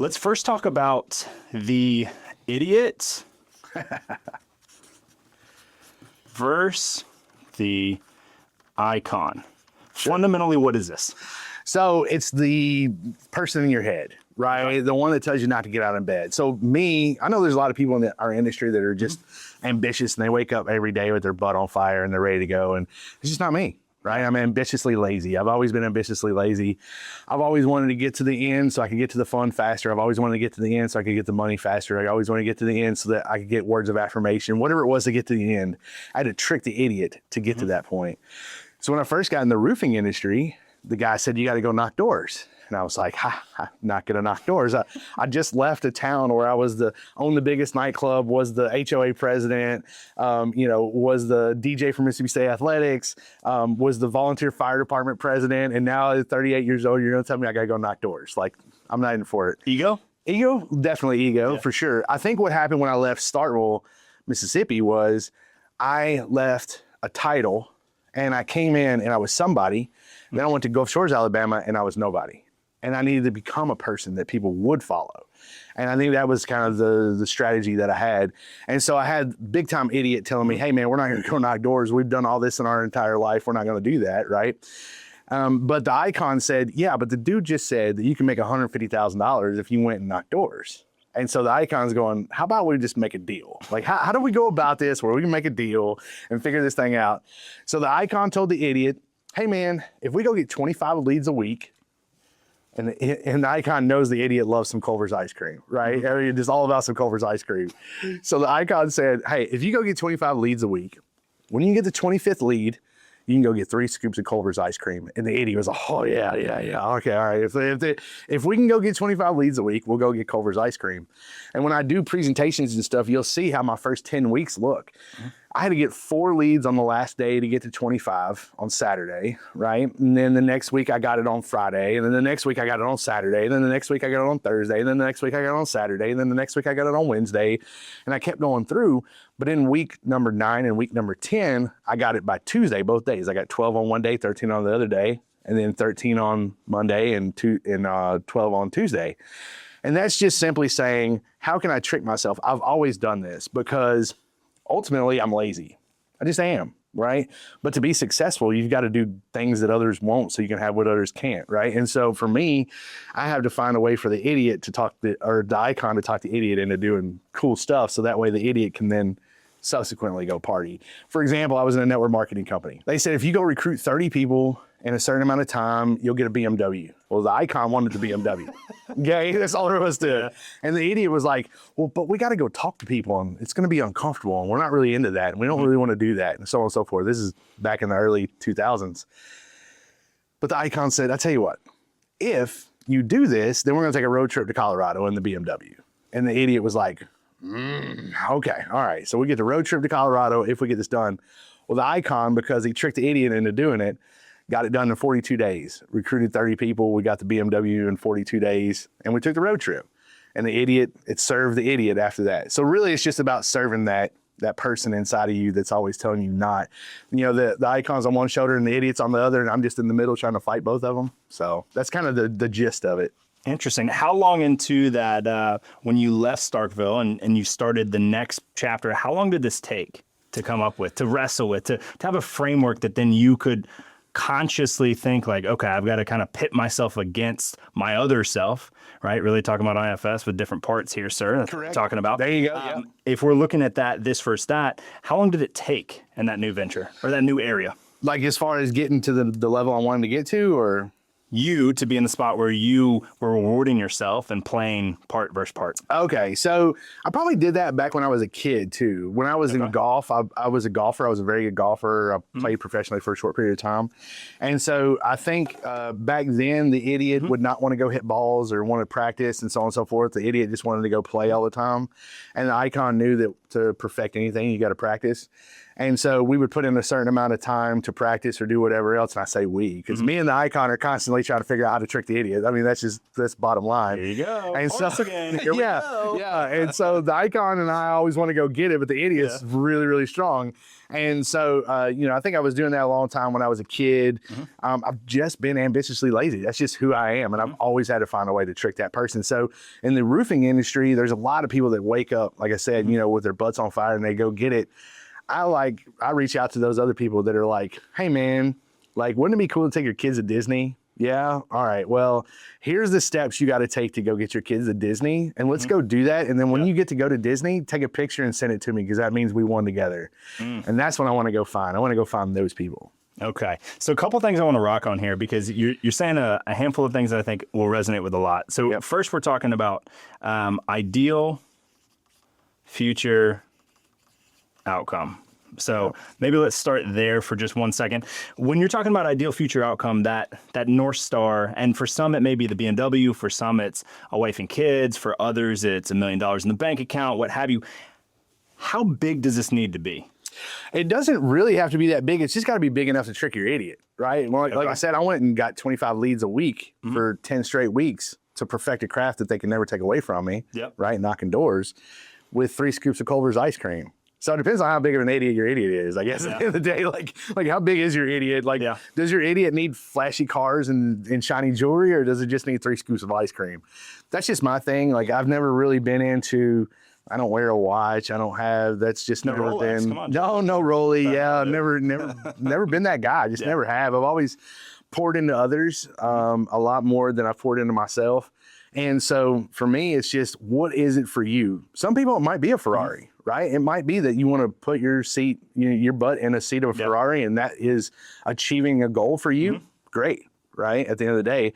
Let's first talk about the idiot versus the icon. Fundamentally, what is this? So it's the person in your head, right? The one that tells you not to get out of bed. So me, I know there's a lot of people in our industry that are just ambitious and they wake up every day with their butt on fire and they're ready to go. And it's just not me, right? I'm ambitiously lazy. I've always been ambitiously lazy. I've always wanted to get to the end so I could get to the fun faster. I've always wanted to get to the end so I could get the money faster. I always wanted to get to the end so that I could get words of affirmation, whatever it was to get to the end. I had to trick the idiot to get to that point. So when I first got in the roofing industry, the guy said, you got to go knock doors. And I was like, not going to knock doors. I just left a town where I was owned the biggest nightclub, was the HOA president, was the DJ for Mississippi State Athletics, was the volunteer fire department president. And now at 38 years old, you're going to tell me I got to go knock doors. Like, I'm not in for it. Ego? Ego, definitely ego, for sure. I think what happened when I left Starkville, Mississippi was I left a title and I came in and I was somebody. Then I went to Gulf Shores, Alabama, and I was nobody. And I needed to become a person that people would follow. And I think that was kind of the strategy that I had. And so I had big time idiot telling me, hey man, we're not going to go knock doors. We've done all this in our entire life. We're not going to do that, right? But the icon said, yeah, but the dude just said that you can make $150,000 if you went and knocked doors. And so the icon's going, how about we just make a deal? Like, how do we go about this where we can make a deal and figure this thing out? So the icon told the idiot, hey man, if we go get 25 leads a week, and the icon knows the idiot loves some Culver's ice cream, right? I mean, it's all about some Culver's ice cream. So the icon said, hey, if you go get 25 leads a week, when you get the 25th lead, you can go get 3 scoops of Culver's ice cream. And the idiot was like, oh yeah. Okay, all right. If we can go get 25 leads a week, we'll go get Culver's ice cream. And when I do presentations and stuff, you'll see how my first 10 weeks look. I had to get 4 leads on the last day to get to 25 on Saturday, right? And then the next week I got it on Friday. And then the next week I got it on Saturday. And then the next week I got it on Thursday. And then the next week I got it on Saturday. And then the next week I got it on Wednesday. And I kept going through. But in week number 9 and week number 10, I got it by Tuesday, both days. I got 12 on one day, 13 on the other day, and then 13 on Monday and 12 on Tuesday. And that's just simply saying, how can I trick myself? I've always done this because ultimately I'm lazy. I just am, right? But to be successful, you've got to do things that others won't so you can have what others can't, right? And so for me, I have to find a way for the idiot to or the icon to talk the idiot into doing cool stuff so that way the idiot can then subsequently go party. For example, I was in a network marketing company. They said, if you go recruit 30 people in a certain amount of time, you'll get a BMW. Well, the icon wanted the BMW. Okay, that's all there was to it. And the idiot was like, well, but we got to go talk to people and it's going to be uncomfortable and we're not really into that and we don't really want to do that and so on and so forth. This is back in the early 2000s. But the icon said, I tell you what, if you do this, then we're going to take a road trip to Colorado in the BMW. And the idiot was like, okay, all right. So we get the road trip to Colorado if we get this done. Well, the icon, because he tricked the idiot into doing it, got it done in 42 days. Recruited 30 people. We got the BMW in 42 days, and we took the road trip. And the idiot, it served the idiot after that. So really, it's just about serving that person inside of you that's always telling you not. You know, the icon's on one shoulder and the idiot's on the other, and I'm just in the middle trying to fight both of them. So that's kind of the gist of it. Interesting. How long into that, when you left Starkville and you started the next chapter, how long did this take to come up with, to wrestle with, to have a framework that then you could consciously think like, okay, I've got to kind of pit myself against my other self, right? Really talking about IFS with different parts here, sir. That's Correct. Talking about. There you go. Yeah. If we're looking at that, this versus that, how long did it take in that new venture or that new area? Like as far as getting to the level I wanted to get to, or? You to be in the spot where you were rewarding yourself and playing part versus part. Okay, so I probably did that back when I was a kid too. When I was in golf, I was a golfer. I was a very good golfer. I played professionally for a short period of time. And so I think back then the idiot would not want to go hit balls or want to practice and so on and so forth. The idiot just wanted to go play all the time. And the icon knew that to perfect anything, you got to practice. And so we would put in a certain amount of time to practice or do whatever else. And I say we, because me and the icon are constantly trying to figure out how to trick the idiot. I mean, that's bottom line. Here you go. And so, Again, here we go. Yeah. And so the icon and I always want to go get it, but the idiot's really, really strong. And so, I think I was doing that a long time when I was a kid. I've just been ambitiously lazy. That's just who I am. And I've always had to find a way to trick that person. So in the roofing industry, there's a lot of people that wake up, like I said, with their butts on fire and they go get it. I reach out to those other people that are like, hey man, like, wouldn't it be cool to take your kids to Disney? Yeah. All right. Well, here's the steps you got to take to go get your kids to Disney, and let's go do that. And then when you get to go to Disney, take a picture and send it to me, because that means we won together. And that's what I want to go find. I want to go find those people. Okay. So a couple things I want to rock on here, because you're saying a handful of things that I think will resonate with a lot. So first we're talking about ideal future outcome. So maybe let's start there for just 1 second. When you're talking about ideal future outcome, that North Star, and for some it may be the BMW, for some it's a wife and kids, for others it's $1 million in the bank account, what have you. How big does this need to be? It doesn't really have to be that big. It's just got to be big enough to trick your idiot, right? Well, like I said, I went and got 25 leads a week for 10 straight weeks to perfect a craft that they can never take away from me, right? Knocking doors with 3 scoops of Culver's ice cream. So it depends on how big of an idiot your idiot is, I guess, at the end of the day. Like how big is your idiot? Like, does your idiot need flashy cars and shiny jewelry, or does it just need 3 scoops of ice cream? That's just my thing. Like, I've never really been into, I don't wear a watch. I don't have, that's just never Rolex, been. come on. No Rollie. Yeah, never been that guy. Just never have. I've always poured into others a lot more than I've poured into myself. And so for me, it's just, what is it for you? Some people, it might be a Ferrari, right? It might be that you want to put your seat, your butt in a seat of a Ferrari, and that is achieving a goal for you. Great, right? At the end of the day,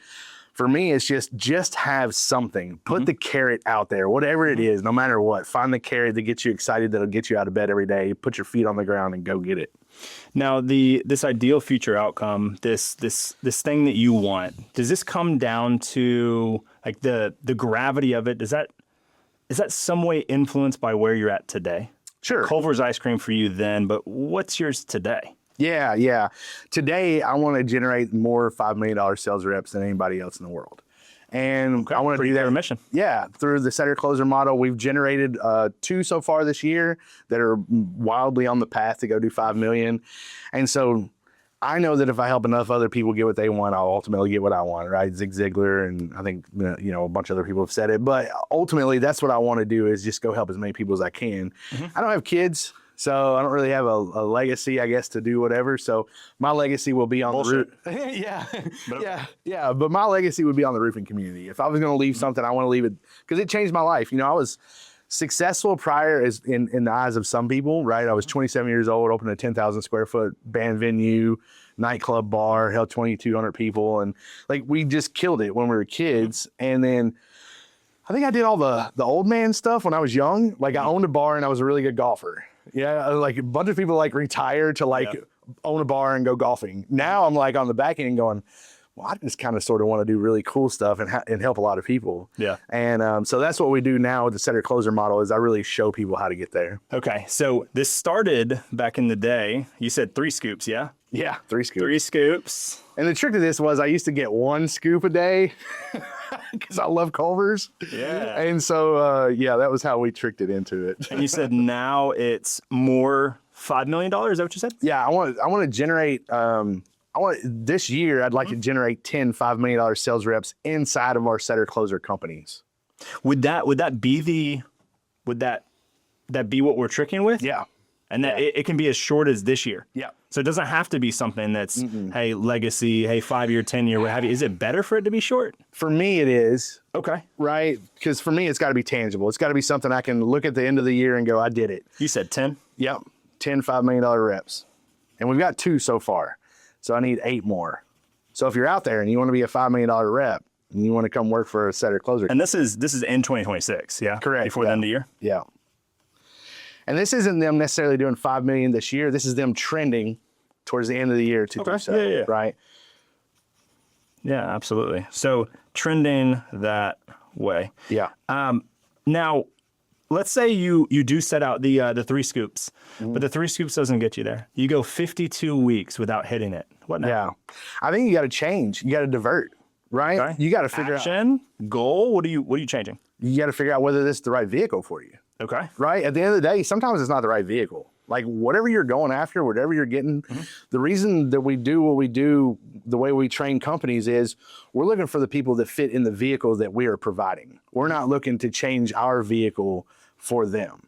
for me, it's just have something. Put the carrot out there, whatever it is, no matter what. Find the carrot that gets you excited, that'll get you out of bed every day. Put your feet on the ground and go get it. Now, this ideal future outcome, this thing that you want, does this come down to like the gravity of it? Is that some way influenced by where you're at today? Sure. Culver's ice cream for you then, but what's yours today? Yeah. Today, I want to generate more $5 million sales reps than anybody else in the world. And I want to do that. Mission. Yeah. Through the setter closer model, we've generated 2 so far this year that are wildly on the path to go do 5 million. And so I know that if I help enough other people get what they want, I'll ultimately get what I want, right? Zig Ziglar, and I think, a bunch of other people have said it, but ultimately that's what I want to do, is just go help as many people as I can. I don't have kids, so I don't really have a legacy, I guess, to do whatever. So my legacy will be on the roof. Yeah. But my legacy would be on the roofing community. If I was going to leave something, I want to leave it, because it changed my life. I was successful prior as in the eyes of some people, right? I was 27 years old, opened a 10,000 square foot band venue, nightclub bar, held 2,200 people. And like, we just killed it when we were kids. And then I think I did all the old man stuff when I was young. Like, I owned a bar and I was a really good golfer. Yeah. Like, a bunch of people like retire to own a bar and go golfing. Now I'm like on the back end going, well, I just kind of sort of want to do really cool stuff and help a lot of people. Yeah. And so that's what we do now with the setter closer model, is I really show people how to get there. Okay. So this started back in the day. You said 3 scoops, yeah? Yeah, 3 scoops. 3 scoops. And the trick to this was I used to get 1 scoop a day because I love Culver's. Yeah. And so, that was how we tricked it into it. And you said now it's more $5 million. Is that what you said? Yeah, I want to generate. This year, I'd like to generate 10 $5 million sales reps inside of our setter closer companies. Would that be what we're tricking with? Yeah. And that it can be as short as this year. Yeah. So it doesn't have to be something that's, hey, legacy, hey, 5-year, 10-year, what have you. Is it better for it to be short? For me, it is. Okay. Right? Because for me, it's got to be tangible. It's got to be something I can look at the end of the year and go, I did it. You said 10? Yep. 10 $5 million reps. And we've got 2 so far. So I need 8 more. So if you're out there and you want to be a $5 million rep and you want to come work for a setter closer. And this is in 2026, yeah? Correct. Before the end of the year? Yeah. And this isn't them necessarily doing 5 million this year. This is them trending towards the end of the year to do so. Yeah. Right? Yeah, absolutely. So trending that way. Yeah. Now, let's say you do set out the 3 scoops, but the 3 scoops doesn't get you there. You go 52 weeks without hitting it. What now? Yeah. I think you got to change. You got to divert, right? Okay. You got to figure out. Action, goal. What are you changing? You got to figure out whether this is the right vehicle for you, Okay. right? At the end of the day, sometimes it's not the right vehicle. Like whatever you're going after, whatever you're getting, the reason that we do what we do, the way we train companies is we're looking for the people that fit in the vehicle that we are providing. We're not looking to change our vehicle for them.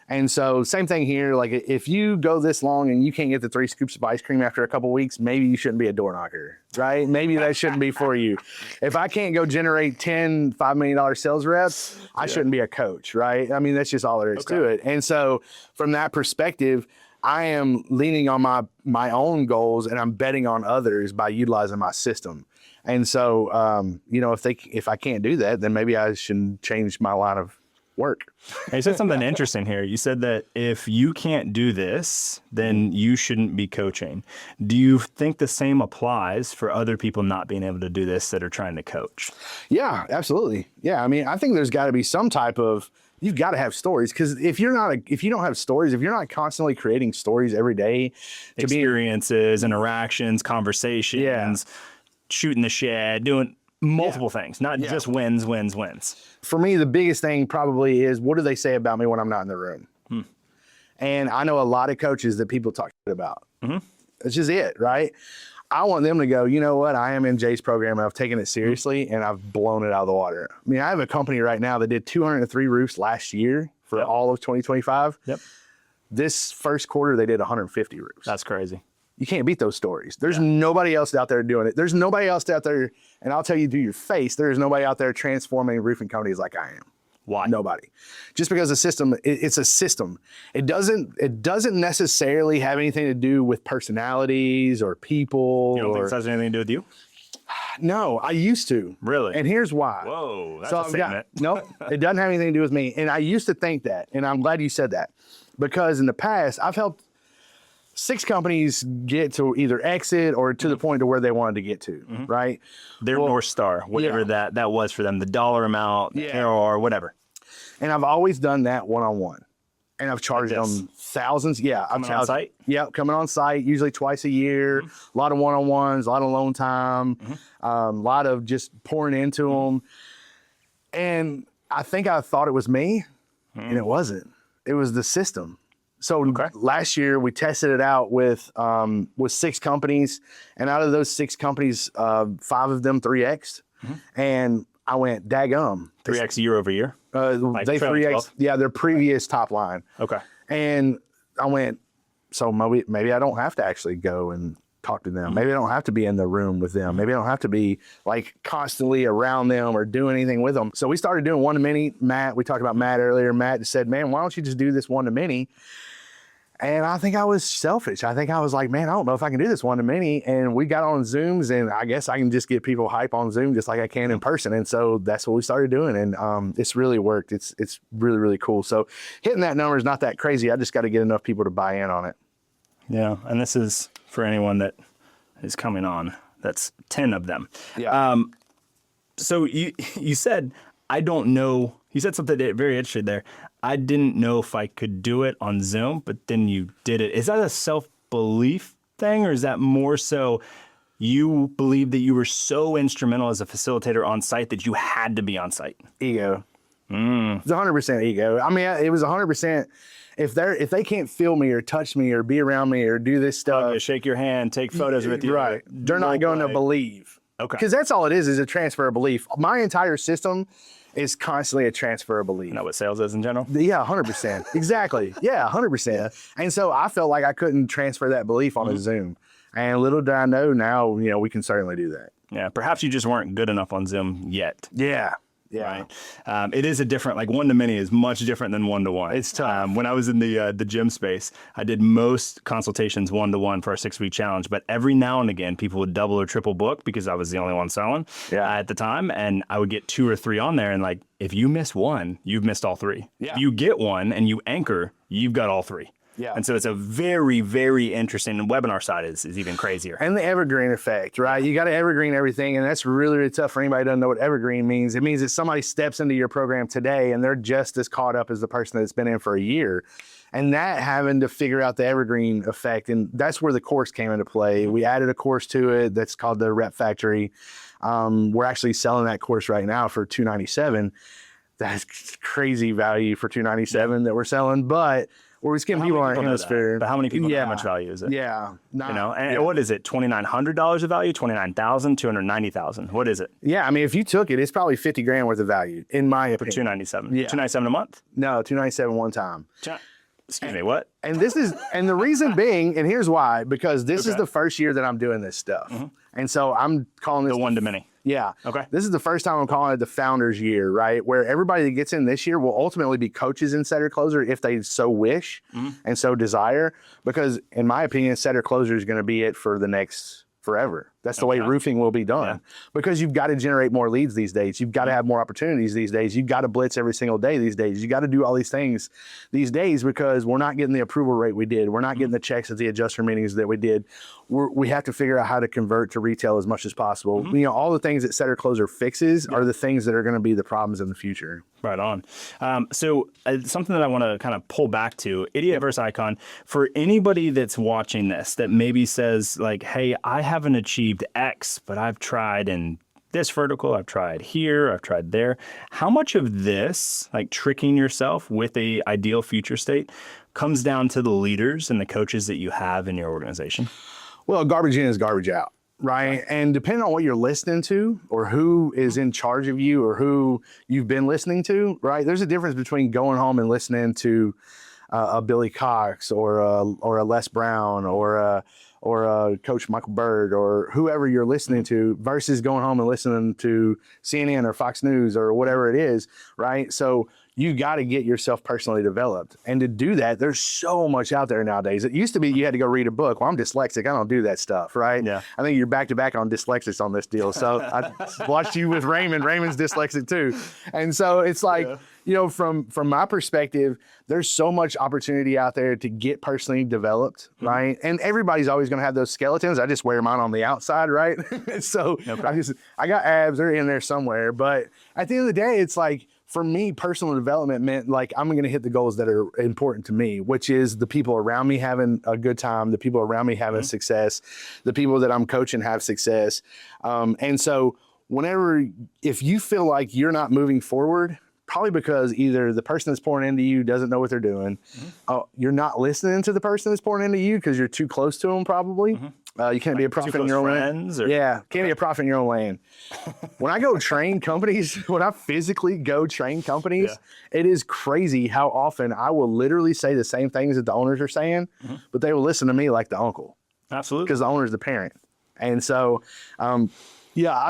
And so same thing here. Like if you go this long and you can't get the 3 scoops of ice cream after a couple of weeks, maybe you shouldn't be a door knocker, right? Maybe that shouldn't be for you. If I can't go generate 10 $5 million sales reps, I shouldn't be a coach, right? I mean, that's just all there is to it. And so from that perspective, I am leaning on my own goals and I'm betting on others by utilizing my system. And so, you know, if I can't do that, then maybe I should change my line of work. You said something interesting here. You said that if you can't do this, then you shouldn't be coaching. Do you think the same applies for other people not being able to do this that are trying to coach? Yeah, absolutely. Yeah. I mean, I think there's got to be some type of, you've got to have stories, because if you don't have stories, if you're not constantly creating stories every day, Experiences, interactions, conversations, shooting the shed, doing multiple things, not just wins. For me, the biggest thing probably is, what do they say about me when I'm not in the room? And I know a lot of coaches that people talk about. It's just it, right? I want them to go, you know what? I am in Jay's program and I've taken it seriously and I've blown it out of the water. I mean, I have a company right now that did 203 roofs last year for all of 2025. This first quarter, they did 150 roofs. That's crazy. You can't beat those stories. There's nobody else out there doing it. There's nobody else out there, and I'll tell you to your face, there's nobody out there transforming roofing companies like I am. Why? Nobody. Just because the system, it's a system. It doesn't necessarily have anything to do with personalities or people. You don't think this has anything to do with you? No, I used to. Really? And here's why. Whoa, that's a statement. No, it doesn't have anything to do with me. And I used to think that, and I'm glad you said that, because in the past, I've helped 6 companies get to either exit or to the point to where they wanted to get to, right? Their North Star, whatever that was for them, the dollar amount, ARR, whatever. And I've always done that one-on-one. And I've charged them thousands. Yeah. Coming on site? Yeah, coming on site, usually twice a year. A lot of one-on-ones, a lot of alone time, a lot of just pouring into them. And I think I thought it was me, and it wasn't. It was the system. So last year we tested it out with 6 companies, and out of those 6 companies, 5 of them 3X'd. And I went, daggum. 3X year over year? Like they 3X, their previous top line. Okay. And I went, so maybe I don't have to actually go and talk to them. Maybe I don't have to be in the room with them. Maybe I don't have to be like constantly around them or doing anything with them. So we started doing one-to-many. Matt, we talked about Matt earlier. Matt just said, man, why don't you just do this one-to-many? And I think I was selfish. I think I was like, man, I don't know if I can do this one-to-many. And we got on Zooms, and I guess I can just get people hype on Zoom just like I can in person. And so that's what we started doing. And it's really worked. It's really, really cool. So hitting that number is not that crazy. I just got to get enough people to buy in on it. Yeah. And this is for anyone that is coming on. That's 10 of them. Yeah. So you said, I don't know. You said something very interesting there. I didn't know if I could do it on Zoom, but then you did it. Is that a self-belief thing, or is that more so you believe that you were so instrumental as a facilitator on site that you had to be on site? Ego. It's 100% ego. I mean, it was 100%. If they can't feel me or touch me or be around me or do this stuff, shake your hand, take photos with you. Right. They're not going to believe. Okay. Because that's all it is a transfer of belief. My entire system is constantly a transfer of belief. You know what sales is in general? Yeah, 100%. Exactly. Yeah, 100%. And so I felt like I couldn't transfer that belief on a Zoom. And little did I know now, we can certainly do that. Yeah, perhaps you just weren't good enough on Zoom yet. Yeah. Yeah. Right. It is a different, like one-to-many is much different than one-to-one. It's tough. When I was in the gym space, I did most consultations one-to-one for our 6-week challenge, but every now and again, people would double or triple book because I was the only one selling at the time. And I would get 2 or 3 on there. And if you miss one, you've missed all 3. Yeah. If you get one and you anchor, you've got all 3. Yeah. And so it's a very, very interesting, and webinar side is even crazier. And the evergreen effect, right? You got to evergreen everything. And that's really, really tough for anybody who doesn't know what evergreen means. It means that somebody steps into your program today and they're just as caught up as the person that's been in for a year. And that having to figure out the evergreen effect. And that's where the course came into play. We added a course to it that's called the Rep Factory. We're actually selling that course right now for $297. That's crazy value for $297 that we're selling, but we're just getting people in our hemisphere. But how many people know how much value is it? Yeah. And what is it? $2,900 of value, $29,000, $290,000. What is it? Yeah, I mean, if you took it, it's probably $50,000 worth of value, in my opinion. $297. Yeah. $297 a month? No, $297 one time. Excuse me, what? And the reason being, and here's why, because this is the first year that I'm doing this stuff. And so I'm calling this The one to many. Yeah. Okay. This is the first time I'm calling it the founder's year, right? Where everybody that gets in this year will ultimately be coaches in setter closer if they so wish and so desire. Because in my opinion, setter closer is going to be it for the next forever. That's the way roofing will be done because you've got to generate more leads these days. You've got to have more opportunities these days. You've got to blitz every single day these days. You got to do all these things these days because we're not getting the approval rate we did. We're not getting the checks at the adjuster meetings that we did. We have to figure out how to convert to retail as much as possible. You know, all the things that setter closer fixes are the things that are going to be the problems in the future. Right on. So something that I want to kind of pull back to, idiot versus icon, for anybody that's watching this that maybe says like, hey, I haven't achieved X, but I've tried in this vertical, I've tried here, I've tried there. How much of this, like tricking yourself with a ideal future state, comes down to the leaders and the coaches that you have in your organization? Well, garbage in is garbage out. Right. And depending on what you're listening to or who is in charge of you or who you've been listening to, right? There's a difference between going home and listening to a Billy Cox or a Les Brown or a Coach Michael Bird or whoever you're listening to versus going home and listening to CNN or Fox News or whatever it is, right? So you got to get yourself personally developed. And to do that, there's so much out there nowadays. It used to be you had to go read a book. Well, I'm dyslexic. I don't do that stuff, right? Yeah. I think you're back-to-back on dyslexics on this deal. So I watched you with Raymond. Raymond's dyslexic too. And so it's like, you know, from my perspective, there's so much opportunity out there to get personally developed, right? And everybody's always going to have those skeletons. I just wear mine on the outside, right? So I got abs. They're in there somewhere. But at the end of the day, it's like, for me, personal development meant like I'm going to hit the goals that are important to me, which is the people around me having a good time, the people around me having success, the people that I'm coaching have success. And so if you feel like you're not moving forward, probably because either the person that's pouring into you doesn't know what they're doing, you're not listening to the person that's pouring into you because you're too close to them probably. You can't be a prophet in your own land. Yeah, can't be a prophet in your own land. When I go train companies, when I physically go train companies, it is crazy how often I will literally say the same things that the owners are saying, but they will listen to me like the uncle. Absolutely. Because the owner's the parent. And so, I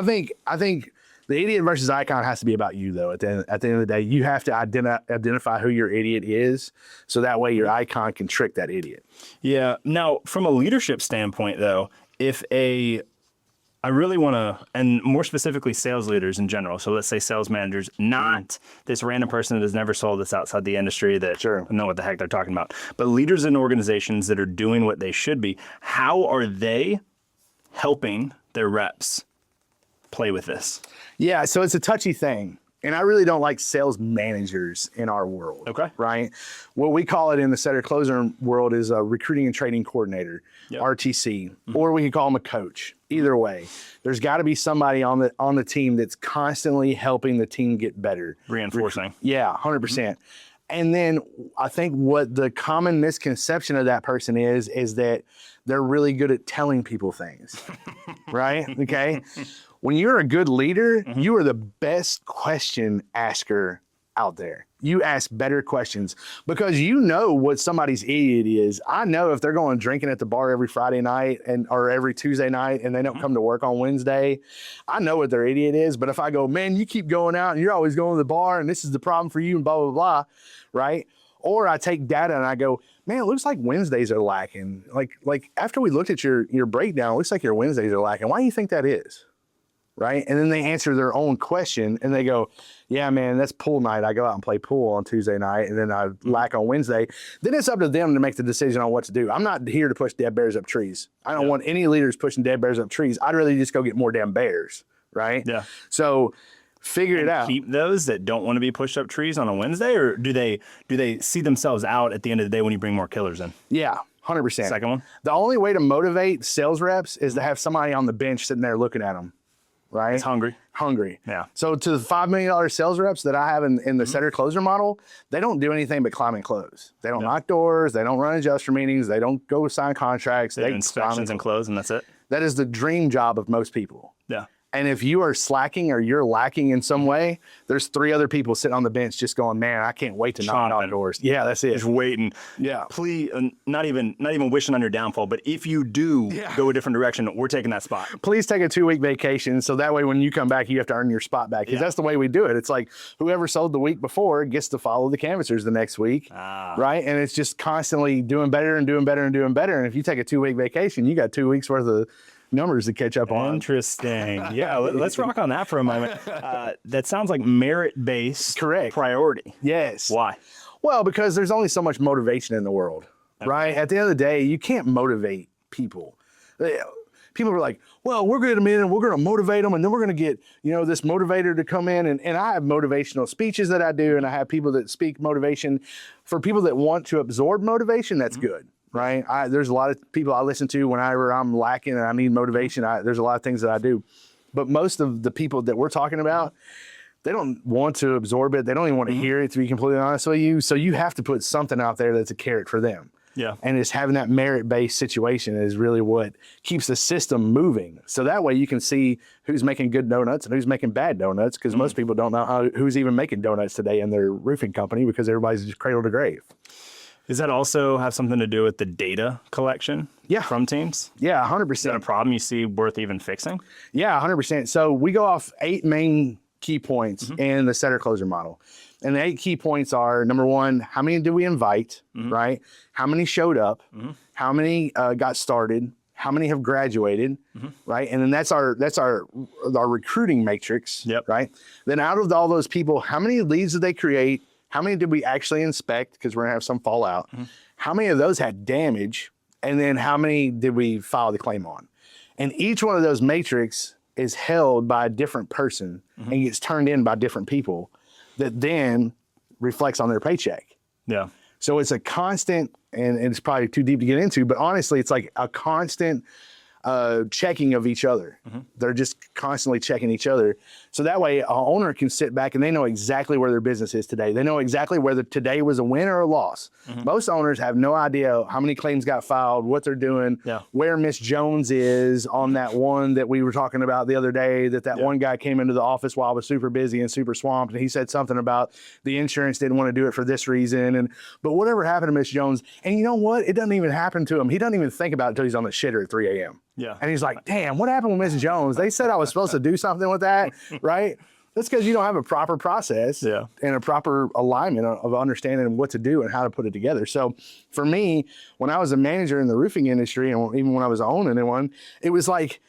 think the idiot versus icon has to be about you, though. At the end of the day, you have to identify who your idiot is, so that way your icon can trick that idiot. Yeah. Now, from a leadership standpoint, though, I really want to, and more specifically sales leaders in general, so let's say sales managers, not this random person that has never sold this outside the industry that don't know what the heck they're talking about, but leaders in organizations that are doing what they should be, how are they helping their reps play with this? Yeah, so it's a touchy thing. And I really don't like sales managers in our world. Okay. Right? What we call it in the setter closer world is a recruiting and training coordinator, RTC, or we can call them a coach. Either way, there's got to be somebody on the team that's constantly helping the team get better. Reinforcing. Yeah, 100%. And then I think what the common misconception of that person is that they're really good at telling people things. Right? Okay. When you're a good leader, you are the best question asker out there. You ask better questions because you know what somebody's idiot is. I know if they're going drinking at the bar every Friday night or every Tuesday night and they don't come to work on Wednesday, I know what their idiot is. But if I go, man, you keep going out and you're always going to the bar and this is the problem for you and blah, blah, blah, right? Or I take data and I go, man, it looks like Wednesdays are lacking. Like after we looked at your breakdown, it looks like your Wednesdays are lacking. Why do you think that is? right? And then they answer their own question and they go, yeah, man, that's pool night. I go out and play pool on Tuesday night and then I lack on Wednesday. Then it's up to them to make the decision on what to do. I'm not here to push dead bears up trees. I don't want any leaders pushing dead bears up trees. I'd rather just go get more damn bears, right? Yeah. So figure it out. Keep those that don't want to be pushed up trees on a Wednesday, or do they see themselves out at the end of the day when you bring more killers in? Yeah, 100%. Second one? The only way to motivate sales reps is to have somebody on the bench sitting there looking at them, right? It's hungry. Hungry. Yeah. So to the $5 million sales reps that I have in the setter closer model, they don't do anything but climb and close. They don't knock doors. They don't run adjuster meetings. They don't go sign contracts. They do inspections and close, and that's it. That is the dream job of most people. Yeah. And if you are slacking or you're lacking in some way, there's 3 other people sitting on the bench just going, man, I can't wait to knock on doors. Yeah, that's it. Just waiting. Yeah. Please, not even wishing on your downfall, but if you do go a different direction, we're taking that spot. Please take a 2-week vacation so that way when you come back, you have to earn your spot back. Because that's the way we do it. It's like whoever sold the week before gets to follow the canvassers the next week, right? And it's just constantly doing better and doing better and doing better. And if you take a 2-week vacation, you got 2 weeks worth of numbers to catch up on. Interesting. Yeah, let's rock on that for a moment. That sounds like merit-based priority. Yes. Why? Well, because there's only so much motivation in the world, right? At the end of the day, you can't motivate people. People are like, well, we're going to come in and we're going to motivate them, and then we're going to get, this motivator to come in. And I have motivational speeches that I do, and I have people that speak motivation. For people that want to absorb motivation, that's good. Right. There's a lot of people I listen to whenever I'm lacking and I need motivation. There's a lot of things that I do, but most of the people that we're talking about, they don't want to absorb it. They don't even want to hear it, to be completely honest with you. So you have to put something out there that's a carrot for them. Yeah. And it's having that merit-based situation is really what keeps the system moving. So that way you can see who's making good donuts and who's making bad donuts, because most people don't know who's even making donuts today in their roofing company because everybody's just cradle to grave. Does that also have something to do with the data collection from teams? Yeah, 100%. Is that a problem you see worth even fixing? Yeah, 100%. So we go off 8 main key points in the setter closer model. And the 8 key points are, number 1, how many did we invite, right? How many showed up? How many got started? How many have graduated, right? And then that's our recruiting matrix, right? Then out of all those people, how many leads did they create? How many did we actually inspect? Because we're going to have some fallout. How many of those had damage? And then how many did we file the claim on? And each one of those matrix is held by a different person and gets turned in by different people that then reflects on their paycheck. Yeah. So it's a constant, and it's probably too deep to get into, but honestly, it's like a constant checking of each other. They're just constantly checking each other. So that way, an owner can sit back and they know exactly where their business is today. They know exactly whether today was a win or a loss. Most owners have no idea how many claims got filed, what they're doing, where Miss Jones is on that one that we were talking about the other day, that one guy came into the office while I was super busy and super swamped, and he said something about the insurance didn't want to do it for this reason. But whatever happened to Miss Jones, and you know what? It doesn't even happen to him. He doesn't even think about it until he's on the shitter at 3 a.m. Yeah. And he's like, damn, what happened with Miss Jones? They said I was supposed to do something with that, right? That's because you don't have a proper process and a proper alignment of understanding what to do and how to put it together. So for me, when I was a manager in the roofing industry, and even when I was owning one, it was like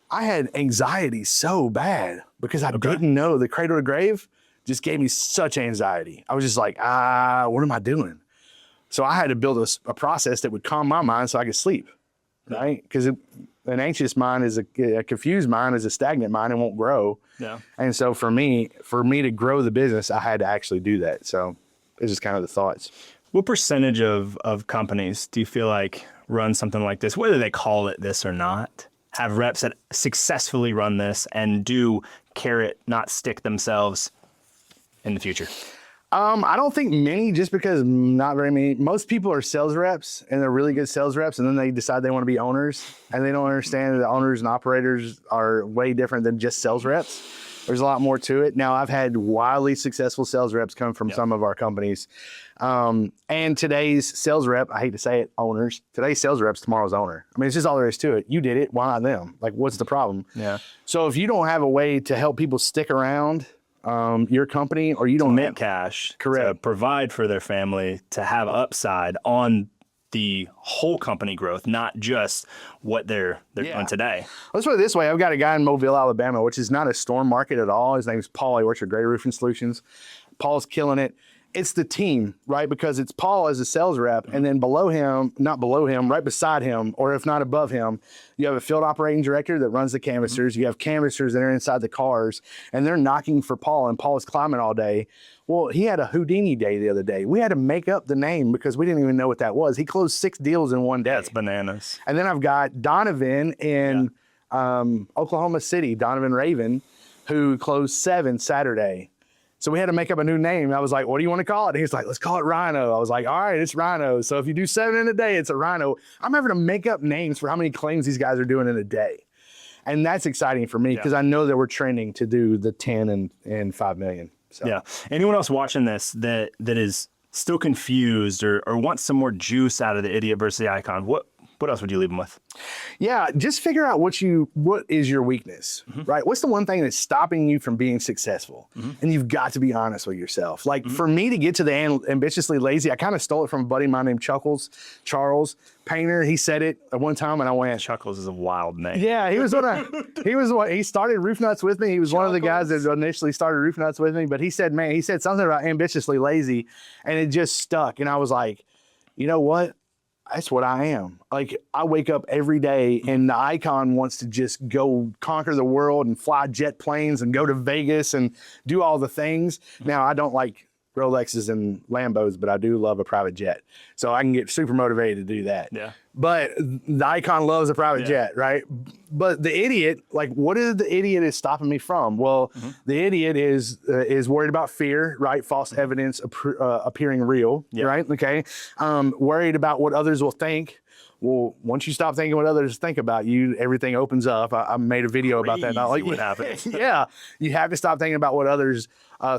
I had anxiety so bad because I didn't know. The cradle to grave just gave me such anxiety. I was just like, what am I doing? So I had to build a process that would calm my mind so I could sleep, right? Because an anxious mind is a confused mind is a stagnant mind and won't grow. Yeah. And so for me to grow the business, I had to actually do that. So it's just kind of the thoughts. What percentage of companies do you feel like run something like this, whether they call it this or not, have reps that successfully run this and do carrot, not stick themselves in the future? I don't think many, just because not very many. Most people are sales reps and they're really good sales reps, and then they decide they want to be owners, and they don't understand that owners and operators are way different than just sales reps. There's a lot more to it. Now, I've had wildly successful sales reps come from some of our companies. And today's sales rep, I hate to say it, owners, today's sales rep's tomorrow's owner. I mean, it's just all there is to it. You did it, why not them? Like, what's the problem? Yeah. So if you don't have a way to help people stick around your company, or you don't make cash, correct, to provide for their family, to have upside on the whole company growth, not just what they're doing today. Let's put it this way. I've got a guy in Mobile, Alabama, which is not a storm market at all. His name is Paul. He works for Gray Roofing Solutions. Paul's killing it. It's the team, right? Because it's Paul as a sales rep, and then below him, not below him, right beside him, or if not above him, you have a field operating director that runs the canvassers. You have canvassers that are inside the cars, and they're knocking for Paul, and Paul is climbing all day. Well, he had a Houdini day the other day. We had to make up the name because we didn't even know what that was. He closed 6 deals in one day. That's bananas. And then I've got Donovan in Oklahoma City, Donovan Raven, who closed 7 Saturday. So we had to make up a new name. I was like, what do you want to call it? And he was like, let's call it Rhino. I was like, all right, it's Rhino. So if you do 7 in a day, it's a Rhino. I'm having to make up names for how many claims these guys are doing in a day. And that's exciting for me because I know that we're trending to do the 10 and 5 million. So. Yeah. Anyone else watching this that is still confused or wants some more juice out of the idiot versus the icon, what else would you leave them with? Yeah, just figure out what is your weakness, right? What's the one thing that's stopping you from being successful? And you've got to be honest with yourself. Like for me to get to the ambitiously lazy, I kind of stole it from a buddy of mine named Charles Painter. He said it at one time and I went, Chuckles is a wild name. Yeah, he started Roof Nuts with me. He was one of the guys that initially started Roof Nuts with me, but he said something about ambitiously lazy and it just stuck. And I was like, you know what? That's what I am. Like I wake up every day and the icon wants to just go conquer the world and fly jet planes and go to Vegas and do all the things. Now I don't like Rolexes and Lambos, but I do love a private jet. So I can get super motivated to do that. Yeah. But the icon loves a private jet, right? But the idiot, like what is the idiot is stopping me from? Well, the idiot is worried about fear, right? False evidence appearing real, right? Okay. Worried about what others will think. Well, once you stop thinking what others think about you, everything opens up. I made a video about that. Not like what happens. Yeah, you have to stop thinking about what others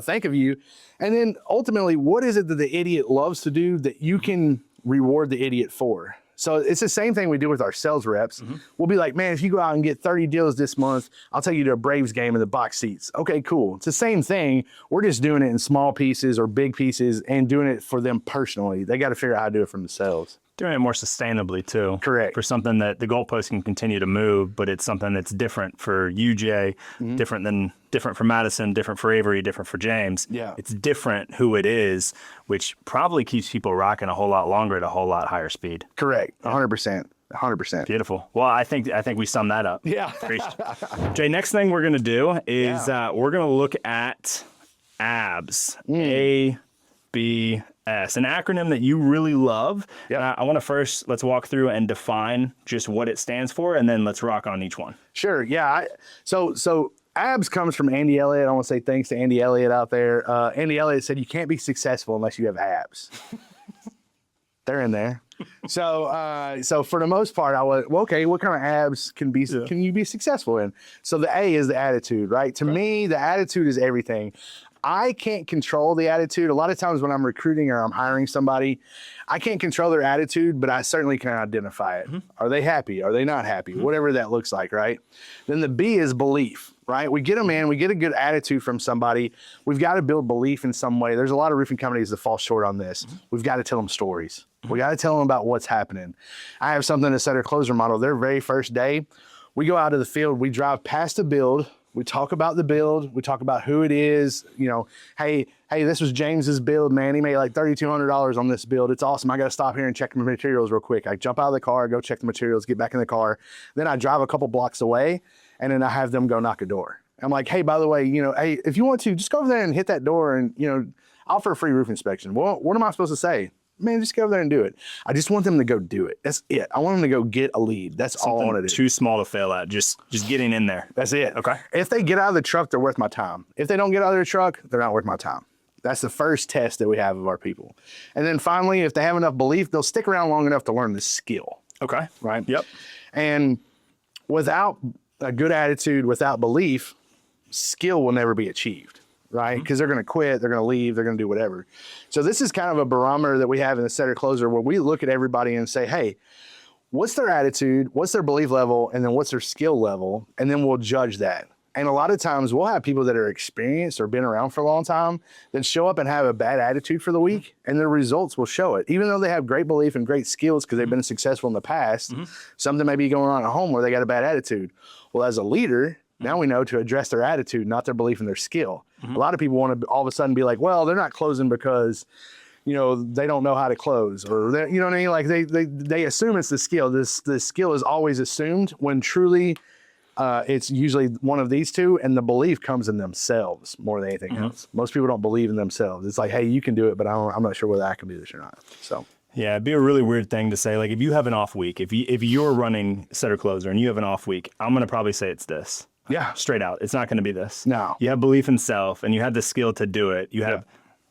think of you. And then ultimately, what is it that the idiot loves to do that you can reward the idiot for? So it's the same thing we do with our sales reps. We'll be like, man, if you go out and get 30 deals this month, I'll take you to a Braves game in the box seats. Okay, cool. It's the same thing. We're just doing it in small pieces or big pieces and doing it for them personally. They got to figure out how to do it for themselves. Doing it more sustainably too. Correct. For something that the goalpost can continue to move, but it's something that's different for you, Jay, different for Madison, different for Avery, different for James. Yeah. It's different who it is, which probably keeps people rocking a whole lot longer at a whole lot higher speed. Correct. 100%. 100%. Beautiful. Well, I think we summed that up. Yeah. Jay, next thing we're going to do is we're going to look at ABS. ABS, an acronym that you really love. Yep. I want to let's walk through and define just what it stands for, and then let's rock on each one. Sure. Yeah. So ABS comes from Andy Elliott. I want to say thanks to Andy Elliott out there. Andy Elliott said you can't be successful unless you have abs. They're in there. So for the most part, I was, well, okay, what kind of abs can you be successful in? So the A is the attitude, right? To me, the attitude is everything. I can't control the attitude. A lot of times when I'm recruiting or I'm hiring somebody, I can't control their attitude, but I certainly can identify it. Are they happy? Are they not happy? Whatever that looks like, right? Then the B is belief, right? We get them in, we get a good attitude from somebody. We've got to build belief in some way. There's a lot of roofing companies that fall short on this. We've got to tell them stories. We got to tell them about what's happening. I have something to Setter Closer model. Their very first day, we go out to the field, we drive past the build, we talk about the build, we talk about who it is, you know, hey, this was James's build, man. He made like $3,200 on this build. It's awesome. I got to stop here and check the materials real quick. I jump out of the car, go check the materials, get back in the car. Then I drive a couple blocks away and then I have them go knock a door. I'm like, hey, by the way, you know, hey, if you want to, just go over there and hit that door and, you know, offer a free roof inspection. Well, what am I supposed to say? Man, just go over there and do it. I just want them to go do it. That's it. I want them to go get a lead. That's all I want to do. Too small to fail at. Just getting in there. That's it. Okay. If they get out of the truck, they're worth my time. If they don't get out of their truck, they're not worth my time. That's the first test that we have of our people. And then finally, if they have enough belief, they'll stick around long enough to learn the skill. Okay. Right? Yep. And without a good attitude, without belief, skill will never be achieved. Right? Because they're going to quit, they're going to leave, they're going to do whatever. So this is kind of a barometer that we have in the Setter Closer where we look at everybody and say, hey, what's their attitude? What's their belief level? And then what's their skill level? And then we'll judge that. And a lot of times we'll have people that are experienced or been around for a long time that show up and have a bad attitude for the week, and their results will show it. Even though they have great belief and great skills because they've been successful in the past, something may be going on at home where they got a bad attitude. Well, as a leader, now we know to address their attitude, not their belief in their skill. A lot of people want to all of a sudden be like, well, they're not closing because, you know, they don't know how to close, or you know what I mean? Like they assume it's the skill. The skill is always assumed when truly it's usually one of these two, and the belief comes in themselves more than anything else. Most people don't believe in themselves. It's like, hey, you can do it, but I'm not sure whether I can do this or not. So. Yeah, it'd be a really weird thing to say. Like if you have an off week, if you're running setter closer and you have an off week, I'm going to probably say it's this. Yeah. Straight out. It's not going to be this. No. You have belief in self and you have the skill to do it. You have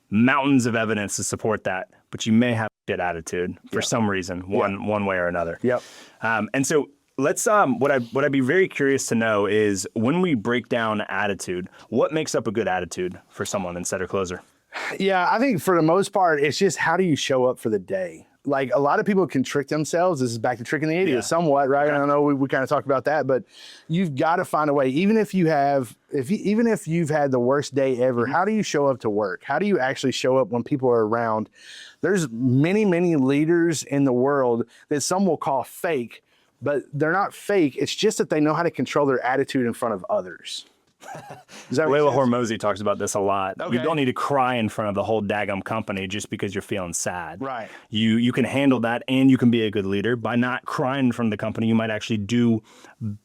mountains of evidence to support that, but you may have a shit attitude for some reason, one way or another. Yep. And so let's what I'd be very curious to know is when we break down attitude, what makes up a good attitude for someone in setter closer? Yeah, I think for the most part, it's just how do you show up for the day? Like a lot of people can trick themselves. This is back to tricking the idiot somewhat, right? I know we kind of talked about that, but you've got to find a way. Even if you've had the worst day ever, how do you show up to work? How do you actually show up when people are around? There's many, many leaders in the world that some will call fake, but they're not fake. It's just that they know how to control their attitude in front of others. Layla Hormozy talks about this a lot. Okay. You don't need to cry in front of the whole daggum company just because you're feeling sad. Right. You can handle that, and you can be a good leader by not crying in front of the company. You might actually do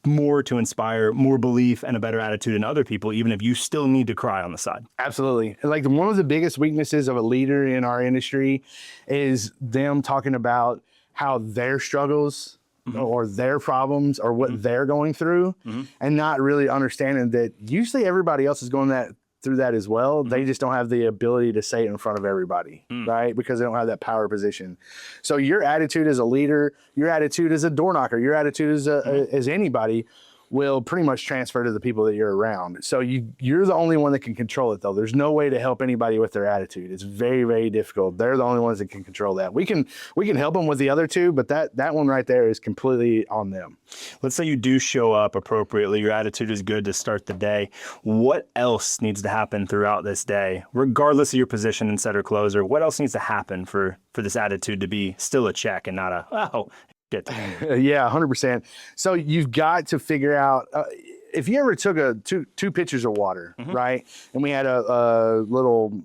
more to inspire more belief and a better attitude in other people, even if you still need to cry on the side. Absolutely. Like one of the biggest weaknesses of a leader in our industry is them talking about how their struggles or their problems or what they're going through, and not really understanding that usually everybody else is going through that as well. They just don't have the ability to say it in front of everybody, right? Because they don't have that power position. So your attitude as a leader, your attitude as a door knocker, your attitude as anybody will pretty much transfer to the people that you're around. So you're the only one that can control it, though. There's no way to help anybody with their attitude. It's very, very difficult. They're the only ones that can control that. We can help them with the other two, but that one right there is completely on them. Let's say you do show up appropriately. Your attitude is good to start the day. What else needs to happen throughout this day, regardless of your position in setter closer? What else needs to happen for this attitude to be still a check and not a, shit. Yeah, 100%. So you've got to figure out, if you ever took two pitchers of water, right? And we had a little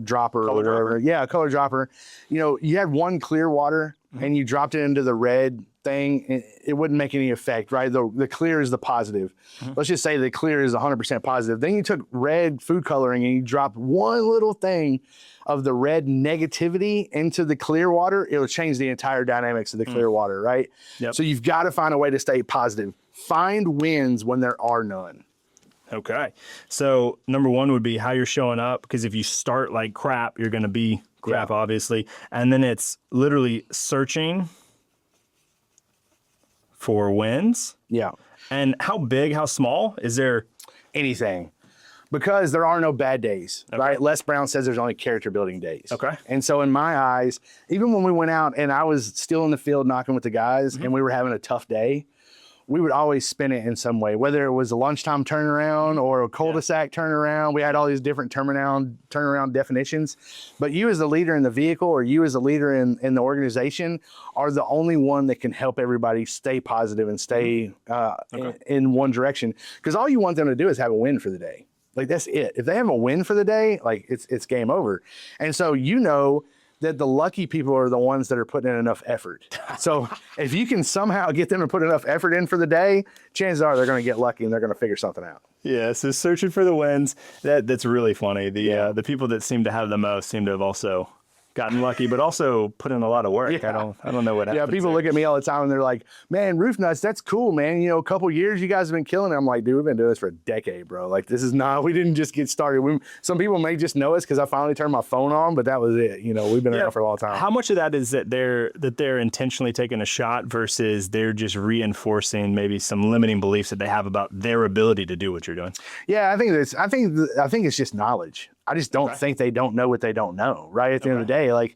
dropper or whatever. Yeah, a color dropper. You know, you had one clear water and you dropped it into the red thing, it wouldn't make any effect, right? The clear is the positive. Let's just say the clear is 100% positive. Then you took red food coloring and you dropped one little thing of the red negativity into the clear water, it'll change the entire dynamics of the clear water, right? Yep. So you've got to find a way to stay positive. Find wins when there are none. Okay. So number one would be how you're showing up, because if you start like crap, you're going to be crap, obviously. And then it's literally searching for wins. Yeah. And how big, how small is there? Anything. Because there are no bad days, right? Les Brown says there's only character building days. Okay. And so in my eyes, even when we went out and I was still in the field knocking with the guys and we were having a tough day, we would always spin it in some way, whether it was a lunchtime turnaround or a cul-de-sac turnaround. We had all these different turnaround definitions. But you as the leader in the vehicle or you as a leader in the organization are the only one that can help everybody stay positive and stay in one direction. Because all you want them to do is have a win for the day. Like, that's it. If they have a win for the day, like, it's game over. And so you know that the lucky people are the ones that are putting in enough effort. So if you can somehow get them to put enough effort in for the day, chances are they're going to get lucky and they're going to figure something out. Yeah, so searching for the wins, that's really funny. The people that seem to have the most seem to have also gotten lucky, but also put in a lot of work. Yeah. I don't know what happens. Yeah, people look at me all the time and they're like, man, Roof Nuts, that's cool, man. You know, a couple years you guys have been killing it. I'm like, dude, we've been doing this for a decade, bro. Like, this is not, we didn't just get started. Some people may just know us because I finally turned my phone on, but that was it. You know, we've been around for a long time. How much of that is that they're intentionally taking a shot versus they're just reinforcing maybe some limiting beliefs that they have about their ability to do what you're doing? Yeah, I think it's just knowledge. I just don't think they don't know what they don't know, right? At the end of the day, like,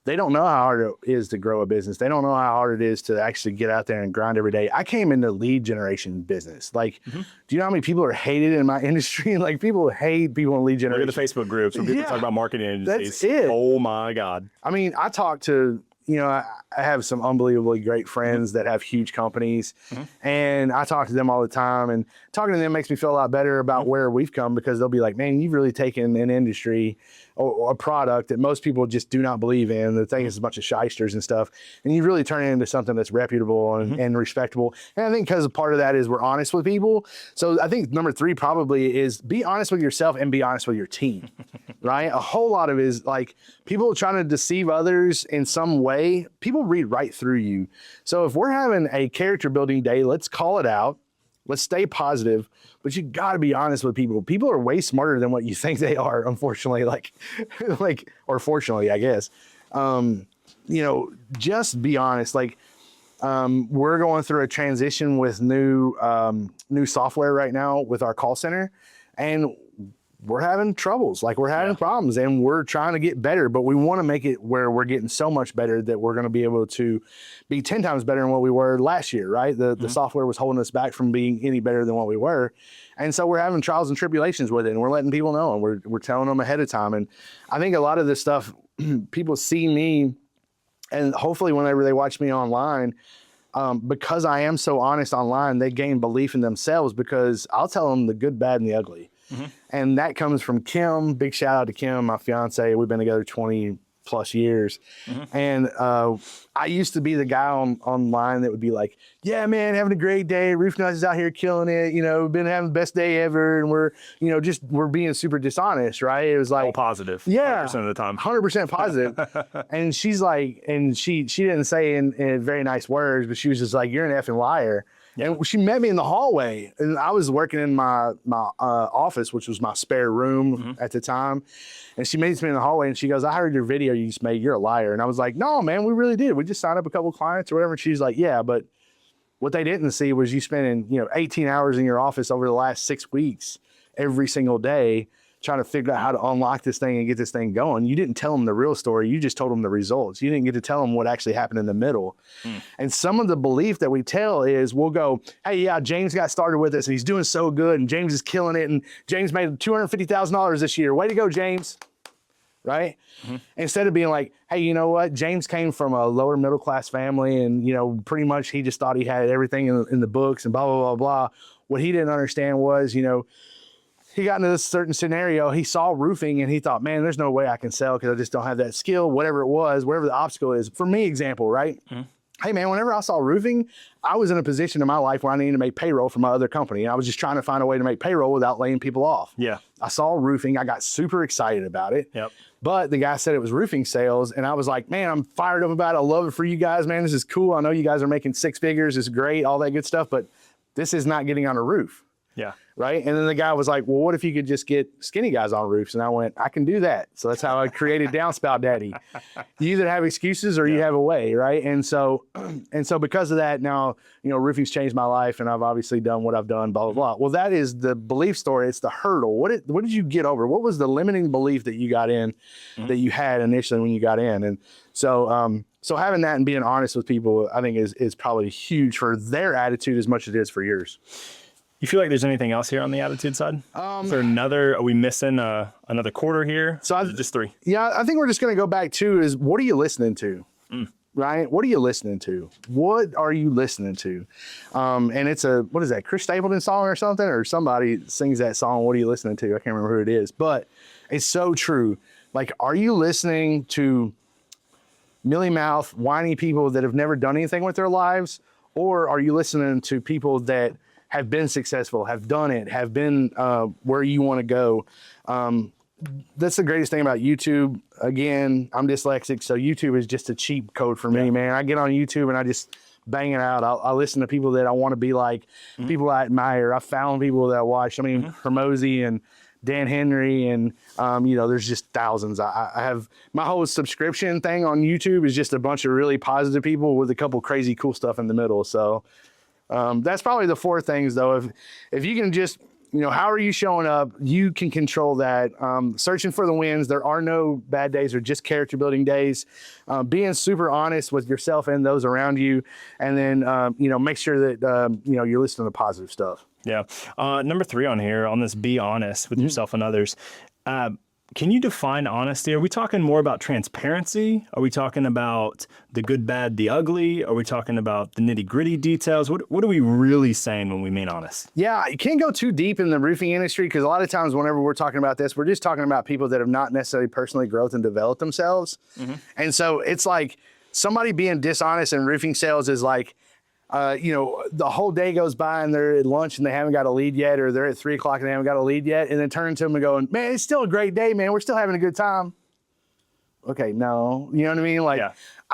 they don't know how hard it is to grow a business. They don't know how hard it is to actually get out there and grind every day. I came into lead generation business. Like, do you know how many people are hated in my industry? Like, people hate people in lead generation. Look at the Facebook groups where people talk about marketing agencies. That's it. Oh my God. I mean, I talk to, I have some unbelievably great friends that have huge companies, and I talk to them all the time, and talking to them makes me feel a lot better about where we've come, because they'll be like, man, you've really taken an industry or a product that most people just do not believe in. They think it's a bunch of shysters and stuff, and you really turn it into something that's reputable and respectable. And I think because part of that is we're honest with people. So I think number 3 probably is be honest with yourself and be honest with your team, right? A whole lot of it is like people trying to deceive others in some way. People read right through you. So if we're having a character building day, let's call it out. Let's stay positive, but you got to be honest with people. People are way smarter than what you think they are, unfortunately, or fortunately, I guess. Just be honest. Like, we're going through a transition with new software right now with our call center, and we're having troubles. Like, we're having problems, and we're trying to get better, but we want to make it where we're getting so much better that we're going to be able to be 10 times better than what we were last year, right? The software was holding us back from being any better than what we were. And so we're having trials and tribulations with it, and we're letting people know, and we're telling them ahead of time. And I think a lot of this stuff, people see me, and hopefully whenever they watch me online, because I am so honest online, they gain belief in themselves, because I'll tell them the good, bad, and the ugly. And that comes from Kim. Big shout out to Kim, my fiance. We've been together 20 plus years. And I used to be the guy online that would be like, yeah, man, having a great day. Roof Nuts is out here killing it. We've been having the best day ever. And we're being super dishonest, right? It was like all positive. Yeah. 100% of the time. 100% positive. And she's like, and she didn't say in very nice words, but she was just like, you're an effing liar. And she met me in the hallway, and I was working in my office, which was my spare room at the time. And she meets me in the hallway, and she goes, I heard your video you just made. You're a liar. And I was like, no, man, we really did. We just signed up a couple clients or whatever. And she's like, yeah, but what they didn't see was you spending 18 hours in your office over the last 6 weeks every single day trying to figure out how to unlock this thing and get this thing going. You didn't tell them the real story. You just told them the results. You didn't get to tell them what actually happened in the middle. And some of the belief that we tell is we'll go, hey, yeah, James got started with us and he's doing so good and James is killing it. And James made $250,000 this year. Way to go, James. Right? Instead of being like, hey, you know what? James came from a lower middle class family and, pretty much he just thought he had everything in the books and blah, blah, blah, blah. What he didn't understand was, he got into this certain scenario. He saw roofing and he thought, man, there's no way I can sell because I just don't have that skill, whatever it was, whatever the obstacle is. For me, example, right? Hey, man, whenever I saw roofing, I was in a position in my life where I needed to make payroll for my other company. And I was just trying to find a way to make payroll without laying people off. Yeah. I saw roofing. I got super excited about it. Yep. But the guy said it was roofing sales. And I was like, man, I'm fired up about it. I love it for you guys, man. This is cool. I know you guys are making 6 figures. It's great, all that good stuff. But this is not getting on a roof. Yeah. Right. And then the guy was like, well, what if you could just get skinny guys on roofs? And I went, I can do that. So that's how I created Downspout Daddy. You either have excuses or you have a way. Right. And so because of that, now, roofing's changed my life and I've obviously done what I've done, blah, blah, blah. Well, that is the belief story. It's the hurdle. What did you get over? What was the limiting belief that you got in that you had initially when you got in? And so having that and being honest with people, I think is probably huge for their attitude as much as it is for yours. You feel like there's anything else here on the attitude side? Is there are we missing another quarter here? So just 3. Yeah, I think we're just going to go back to is what are you listening to? Right? What are you listening to? What are you listening to? And it's what is that, Chris Stapleton song or something? Or somebody sings that song, what are you listening to? I can't remember who it is, but it's so true. Like, are you listening to mealy mouth, whiny people that have never done anything with their lives? Or are you listening to people that have been successful, have done it, have been where you want to go? That's the greatest thing about YouTube. Again, I'm dyslexic, so YouTube is just a cheat code for me, man. I get on YouTube and I just bang it out. I listen to people that I want to be like, people I admire. I found people that I watch. I mean, Hermosi and Dan Henry and, there's just thousands. I have my whole subscription thing on YouTube is just a bunch of really positive people with a couple crazy cool stuff in the middle. So that's probably the 4 things, though. If you can just how are you showing up? You can control that. Searching for the wins. There are no bad days or just character building days. Being super honest with yourself and those around you. And then, make sure that, you're listening to positive stuff. Yeah. Number 3 on here, on this be honest with yourself and others. Can you define honesty? Are we talking more about transparency? Are we talking about the good, bad, the ugly? Are we talking about the nitty gritty details? What are we really saying when we mean honest? Yeah, you can't go too deep in the roofing industry because a lot of times whenever we're talking about this, we're just talking about people that have not necessarily personally growth and developed themselves. And so it's like somebody being dishonest in roofing sales is like, the whole day goes by and they're at lunch and they haven't got a lead yet, or they're at 3 o'clock and they haven't got a lead yet, and then turn to them and going, man, it's still a great day, man. We're still having a good time. Okay, no, you know what I mean? Like,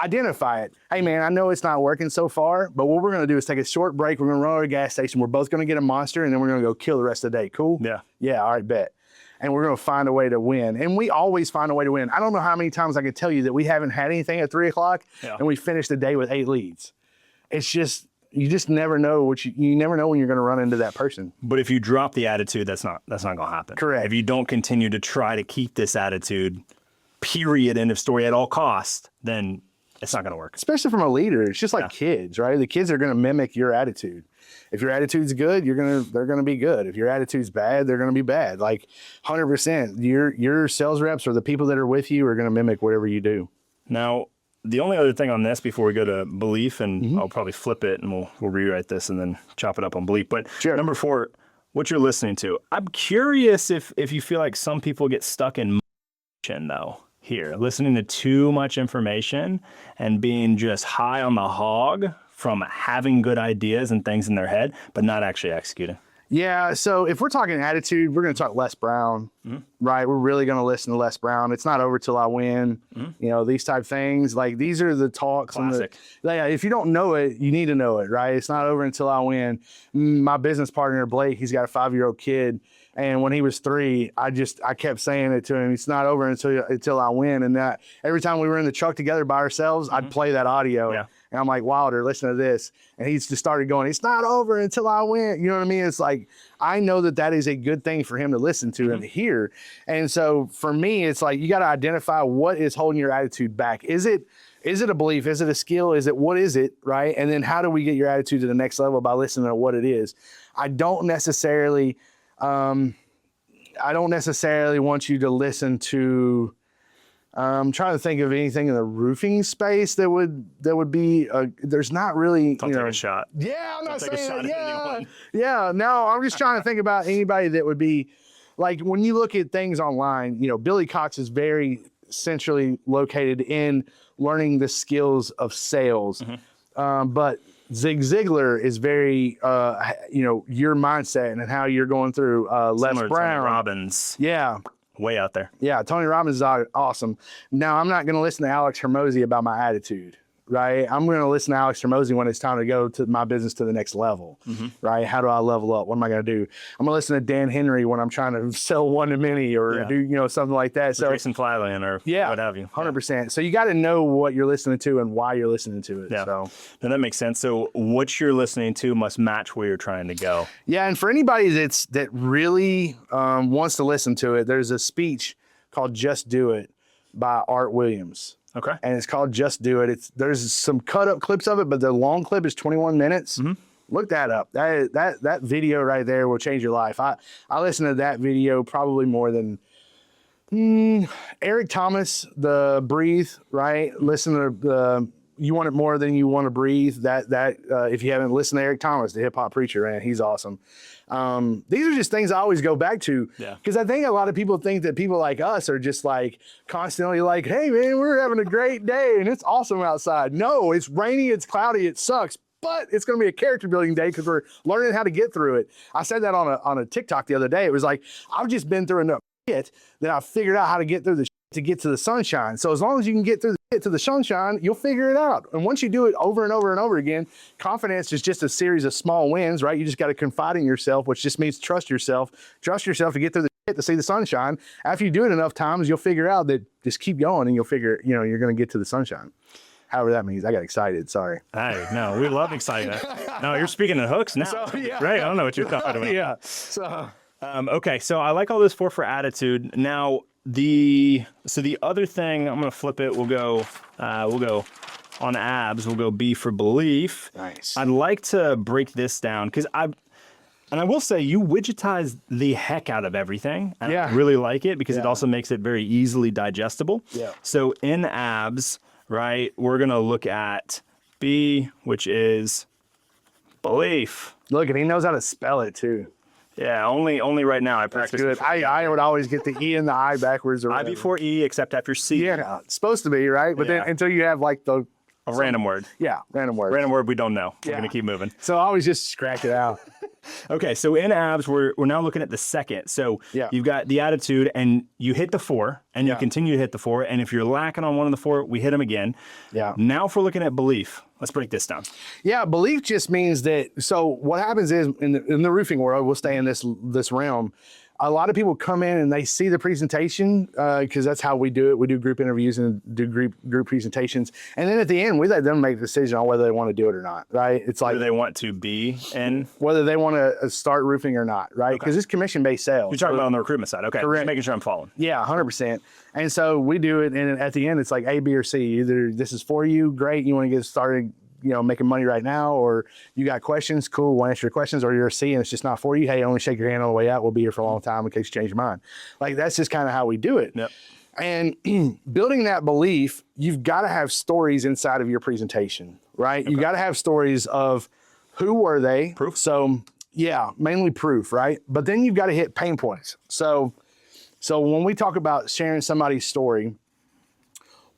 identify it. Hey, man, I know it's not working so far, but what we're going to do is take a short break. We're going to run to a gas station. We're both going to get a Monster, and then we're going to go kill the rest of the day. Cool? Yeah. Yeah, all right, bet. And we're going to find a way to win. And we always find a way to win. I don't know how many times I could tell you that we haven't had anything at 3 o'clock and we finished the day with 8 leads. It's just, you just never know you never know when you're going to run into that person. But if you drop the attitude, that's not going to happen. Correct. If you don't continue to try to keep this attitude, period, end of story, at all costs, then it's not going to work. Especially from a leader. It's just like kids, right? The kids are going to mimic your attitude. If your attitude's good, they're going to be good. If your attitude's bad, they're going to be bad. Like 100%. Your sales reps or the people that are with you are going to mimic whatever you do. Now, the only other thing on this before we go to belief, and I'll probably flip it and we'll rewrite this and then chop it up on belief. But number 4, what you're listening to. I'm curious if you feel like some people get stuck in motion though here, listening to too much information and being just high on the hog from having good ideas and things in their head, but not actually executing. Yeah, so if we're talking attitude, we're going to talk Les Brown, right? We're really going to listen to Les Brown. It's not over till I win. These type things. Like, these are the talks. Classic. If you don't know it, you need to know it, right? It's not over until I win. My business partner, Blake, he's got a 5-year-old kid. And when he was 3, I kept saying it to him. It's not over until I win. And that every time we were in the truck together by ourselves, I'd play that audio. Yeah. And I'm like, Wilder, listen to this. And he just started going, it's not over until I win. You know what I mean? It's like, I know that is a good thing for him to listen to and to hear. And so for me, it's like, you got to identify what is holding your attitude back. Is it a belief? Is it a skill? What is it? Right? And then how do we get your attitude to the next level by listening to what it is? I don't necessarily want you to listen to, I'm trying to think of anything in the roofing space that would be, there's not really, Don't take a shot. Yeah, I'm not Don't take a saying shot that. at Yeah. anyone. Yeah, no, I'm just trying to think about anybody that would be, like, when you look at things online, Billy Cox is very centrally located in learning the skills of sales. But Zig Ziglar is very, your mindset and how you're going through. Les Similar to Brown. Tony Robbins. Yeah. Way out there. Yeah, Tony Robbins is awesome. Now, I'm not going to listen to Alex Hermosi about my attitude, right? I'm going to listen to Alex Hermosi when it's time to go to my business to the next level, right? How do I level up? What am I going to do? I'm going to listen to Dan Henry when I'm trying to sell one to many or do, something like that. So Jason Fladlien or what have you. 100%. So you got to know what you're listening to and why you're listening to it. Yeah. So No, that makes sense. So what you're listening to must match where you're trying to go. yeah, and for anybody that really wants to listen to it, there's a speech called "Just Do It" by Art Williams. Okay. And it's called Just Do It. There's some cut up clips of it, but the long clip is 21 minutes. Look that up. That video right there will change your life. I listened to that video probably more than Eric Thomas, the Breathe, right? Listen to the You Want It More Than You Want to Breathe. That if you haven't listened to Eric Thomas, the hip hop preacher, man, he's awesome. These are just things I always go back to because I think a lot of people think that people like us are just like constantly like, hey man, we're having a great day and it's awesome outside. No, it's rainy, it's cloudy, it sucks, but it's going to be a character building day because we're learning how to get through it. I said that on a TikTok the other day. It was like, I've just been through enough shit that I figured out how to get through the shit to get to the sunshine. So as long as you can get through the shit to the sunshine, you'll figure it out. And once you do it over and over and over again, confidence is just a series of small wins, right? You just got to confide in yourself, which just means trust yourself to get through the shit to see the sunshine. After you do it enough times, you'll figure out that just keep going and you'll figure, you're going to get to the sunshine. However that means. I got excited. Sorry. Hey, no, we love excitement. No, you're speaking in hooks now. So, yeah. Right? I don't know what you're talking about. Yeah. So Okay, so I like all those for attitude. Now the other thing, I'm gonna flip it. We'll go on abs. We'll go B for belief. Nice. I'd like to break this down because I will say you widgetize the heck out of everything. And I really like it because it also makes it very easily digestible. Yeah. So in abs, right, we're gonna look at B, which is belief. Look, and he knows how to spell it too. Yeah, only right now I That's practice. good. I would always get the E and the I backwards. Or I whatever. before E, except after C. Yeah, it's supposed to be, right? But then until you have like the A random word. Yeah, random word. Random word we don't know. We're gonna keep moving. So I always just scratch it out. Okay, so in abs, we're now looking at the second. So Yeah. you've got the attitude, and you hit the 4, and you continue to hit the 4. And if you're lacking on one of the 4, we hit them again. Yeah. Now, if we're looking at belief, let's break this down. Yeah, belief just means that. So what happens is in the roofing world, we'll stay in this realm. A lot of people come in and they see the presentation because that's how we do it. We do group interviews and do group presentations, and then at the end we let them make the decision on whether they want to do it or not. Right? It's like Whether they want to be in. whether they want to start roofing or not. Right? Because it's commission-based sales. You're talking about on the recruitment side. Okay, Correct. just making sure I'm following. Yeah, 100%. And so we do it, and at the end, it's like A, B, or C. Either this is for you, great, you want to get started, making money right now, or you got questions, cool, we'll answer your questions, or you're a C and it's just not for you. Hey, only shake your hand on the way out. We'll be here for a long time in case you change your mind. Like, that's just kind of how we do it. Yep. And building that belief, you've got to have stories inside of your presentation, right? You got to have stories of who were they? Proof. So, yeah, mainly proof, right? But then you've got to hit pain points. So when we talk about sharing somebody's story,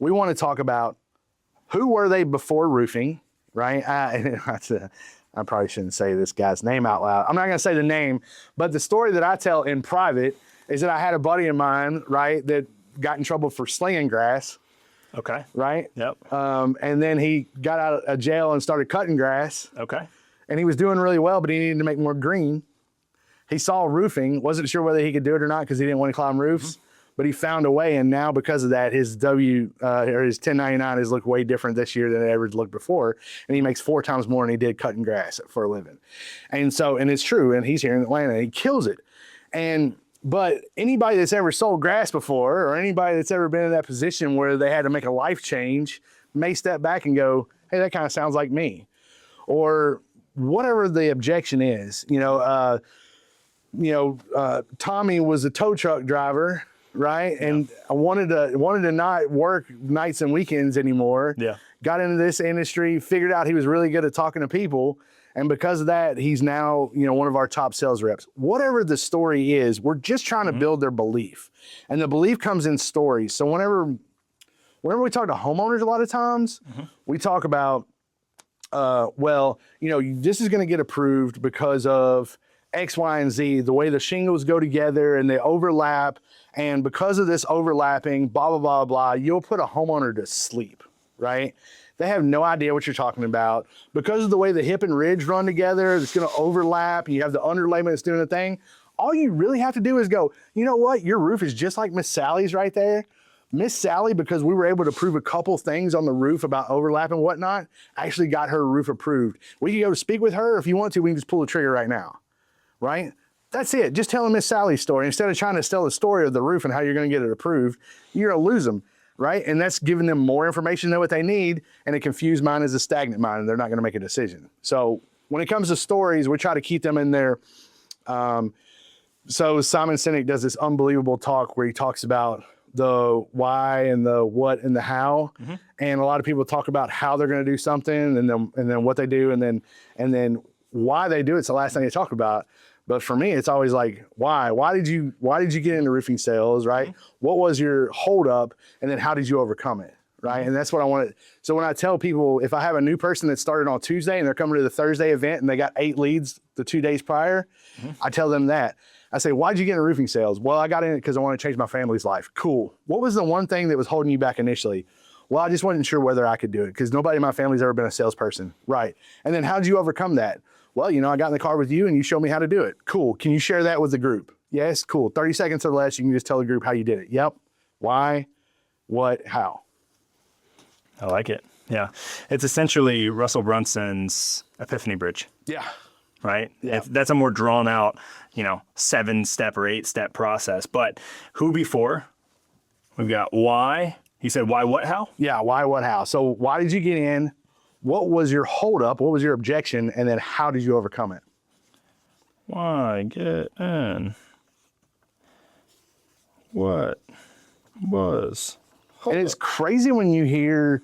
we want to talk about who were they before roofing, right? I probably shouldn't say this guy's name out loud. I'm not going to say the name, but the story that I tell in private is that I had a buddy of mine, right, that got in trouble for slinging grass, Okay. right? Yep. And then he got out of jail and started cutting grass, Okay. and he was doing really well, but he needed to make more green. He saw roofing, wasn't sure whether he could do it or not because he didn't want to climb roofs. But he found a way, and now because of that, his or his 1099 has looked way different this year than it ever looked before, and he makes 4 times more than he did cutting grass for a living. And it's true, and he's here in Atlanta, and he kills it. But anybody that's ever sold grass before, or anybody that's ever been in that position where they had to make a life change, may step back and go, "Hey, that kind of sounds like me," or whatever the objection is. Tommy was a tow truck driver. Right. And I wanted to not work nights and weekends anymore. Yeah. Got into this industry, figured out he was really good at talking to people. And because of that, he's now, one of our top sales reps. Whatever the story is, we're just trying to build their belief. And the belief comes in stories. So whenever we talk to homeowners, a lot of times we talk about, this is going to get approved because of X, Y, and Z, the way the shingles go together and they overlap. And because of this overlapping, blah, blah, blah, blah, you'll put a homeowner to sleep, right? They have no idea what you're talking about. Because of the way the hip and ridge run together, it's going to overlap. You have the underlayment that's doing the thing. All you really have to do is go, you know what? Your roof is just like Miss Sally's right there. Miss Sally, because we were able to prove a couple things on the roof about overlap and whatnot, actually got her roof approved. We can go to speak with her. If you want to, we can just pull the trigger right now, right? That's it. Just telling Miss Sally's story. Instead of trying to tell the story of the roof and how you're going to get it approved, you're going to lose them, right? And that's giving them more information than what they need, and a confused mind is a stagnant mind, and they're not going to make a decision. So when it comes to stories, we try to keep them in there. So Simon Sinek does this unbelievable talk where he talks about the why and the what and the how. And a lot of people talk about how they're going to do something and then what they do and then why they do it's the last thing they talk about. But for me, it's always like, why? Why did you get into roofing sales, right? What was your holdup? And then how did you overcome it, right? And that's what I want to. So when I tell people, if I have a new person that started on Tuesday and they're coming to the Thursday event and they got 8 leads the 2 days prior, I tell them that. I say, why'd you get into roofing sales? Well, I got in it because I want to change my family's life. Cool. What was the one thing that was holding you back initially? Well, I just wasn't sure whether I could do it because nobody in my family's ever been a salesperson. Right. And then how did you overcome that? Well, I got in the car with you and you showed me how to do it. Cool. Can you share that with the group? Yes. Cool. 30 seconds or less. You can just tell the group how you did it. Yep. Why, what, how. I like it. Yeah. It's essentially Russell Brunson's Epiphany Bridge. Yeah. right? That's a more drawn out, 7-step or 8-step process. But who before? We've got why. He said why, what, how? Yeah, why, what, how. So why did you get in? What was your holdup? What was your objection? And then how did you overcome it? Why get in? What was? And it's crazy when you hear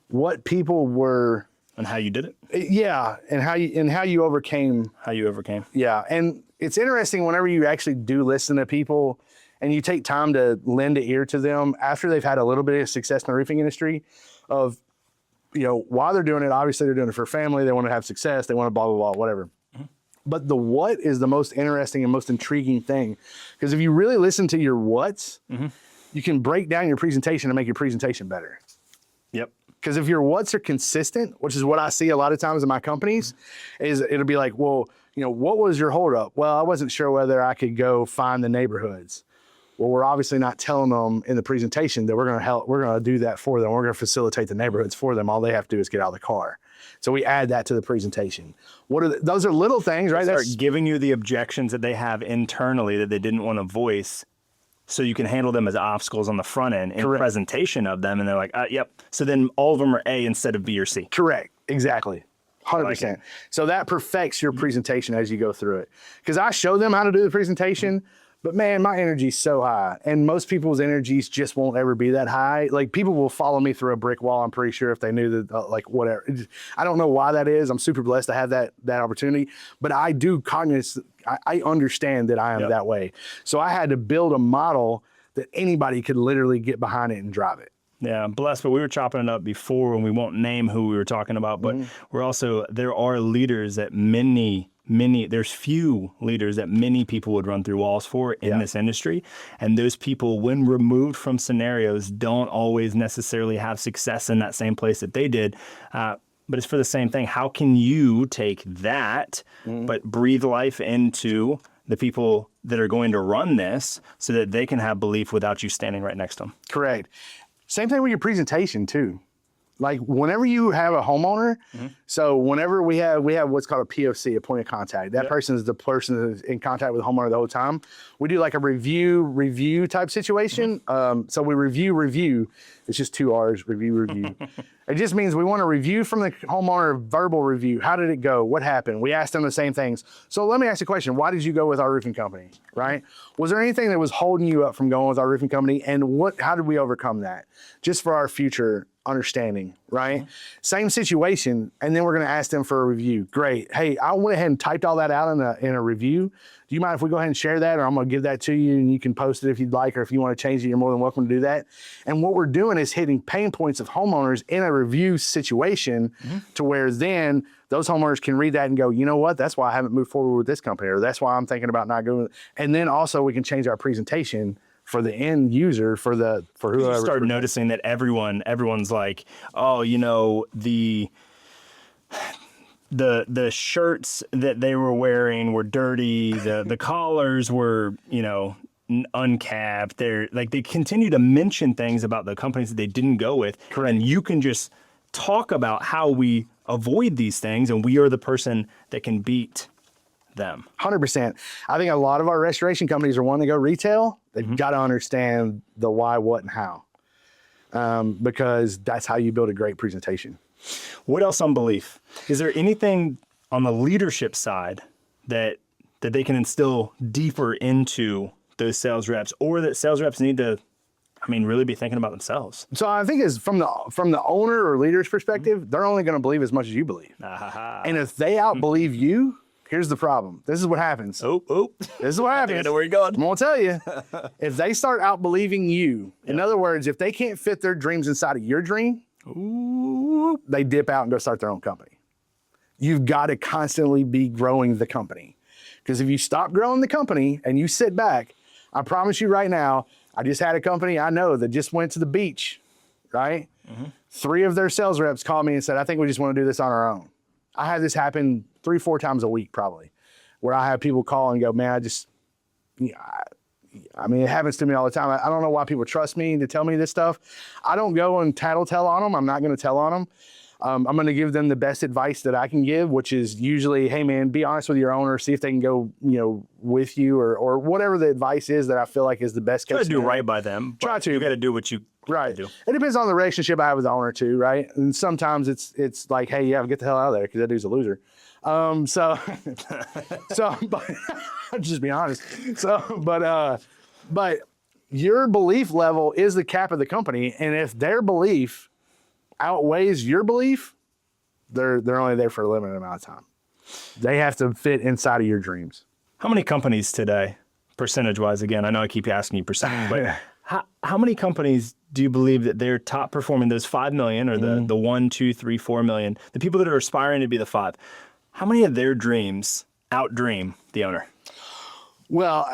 what people were, And how you did it? yeah, and how you overcame. How you overcame? Yeah, and it's interesting whenever you actually do listen to people and you take time to lend an ear to them after they've had a little bit of success in the roofing industry of, while they're doing it, obviously they're doing it for family, they want to have success, they want to blah, blah, blah, whatever. But the what is the most interesting and most intriguing thing. Because if you really listen to your what's, you can break down your presentation and make your presentation better. Yep. Because if your what's are consistent, which is what I see a lot of times in my companies, is it'll be like, well, what was your holdup? Well, I wasn't sure whether I could go find the neighborhoods. Well, we're obviously not telling them in the presentation that we're going to do that for them. We're going to facilitate the neighborhoods for them. All they have to do is get out of the car. So we add that to the presentation. Those are little things, right? Start giving you the objections that they have internally that they didn't want to voice, so you can handle them as obstacles on the front end in presentation of them. And they're like, yep. So then all of them are A instead of B or C. Correct. Exactly. 100%. So that perfects your presentation as you go through it. Because I show them how to do the presentation, but man, my energy's so high. And most people's energies just won't ever be that high. Like, people will follow me through a brick wall, I'm pretty sure, if they knew that, whatever. I don't know why that is. I'm super blessed to have that opportunity. But I do I understand that I am that way. So I had to build a model that anybody could literally get behind it and drive it. Yeah, I'm blessed. But we were chopping it up before, and we won't name who we were talking about. But there are leaders that there's few leaders that many people would run through walls for in this industry. And those people, when removed from scenarios, don't always necessarily have success in that same place that they did. But it's for the same thing. How can you take that, but breathe life into the people that are going to run this so that they can have belief without you standing right next to them? Correct. Same thing with your presentation too. Like, whenever you have a homeowner, so whenever we have what's called a POC, a point of contact. That person is the person that's in contact with the homeowner the whole time. We do like a review type situation. So we review. It's just 2 R's, review. It just means we want a review from the homeowner, verbal review. How did it go? What happened? We asked them the same things. So let me ask you a question. Why did you go with our roofing company, right? Was there anything that was holding you up from going with our roofing company? And how did we overcome that? Just for our future understanding, right? Same situation. And then we're going to ask them for a review. Great. Hey, I went ahead and typed all that out in a review. Do you mind if we go ahead and share that? Or I'm going to give that to you and you can post it if you'd like, or if you want to change it, you're more than welcome to do that. And what we're doing is hitting pain points of homeowners in a review situation to where then those homeowners can read that and go, you know what? That's why I haven't moved forward with this company, or that's why I'm thinking about not going. And then also we can change our presentation for the end user, for whoever. You start noticing that everyone's like, oh, the shirts that they were wearing were dirty. The collars were, uncapped. They continue to mention things about the companies that they didn't go with. Correct. And you can just talk about how we avoid these things, and we are the person that can beat them. 100%. I think a lot of our restoration companies are wanting to go retail. They've got to understand the why, what, and how, because that's how you build a great presentation. What else on belief? Is there anything on the leadership side that they can instill deeper into those sales reps, or that sales reps need to, really be thinking about themselves? So I think is from the owner or leader's perspective, they're only going to believe as much as you believe. And if they outbelieve you, here's the problem. This is what happens. Oh. This is what happens. I know where you're going. I'm going to tell you. If they start outbelieving you, in other words, if they can't fit their dreams inside of your dream, they dip out and go start their own company. You've got to constantly be growing the company. Because if you stop growing the company and you sit back, I promise you right now, I just had a company I know that just went to the beach, right? 3 of their sales reps called me and said, I think we just want to do this on our own. I have this happen 3-4 times a week probably, where I have people call and go, man, it happens to me all the time. I don't know why people trust me to tell me this stuff. I don't go and tattletale on them. I'm not going to tell on them. I'm going to give them the best advice that I can give, which is usually, hey man, be honest with your owner, see if they can go, with you or whatever the advice is that I feel like is the best case. Try to do right by them. Try to. You got to do what you Right. do. It depends on the relationship I have with the owner too, right? And sometimes it's like, hey, yeah, get the hell out of there because that dude's a loser. So but just be honest. But your belief level is the cap of the company, and if their belief outweighs your belief, they're only there for a limited amount of time. They have to fit inside of your dreams. How many companies today, percentage-wise, again, I know I keep asking you percent, but how many companies do you believe that they're top performing, those 5 million or the 1, 2, 3, 4 million, the people that are aspiring to be the 5, how many of their dreams outdream the owner? Well,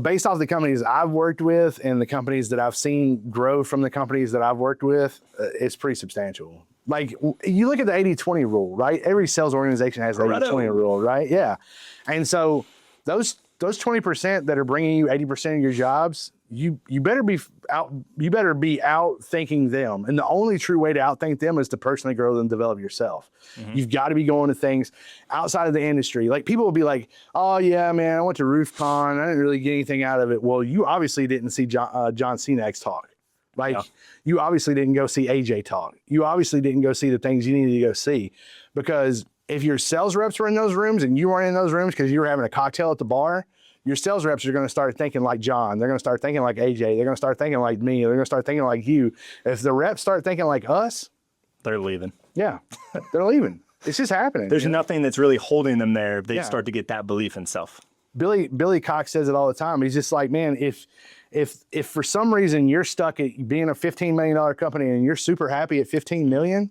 based off the companies I've worked with and the companies that I've seen grow from the companies that I've worked with, it's pretty substantial. Like, you look at the 80-20 rule, right? Every sales organization has the 80-20 rule, right? Yeah. And so those 20% that are bringing you 80% of your jobs, you better be out thinking them. And the only true way to outthink them is to personally grow and develop yourself. Mm-hmm. You've got to be going to things outside of the industry. Like, people will be like, oh yeah, man, I went to RoofCon. I didn't really get anything out of it. Well, you obviously didn't see John Cenak's talk. Like, you obviously didn't go see AJ talk. You obviously didn't go see the things you needed to go see, because if your sales reps were in those rooms and you weren't in those rooms because you were having a cocktail at the bar, your sales reps are going to start thinking like John. They're going to start thinking like AJ. They're going to start thinking like me. They're going to start thinking like you. If the reps start thinking like us, they're leaving. Yeah, they're leaving. It's just happening. There's nothing that's really holding them there if they start to get that belief in self. Billy Cox says it all the time. He's just like, man, if for some reason you're stuck at being a $15 million company and you're super happy at 15 million,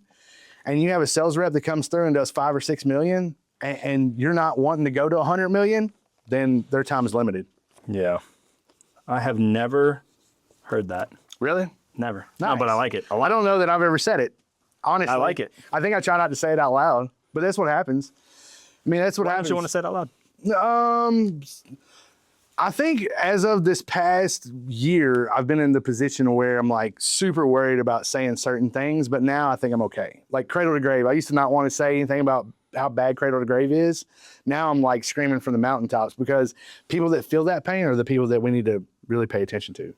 and you have a sales rep that comes through and does 5 or 6 million, and you're not wanting to go to 100 million, then their time is limited. Yeah. I have never heard that. Really? Never. Nice. No, but I like it. I don't know that I've ever said it. Honestly. I like it. I think I try not to say it out loud, but that's what happens. I mean, that's what happens. Why don't you want to say it out loud? I think as of this past year, I've been in the position where I'm like super worried about saying certain things, but now I think I'm okay. Like cradle to grave. I used to not want to say anything about how bad cradle to grave is. Now I'm like screaming from the mountaintops, because people that feel that pain are the people that we need to really pay attention to.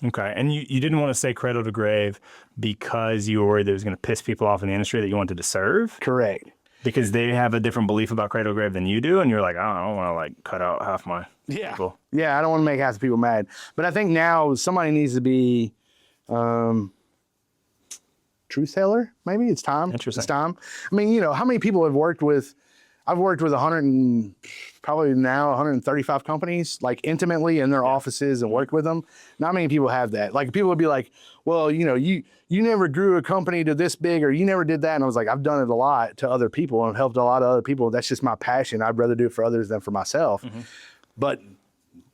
Okay. And you didn't want to say cradle to grave because you were worried that it was going to piss people off in the industry that you wanted to serve? Correct. Because they have a different belief about cradle to grave than you do, and you're like, I don't want to like cut out half my people. Yeah, I don't want to make half the people mad. But I think now somebody needs to be truth teller, maybe. It's time. Interesting. It's time. I mean, how many people have worked with, I've worked with 135 companies, like intimately in their offices and worked with them. Not many people have that. Like, people would be like, well, you never grew a company to this big, or you never did that. And I was like, I've done it a lot to other people and helped a lot of other people. That's just my passion. I'd rather do it for others than for myself. Mm-hmm. But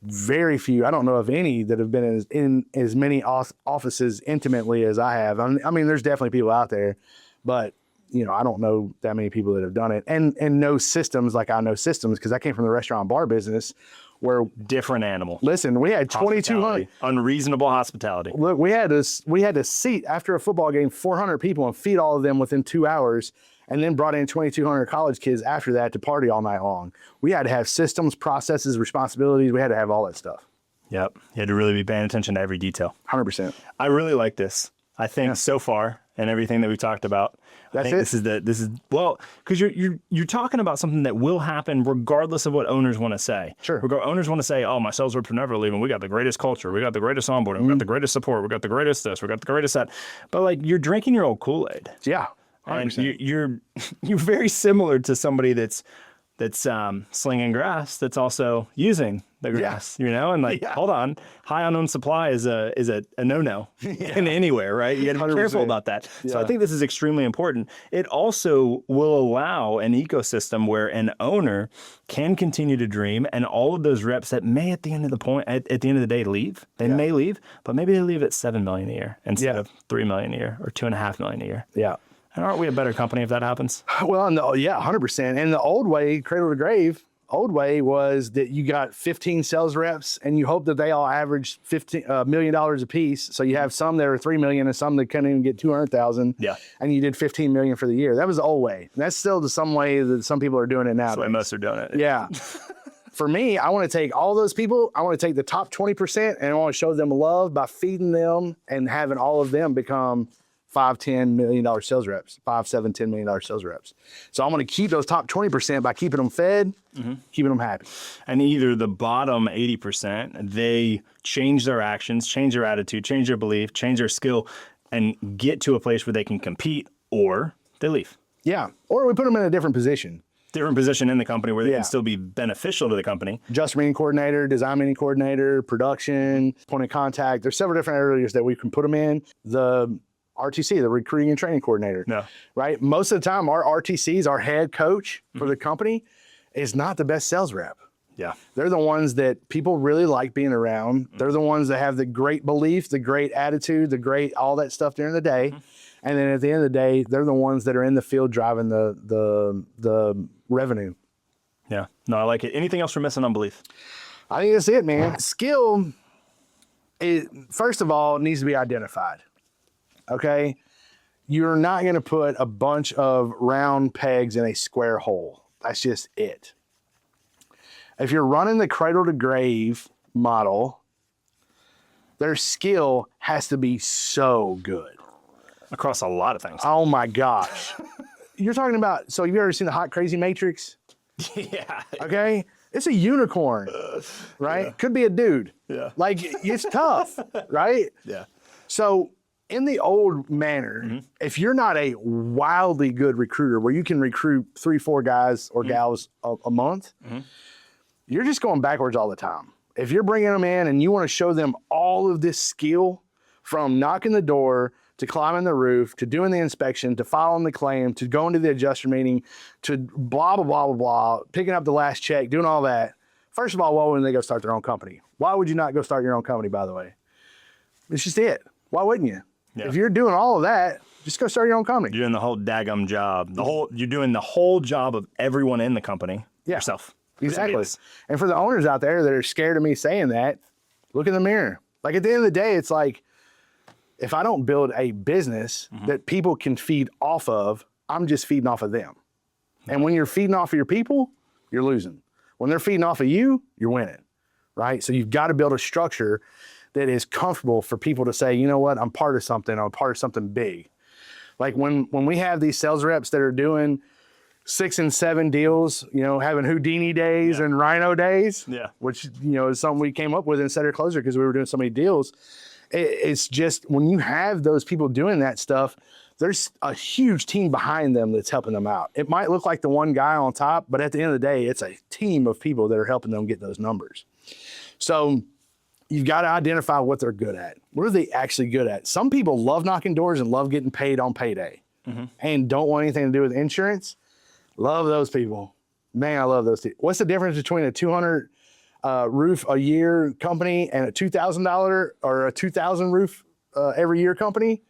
very few, I don't know of any, that have been in as many offices intimately as I have. I mean, there's definitely people out there, but I don't know that many people that have done it and know systems like I know systems, because I came from the restaurant bar business, where different animal. Listen, we had 2,200 unreasonable hospitality. Look, we had to seat after a football game 400 people and feed all of them within 2 hours, and then brought in 2,200 college kids after that to party all night long. We had to have systems, processes, responsibilities. We had to have all that stuff. Yep, you had to really be paying attention to every detail. 100%. I really like this. I think so far, and everything that we've talked about, I think this is because you're talking about something that will happen regardless of what owners want to say. Sure. Owners want to say, oh, my sales reps are never leaving. We got the greatest culture. We got the greatest onboarding. We got the greatest support. We got the greatest this. We got the greatest that. But like, you're drinking your old Kool-Aid. Yeah. 100%. And you're very similar to somebody that's slinging grass that's also using the grass, and like, hold on, high unknown supply is a no-no in anywhere, right? You got to be careful about that. So I think this is extremely important. It also will allow an ecosystem where an owner can continue to dream, and all of those reps that may at the end of the day leave, they may leave, but maybe they leave at $7 million a year instead of $3 million a year or $2.5 million a year. Yeah. And aren't we a better company if that happens? Well, no, 100%. And the old way, cradle to grave, old way was that you got 15 sales reps and you hope that they all average $15 million a piece. So you have some that are 3 million and some that couldn't even get 200,000. Yeah. And you did 15 million for the year. That was the old way. And that's still some way that some people are doing it now. That's the way most are doing it. Yeah. For me, I want to take all those people. I want to take the top 20% and I want to show them love by feeding them and having all of them become $5-10 million sales reps, $5-7-10 million sales reps. So I'm going to keep those top 20% by keeping them fed, keeping them happy. And either the bottom 80%, they change their actions, change their attitude, change their belief, change their skill, and get to a place where they can compete, or they leave. Yeah. Or we put them in a different position. Different position in the company where they can still be beneficial to the company. Adjust meeting coordinator, design meeting coordinator, production, point of contact. There's several different areas that we can put them in. The RTC, the recruiting and training coordinator, right? Most of the time, our RTCs, our head coach for the company, is not the best sales rep. Yeah. They're the ones that people really like being around. They're the ones that have the great belief, the great attitude, the great all that stuff during the day. And then at the end of the day, they're the ones that are in the field driving the revenue. Yeah. No, I like it. Anything else we're missing on belief? I think that's it, man. Skill, first of all, needs to be identified. Okay? You're not going to put a bunch of round pegs in a square hole. That's just it. If you're running the cradle-to-grave model, their skill has to be so good. Across a lot of things. Oh my gosh. You're talking about, so have you ever seen the Hot Crazy Matrix? Yeah. Okay? It's a unicorn, right? Yeah. Could be a dude. Yeah. Like, it's tough, right? Yeah. So in the old manner, if you're not a wildly good recruiter where you can recruit 3-4 guys or gals a month, you're just going backwards all the time. If you're bringing them in and you want to show them all of this skill from knocking the door to climbing the roof, to doing the inspection, to filing the claim, to going to the adjuster meeting, to blah, blah, blah, blah, blah, picking up the last check, doing all that. First of all, why wouldn't they go start their own company? Why would you not go start your own company, by the way? It's just it. Why wouldn't you? Yeah. If you're doing all of that, just go start your own company. You're doing the whole daggum job. You're doing the whole job of everyone in the company yourself. Exactly. And for the owners out there that are scared of me saying that, look in the mirror. Like at the end of the day, it's like, if I don't build a business that people can feed off of, I'm just feeding off of them. And when you're feeding off of your people, you're losing. When they're feeding off of you, you're winning, right? So you've got to build a structure that is comfortable for people to say, you know what, I'm part of something. I'm part of something big. Like when we have these sales reps that are doing 6 and 7 deals, you know, having Houdini days and Rhino days, which, you know, is something we came up with in Setter Closer because we were doing so many deals. It's just when you have those people doing that stuff, there's a huge team behind them that's helping them out. It might look like the one guy on top, but at the end of the day, it's a team of people that are helping them get those numbers. So you've got to identify what they're good at. What are they actually good at? Some people love knocking doors and love getting paid on payday and don't want anything to do with insurance. Love those people. Man, I love those people. What's the difference between a 200 roof a year company and a $2,000 or a 2,000 roof every year company?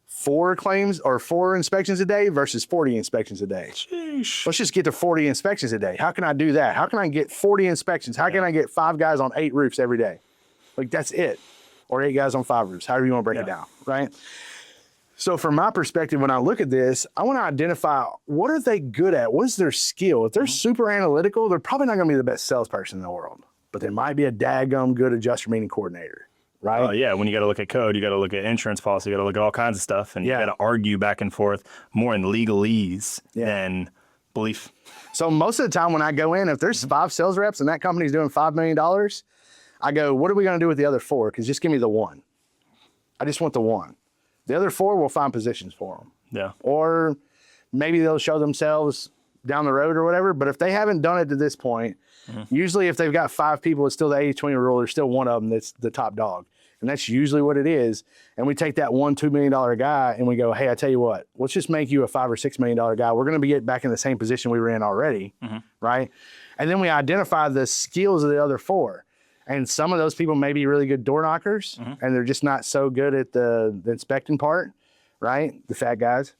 4 claims or 4 inspections a day versus 40 inspections a day. Sheesh. Let's just get to 40 inspections a day. How can I do that? How can I get 40 inspections? How can I get 5 guys on 8 roofs every day? Like that's it. Or 8 guys on 5 roofs, however you want to break it down, right? So from my perspective, when I look at this, I want to identify what are they good at? What is their skill? If they're super analytical, they're probably not going to be the best salesperson in the world, but they might be a daggum good adjuster meeting coordinator, right? Oh yeah, when you got to look at code, you got to look at insurance policy, you got to look at all kinds of stuff, and you got to argue back and forth more in legalese than belief. So most of the time when I go in, if there's 5 sales reps and that company's doing $5 million, I go, what are we going to do with the other 4? Because just give me the 1. I just want the 1. The other 4 will find positions for them. Yeah. Or maybe they'll show themselves down the road or whatever. But if they haven't done it to this point, usually if they've got 5 people, it's still the 80-20 rule. There's still one of them that's the top dog. And that's usually what it is. And we take that $1-2 million guy and we go, hey, I tell you what, let's just make you a $5 or $6 million guy. We're going to be getting back in the same position we were in already, right? And then we identify the skills of the other 4. And some of those people may be really good door knockers, and they're just not so good at the inspecting part, right? The fat guys.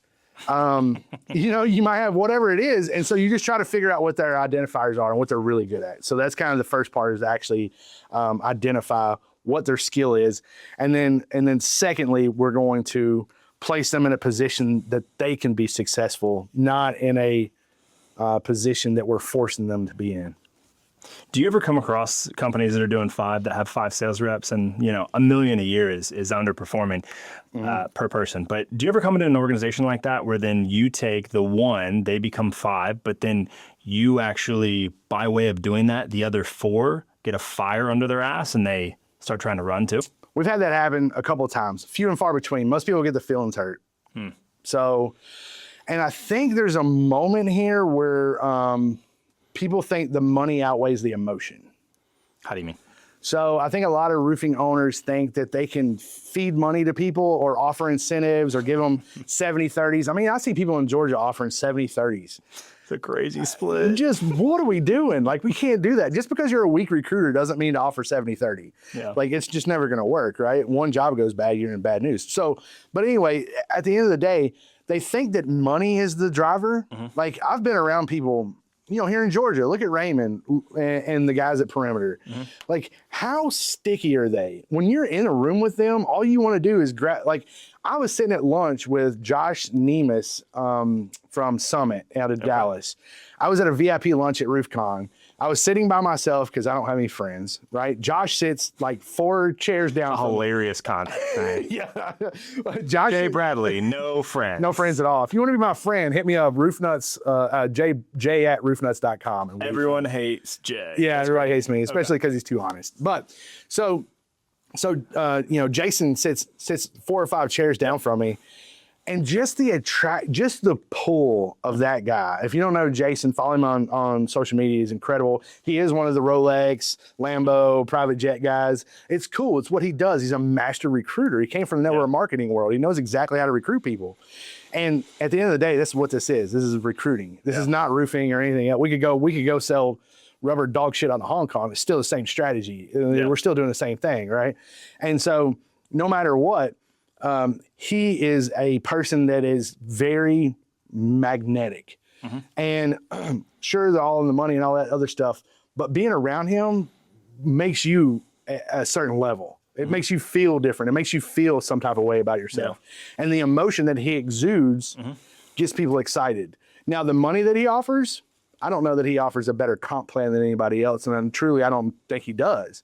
You might have whatever it is. And so you just try to figure out what their identifiers are and what they're really good at. So that's kind of the first part, is to actually identify what their skill is. And then secondly, we're going to place them in a position that they can be successful, not in a position that we're forcing them to be in. Do you ever come across companies that are doing 5 that have 5 sales reps, and $1 million a year is underperforming per person? But do you ever come into an organization like that where then you take the 1, they become 5, but then you actually, by way of doing that, the other 4 get a fire under their ass and they start trying to run too? We've had that happen a couple of times, few and far between. Most people get the feelings hurt. So, and I think there's a moment here where people think the money outweighs the emotion. How do you mean? So I think a lot of roofing owners think that they can feed money to people or offer incentives or give them 70-30s. I mean, I see people in Georgia offering 70-30s. It's a crazy split. Just what are we doing? Like, we can't do that. Just because you're a weak recruiter doesn't mean to offer 70-30. Yeah. Like, it's just never going to work, right? One job goes bad, you're in bad news. So, but anyway, at the end of the day, they think that money is the driver. Like, I've been around people, here in Georgia, look at Raymond and the guys at Perimeter. Like, how sticky are they? When you're in a room with them, all you want to do is I was sitting at lunch with Josh Nemus from Summit out of Dallas. I was at a VIP lunch at RoofCon. I was sitting by myself because I don't have any friends, right? Josh sits like 4 chairs down. Hilarious content. Right? Yeah. Josh Jay Bradley, no friends. No friends at all. If you want to be my friend, hit me up, roofnuts, Jay at roofnuts.com. And Everyone hates Jay. yeah, everybody hates me, especially because he's too honest. But so Jason sits 4 or 5 chairs down from me, and just the pull of that guy. If you don't know Jason, follow him on social media. He's incredible. He is one of the Rolex, Lambo, private jet guys. It's cool. It's what he does. He's a master recruiter. He came from the network marketing world. He knows exactly how to recruit people. And at the end of the day, this is what this is. This is recruiting. This is not roofing or anything else. We could go sell rubber dog shit on Hong Kong. It's still the same strategy. We're still doing the same thing, right? And so no matter what, he is a person that is very magnetic. And sure, they're all in the money and all that other stuff, but being around him makes you a certain level. It makes you feel different. It makes you feel some type of way about yourself. And the emotion that he exudes gets people excited. Now, the money that he offers, I don't know that he offers a better comp plan than anybody else. And truly, I don't think he does.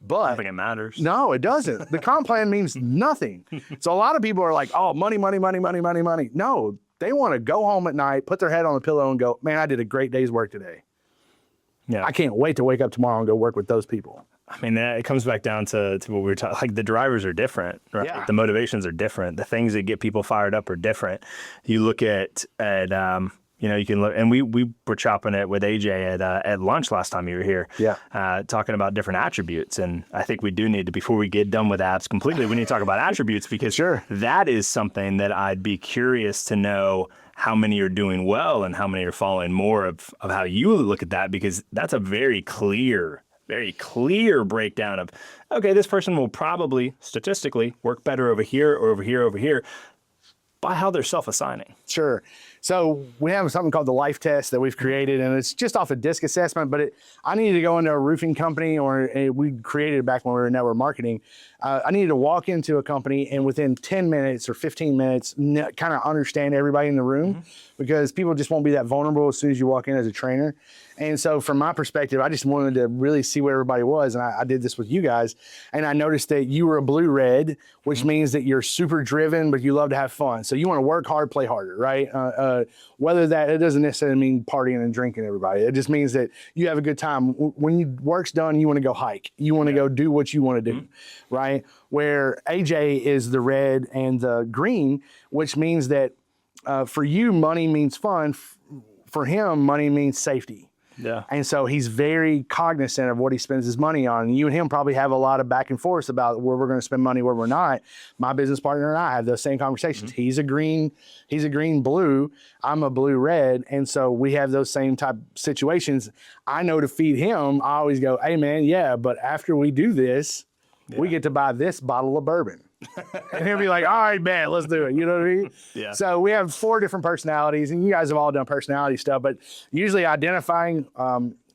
But I don't think it matters. No, it doesn't. The comp plan means nothing. So a lot of people are like, oh, money, money, money, money, money, money. No, they want to go home at night, put their head on the pillow and go, man, I did a great day's work today. Yeah. I can't wait to wake up tomorrow and go work with those people. I mean, it comes back down to what we were talking. Like, the drivers are different, right? Yeah. The motivations are different. The things that get people fired up are different. You look at you can look, and we were chopping it with AJ at lunch last time you were here. Yeah. Talking about different attributes, and I think we do need to, before we get done with apps completely, we need to talk about attributes, because that is something that I'd be curious to know how many are doing well and how many are following more of how you look at that, because that's a very clear breakdown of, okay, this person will probably statistically work better over here or over here, over here, by how they're self-assigning. Sure. So we have something called the life test that we've created, and it's just off a disc assessment, but I needed to go into a roofing company, or we created it back when we were in network marketing. I needed to walk into a company and within 10 minutes or 15 minutes, kind of understand everybody in the room, because people just won't be that vulnerable as soon as you walk in as a trainer. And so from my perspective, I just wanted to really see where everybody was. And I did this with you guys. And I noticed that you were a blue-red, which means that you're super driven, but you love to have fun. So you want to work hard, play harder, right? It doesn't necessarily mean partying and drinking everybody. It just means that you have a good time. When your work's done, you want to go hike. You want to go do what you want to do, right? Where AJ is the red and the green, which means that for you, money means fun. For him, money means safety. Yeah. And so he's very cognizant of what he spends his money on. And you and him probably have a lot of back and forth about where we're going to spend money, where we're not. My business partner and I have those same conversations. He's a green blue. I'm a blue red. And so we have those same type situations. I know to feed him, I always go, hey man, yeah, but after we do this, we get to buy this bottle of bourbon. And he'll be like, all right, man, let's do it. You know what I mean? Yeah. So we have 4 different personalities, and you guys have all done personality stuff, but usually identifying,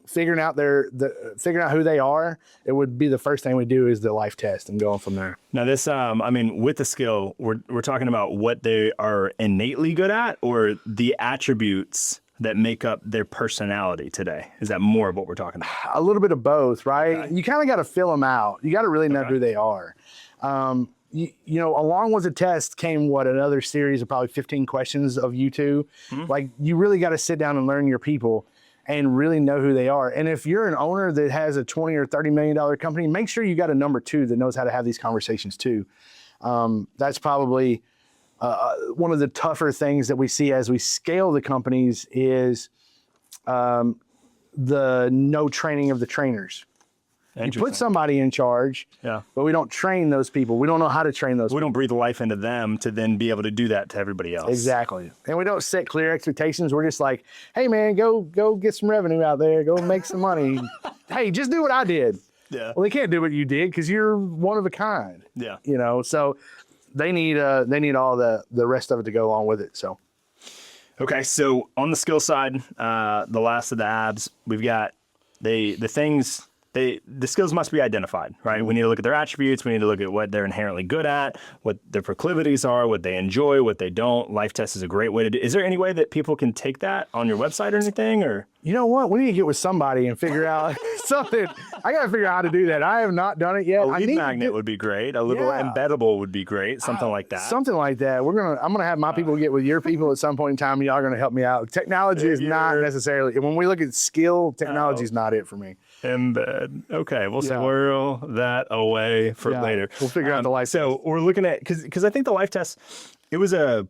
figuring out who they are, it would be the first thing we do is the life test and going from there. Now this, with the skill, we're talking about what they are innately good at, or the attributes that make up their personality today. Is that more of what we're talking about? A little bit of both, right? Okay. You kind of got to fill them out. You got to really know who they are. Along with the test came another series of probably 15 questions of you two. Like, you really got to sit down and learn your people and really know who they are. And if you're an owner that has a $20 or $30 million company, make sure you got a number 2 that knows how to have these conversations too. That's probably one of the tougher things that we see as we scale the companies is the no training of the trainers. You put somebody in charge, but we don't train those people. We don't know how to train those people. We don't breathe life into them to then be able to do that to everybody else. Exactly. And we don't set clear expectations. We're just like, hey, man, go get some revenue out there. Go make some money. Hey, just do what I did. Yeah. Well, they can't do what you did because you're one of a kind. Yeah. So they need all the rest of it to go along with it. So. Okay, so on the skill side, the last of the abs, we've got the things. The skills must be identified, right? We need to look at their attributes. We need to look at what they're inherently good at, what their proclivities are, what they enjoy, what they don't. Life test is a great way to do. Is there any way that people can take that on your website or anything? Or you know what? We need to get with somebody and figure out something. I got to figure out how to do that. I have not done it yet. A lead magnet would be great. A little embeddable would be great. Something like that. Something like that. I'm gonna have my people get with your people at some point in time. Y'all are gonna help me out. Technology is not necessarily. When we look at skill, technology is not it for me. Embed. Okay, we'll squirrel that away for later. We'll figure out the life. So we're looking at because I think the life test. It was an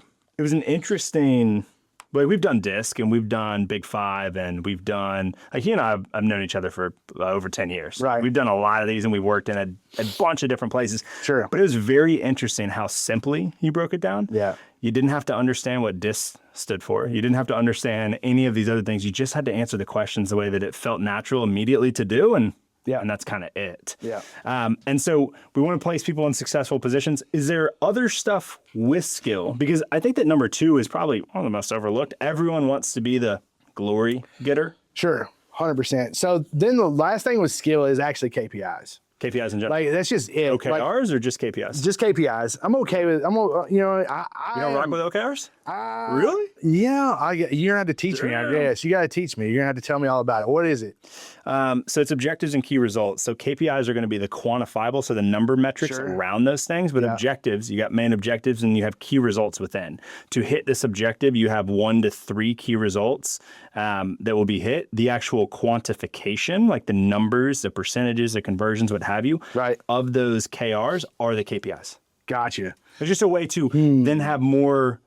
interesting. But we've done DISC and we've done Big Five and we've done, like, he and I have known each other for over 10 years. Right. We've done a lot of these and we worked in a bunch of different places. Sure. But it was very interesting how simply you broke it down. Yeah. You didn't have to understand what DISC stood for. You didn't have to understand any of these other things. You just had to answer the questions the way that it felt natural immediately to do. And that's kind of it. Yeah. And so we want to place people in successful positions. Is there other stuff with skill? Because I think that number 2 is probably one of the most overlooked. Everyone wants to be the glory getter. Sure, 100%. So then the last thing with skill is actually KPIs. KPIs in general. Like, that's just it. OKRs or just KPIs? Just KPIs. I'm okay with. You don't rock with OKRs? Really? Yeah. You're gonna have to teach me. I guess you got to teach me. You're gonna have to tell me all about it. What is it? So it's objectives and key results. So KPIs are going to be the quantifiable, so the number metrics around those things. But objectives, you got main objectives and you have key results within. To hit this objective, you have 1 to 3 key results that will be hit. The actual quantification, like the numbers, the percentages, the conversions, what have you, of those KRs are the KPIs. Gotcha. It's just a way to then have more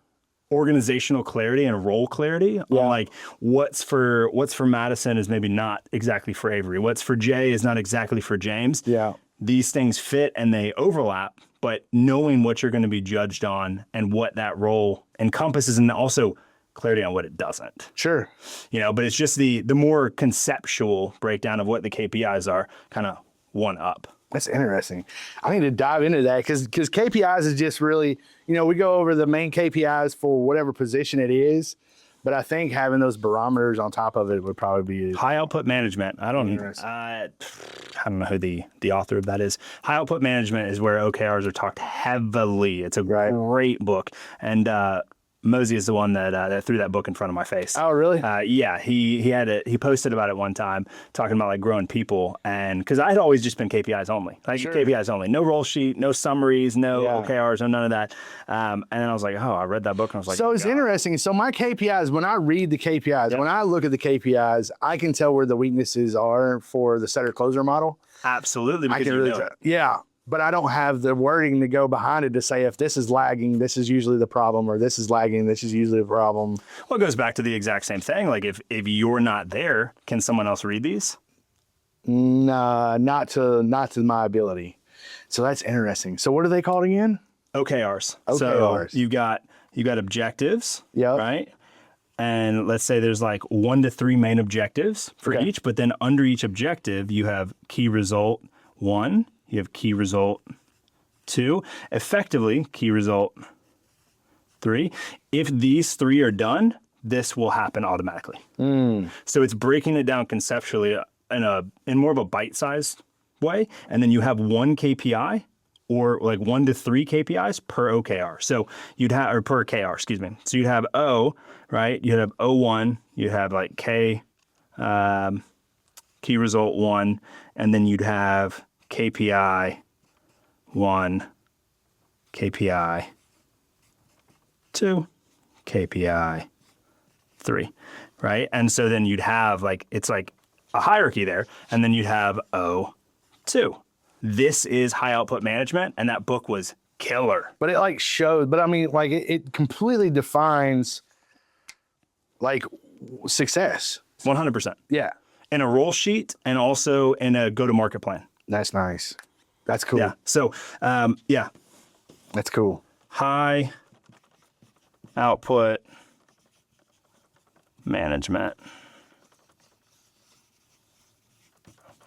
organizational clarity and role clarity on like what's for Madison is maybe not exactly for Avery. What's for Jay is not exactly for James. Yeah. These things fit and they overlap, but knowing what you're going to be judged on and what that role encompasses, and also clarity on what it doesn't. Sure. But it's just the more conceptual breakdown of what the KPIs are, kind of one up. That's interesting. I need to dive into that because KPIs is just really, we go over the main KPIs for whatever position it is, but I think having those barometers on top of it would probably be high output management. I don't know who the author of that is. High output management is where OKRs are talked heavily. It's a great book. And Mosey is the one that threw that book in front of my face. Oh, really? Yeah, he posted about it one time, talking about like growing people, and because I had always just been KPIs only, KPIs only, no roll sheet, no summaries, no OKRs, no none of that. And then I was like, I read that book and I was like, so it's interesting. So my KPIs, when I read the KPIs, when I look at the KPIs, I can tell where the weaknesses are for the setter closer model. Absolutely, because I can really tell. Yeah. But I don't have the wording to go behind it to say if this is lagging, this is usually the problem, or this is lagging, this is usually the problem. Well, it goes back to the exact same thing. Like if you're not there, can someone else read these? No, not to my ability. So that's interesting. So what are they called again? OKRs. OKRs. So you got objectives, yep. right? And let's say there's like 1 to 3 main objectives for each, but then under each objective, you have key result 1. You have key result 2. Effectively, key result 3. If these 3 are done, this will happen automatically. So it's breaking it down conceptually in more of a bite-sized way, and then you have 1 KPI or like 1 to 3 KPIs per OKR. So you'd have, or per KR, excuse me. So you'd have O, right? You'd have O1, you'd have like K, key result 1, and then you'd have KPI 1, KPI 2, KPI 3, right? And so then you'd have like, it's like a hierarchy there, and then you'd have O2. This is high output management, and that book was killer. But it like showed, but I mean, like it completely defines like success. 100%. Yeah. In a roll sheet and also in a go-to-market plan. That's nice. That's cool. Yeah. So, yeah, That's cool. high output management.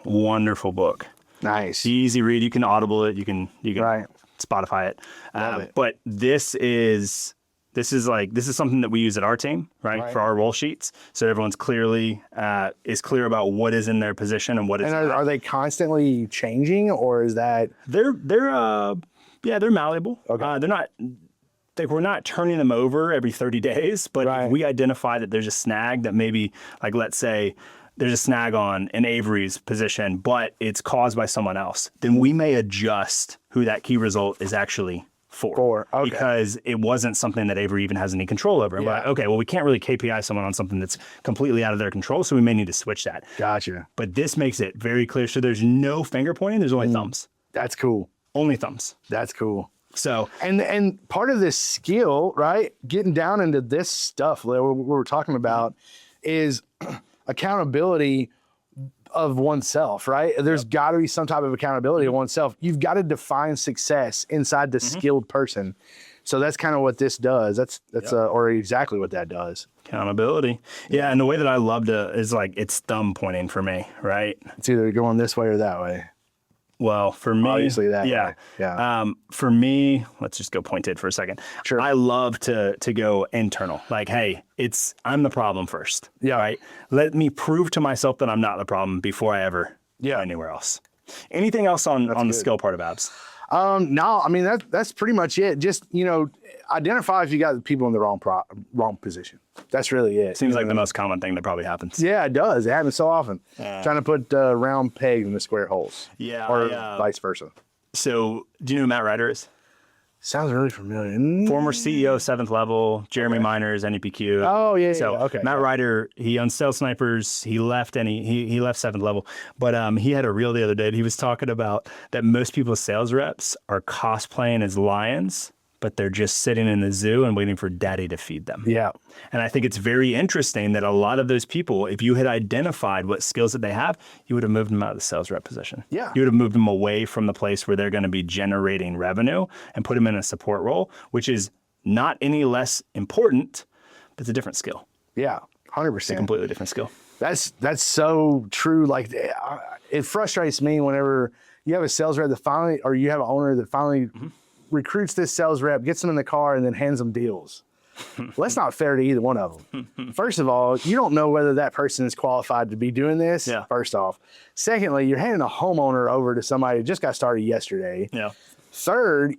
Wonderful book. Nice. Easy read. You can Audible it. You can Right. Spotify it. Love it. But this is something that we use at our team, right? For our roll sheets. So everyone's clearly is clear about what is in their position and what is And not. are they constantly changing, or is that They're malleable. Okay. They're not like, we're not turning them over every 30 days, but Right. if we identify that there's a snag that maybe, like, let's say there's a snag on an Avery's position, but it's caused by someone else, then we may adjust who that key result is actually for. Okay. Because it wasn't something that Avery even has any control over. And we're Yeah. like, okay, well, we can't really KPI someone on something that's completely out of their control, so we may need to switch that. Gotcha. But this makes it very clear. So there's no finger pointing, there's only thumbs. That's cool. Only thumbs. That's cool. So And part of this skill, right, getting down into this stuff that we're talking about is accountability of oneself, right? There's got to be some type of accountability of oneself. You've got to define success inside the skilled person. So that's kind of what this does. That's or exactly what that does. accountability. Yeah, and the way that I love to is like it's thumb pointing for me, right? It's either going this way or that way. Well, for me, Obviously that yeah, way. Yeah. For me, let's just go pointed for a second. Sure. I love to go internal. Like, hey, I'm the problem first. Yeah. Right. Let me prove to myself that I'm not the problem before I ever Yeah. go anywhere else. Anything else on the good. skill part of abs? No, I mean that's pretty much it. Just identify if you got people in the wrong position. That's really it. Seems like the most common thing that probably happens. Yeah, it does. It happens so often. Trying to put round pegs in the square holes. Yeah, Or I, vice versa. So, do you know who Matt Ryder is? Sounds really familiar. Former CEO, 7th level. Jeremy Miners, NEPQ. Oh, yeah, So yeah, okay. Matt Ryder, he owns Sales Snipers. He left he left 7th level, but he had a reel the other day. And he was talking about that most people's sales reps are cosplaying as lions, but they're just sitting in the zoo and waiting for daddy to feed them. Yeah. And I think it's very interesting that a lot of those people, if you had identified what skills that they have, you would have moved them out of the sales rep position. Yeah. You would have moved them away from the place where they're going to be generating revenue and put them in a support role, which is not any less important, but it's a different skill. Yeah. 100%. Completely different skill. That's so true. Like it frustrates me whenever you have a sales rep that finally, or you have an owner that finally recruits this sales rep, gets them in the car, and then hands them deals. Well, that's not fair to either one of them. First of all, you don't know whether that person is qualified to be doing this. Yeah. First off. Secondly, you're handing a homeowner over to somebody who just got started yesterday. Yeah. Third,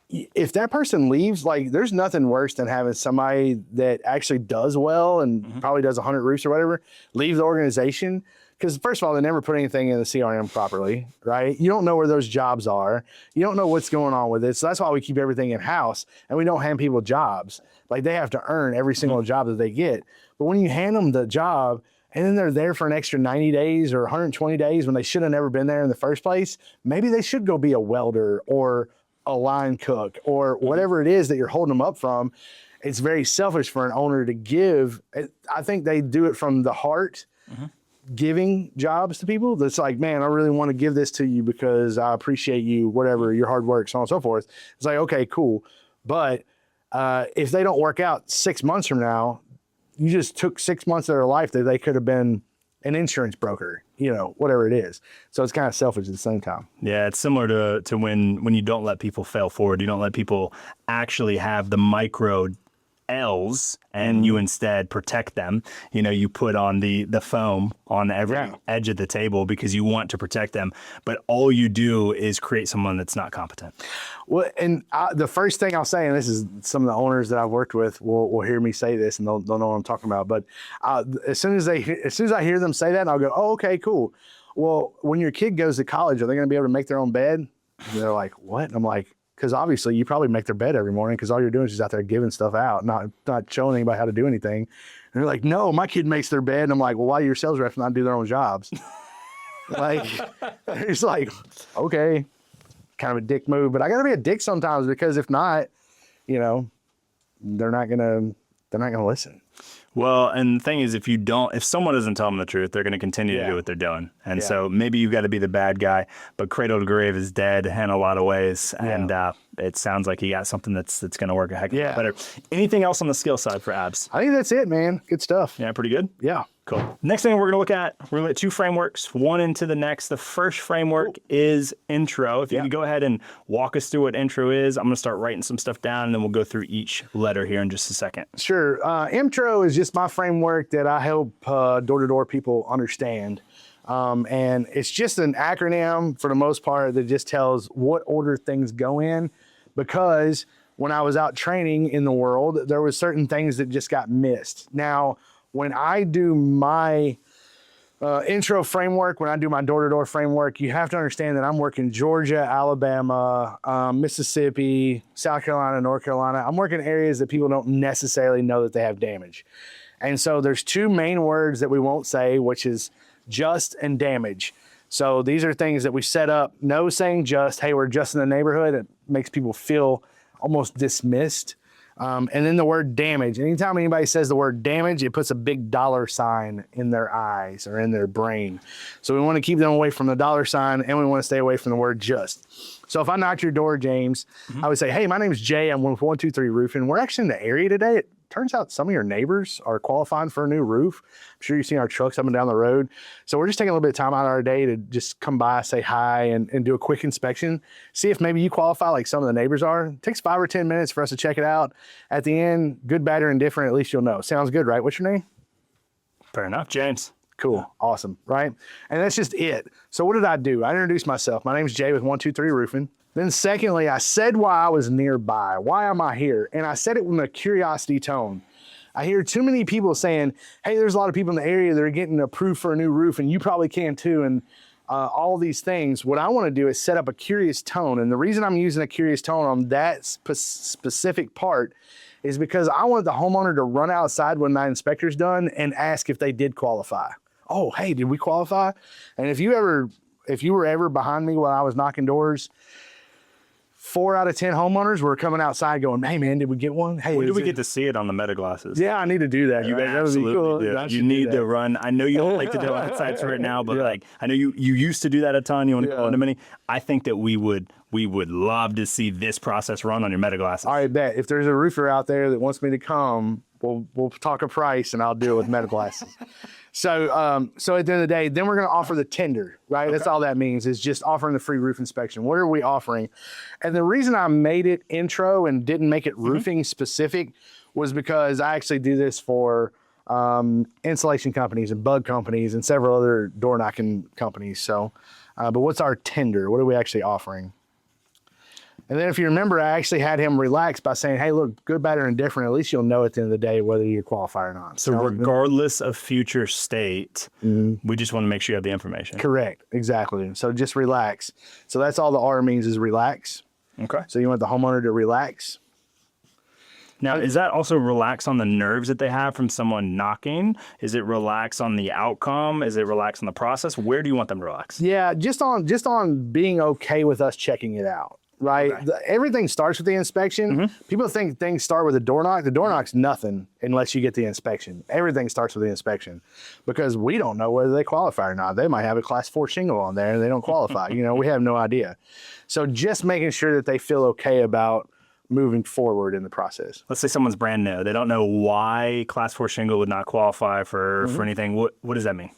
if that person leaves, like there's nothing worse than having somebody that actually does well and probably does 100 roofs or whatever, leave the organization. Because first of all, they never put anything in the CRM properly, right? You don't know where those jobs are. You don't know what's going on with it. So that's why we keep everything in-house and we don't hand people jobs. Like they have to earn every single job that they get. But when you hand them the job and then they're there for an extra 90 days or 120 days when they should have never been there in the first place, maybe they should go be a welder or a line cook or whatever it is that you're holding them up from. It's very selfish for an owner to give. I think they do it from the heart. Giving jobs to people that's like, man, I really want to give this to you because I appreciate you, whatever, your hard work, so on and so forth. It's like, okay, cool. But if they don't work out 6 months from now, you just took 6 months of their life that they could have been an insurance broker, whatever it is. So it's kind of selfish at the same time. Yeah, it's similar to when you don't let people fail forward. You don't let people actually have the micro L's and you instead protect them. You put on the foam on every edge of the table because you want to protect them, but all you do is create someone that's not competent. Well, and the first thing I'll say, and this is some of the owners that I've worked with will hear me say this and they'll know what I'm talking about. But as soon as I hear them say that, I'll go, oh, okay, cool. Well, when your kid goes to college, are they going to be able to make their own bed? And they're like, what? And I'm like, because obviously you probably make their bed every morning because all you're doing is just out there giving stuff out, not showing anybody how to do anything. And they're like, no, my kid makes their bed. And I'm like, well, why do your sales reps not do their own jobs? Like, it's like, okay, kind of a dick move, but I got to be a dick sometimes because if not, they're not gonna listen. Well, and the thing is, if someone doesn't tell them the truth, they're going to continue to do what they're doing. And so maybe you've got to be the bad guy, but cradle-to-grave is dead in a lot of ways. And it sounds like you got something that's going to work a heck of a lot better. Anything else on the skill side for abs? I think that's it, man. Good stuff. Yeah, pretty good? Yeah. Cool. Next thing we're going to look at, two frameworks, one into the next. The first framework is intro. If you can go ahead and walk us through what intro is, I'm going to start writing some stuff down, and then we'll go through each letter here in just a second. Sure. Intro is just my framework that I help door-to-door people understand. And it's just an acronym for the most part that just tells what order things go in, because when I was out training in the world, there was certain things that just got missed. Now, when I do my intro framework, when I do my door-to-door framework, you have to understand that I'm working Georgia, Alabama, Mississippi, South Carolina, North Carolina. I'm working areas that people don't necessarily know that they have damage. And so there's two main words that we won't say, which is just and damage. So these are things that we set up. No saying just, hey, we're just in the neighborhood. It makes people feel almost dismissed. And then the word damage. Anytime anybody says the word damage, it puts a big dollar sign in their eyes or in their brain. So we want to keep them away from the dollar sign, and we want to stay away from the word just. So if I knocked your door, James, I would say, hey, my name is Jay. I'm with 123 Roofing. We're actually in the area today. It turns out some of your neighbors are qualifying for a new roof. I'm sure you've seen our trucks up and down the road. So we're just taking a little bit of time out of our day to just come by, say hi, and do a quick inspection. See if maybe you qualify like some of the neighbors are. It takes 5 or 10 minutes for us to check it out. At the end, good, bad, or indifferent, at least you'll know. Sounds good, right? What's your name? Fair enough, James. Cool. Awesome. Right? And that's just it. So what did I do? I introduced myself. My name is Jay with 123 Roofing. Then secondly, I said why I was nearby. Why am I here? And I said it with a curiosity tone. I hear too many people saying, hey, there's a lot of people in the area that are getting approved for a new roof, and you probably can too, and all these things. What I want to do is set up a curious tone. And the reason I'm using a curious tone on that specific part is because I want the homeowner to run outside when my inspector's done and ask if they did qualify. Oh, hey, did we qualify? And if you were ever behind me while I was knocking doors, 4 out of 10 homeowners were coming outside going, hey man, did we get one? Hey, when did we get to see it on the meta glasses? Yeah, I need to do that. You right? absolutely that do. You need to run. I know you don't like to do outside right now, but like I know you used to do that a ton. You want to go into many. I think that we would love to see this process run on your meta glasses. All right, bet. If there's a roofer out there that wants me to come, we'll talk a price and I'll do it with meta glasses. So at the end of the day, then we're going to offer the tender, right? Okay. That's all that means, is just offering the free roof inspection. What are we offering? And the reason I made it intro and didn't make it roofing specific was because I actually do this for insulation companies and bug companies and several other door knocking companies. So, but what's our tender? What are we actually offering? And then if you remember, I actually had him relax by saying, hey, look, good, bad, or indifferent, at least you'll know at the end of the day whether you qualify or not. So regardless of future state, we just want to make sure you have the information. Correct. Exactly. So just relax. So that's all the R means, is relax. Okay. So you want the homeowner to relax. Now, is that also relax on the nerves that they have from someone knocking? Is it relax on the outcome? Is it relax on the process? Where do you want them to relax? Yeah, just on being okay with us checking it out. Right. Okay. Everything starts with the inspection. People think things start with a door knock. The door knock's nothing unless you get the inspection. Everything starts with the inspection because we don't know whether they qualify or not. They might have a class 4 shingle on there and they don't qualify. We have no idea. So just making sure that they feel okay about moving forward in the process. Let's say someone's brand new. They don't know why class 4 shingle would not qualify for anything. What does that mean?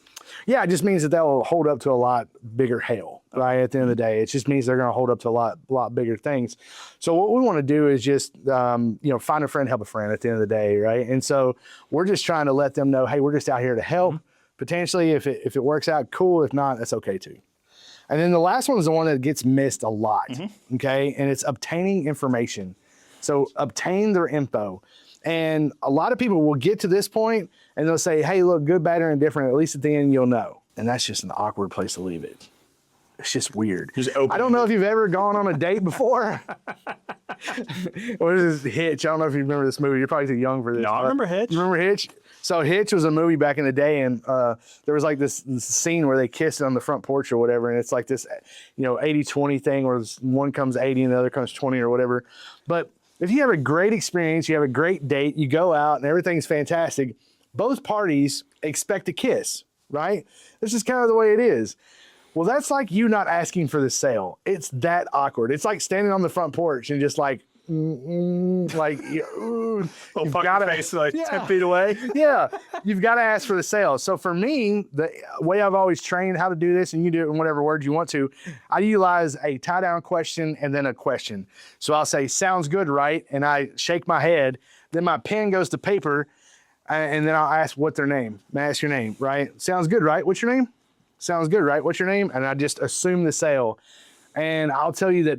Yeah, it just means that they'll hold up to a lot bigger hail, right? At the end of the day, it just means they're going to hold up to a lot bigger things. So what we want to do is just, find a friend, help a friend at the end of the day, right? And so we're just trying to let them know, hey, we're just out here to help. Potentially, if it works out, cool. If not, that's okay too. And then the last one is the one that gets missed a lot, okay? And it's obtaining information. So obtain their info. And a lot of people will get to this point and they'll say, hey, look, good, bad, or indifferent. At least at the end, you'll know. And that's just an awkward place to leave it. It's just weird. I don't know if you've ever gone on a date before. What is this, Hitch? I don't know if you remember this movie. You're probably too young for this. No, I remember Hitch. You remember Hitch? So Hitch was a movie back in the day, and there was like this scene where they kissed on the front porch or whatever, and it's like this, 80-20 thing where one comes 80 and the other comes 20 or whatever. But if you have a great experience, you have a great date, you go out and everything's fantastic, both parties expect to kiss, right? This is kind of the way it is. Well, that's like you not asking for the sale. It's that awkward. It's like standing on the front porch and just like, you've got to face like 10 feet away. Yeah, you've got to ask for the sale. So for me, the way I've always trained how to do this, and you do it in whatever words you want to, I utilize a tie down question and then a question. So I'll say, sounds good, right? And I shake my head. Then my pen goes to paper, and then I'll ask what their name. May I ask your name, right? Sounds good, right? What's your name? Sounds good, right? What's your name? And I just assume the sale. And I'll tell you that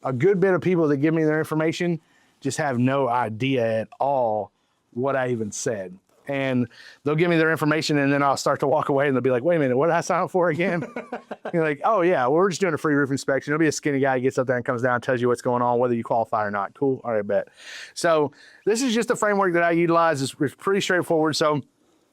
a good bit of people that give me their information just have no idea at all what I even said. And they'll give me their information and then I'll start to walk away and they'll be like, wait a minute, what did I sign up for again? You're like, oh yeah, well, we're just doing a free roof inspection. It'll be a skinny guy who gets up there and comes down and tells you what's going on, whether you qualify or not. Cool, all right, bet. So this is just a framework that I utilize. It's pretty straightforward. So,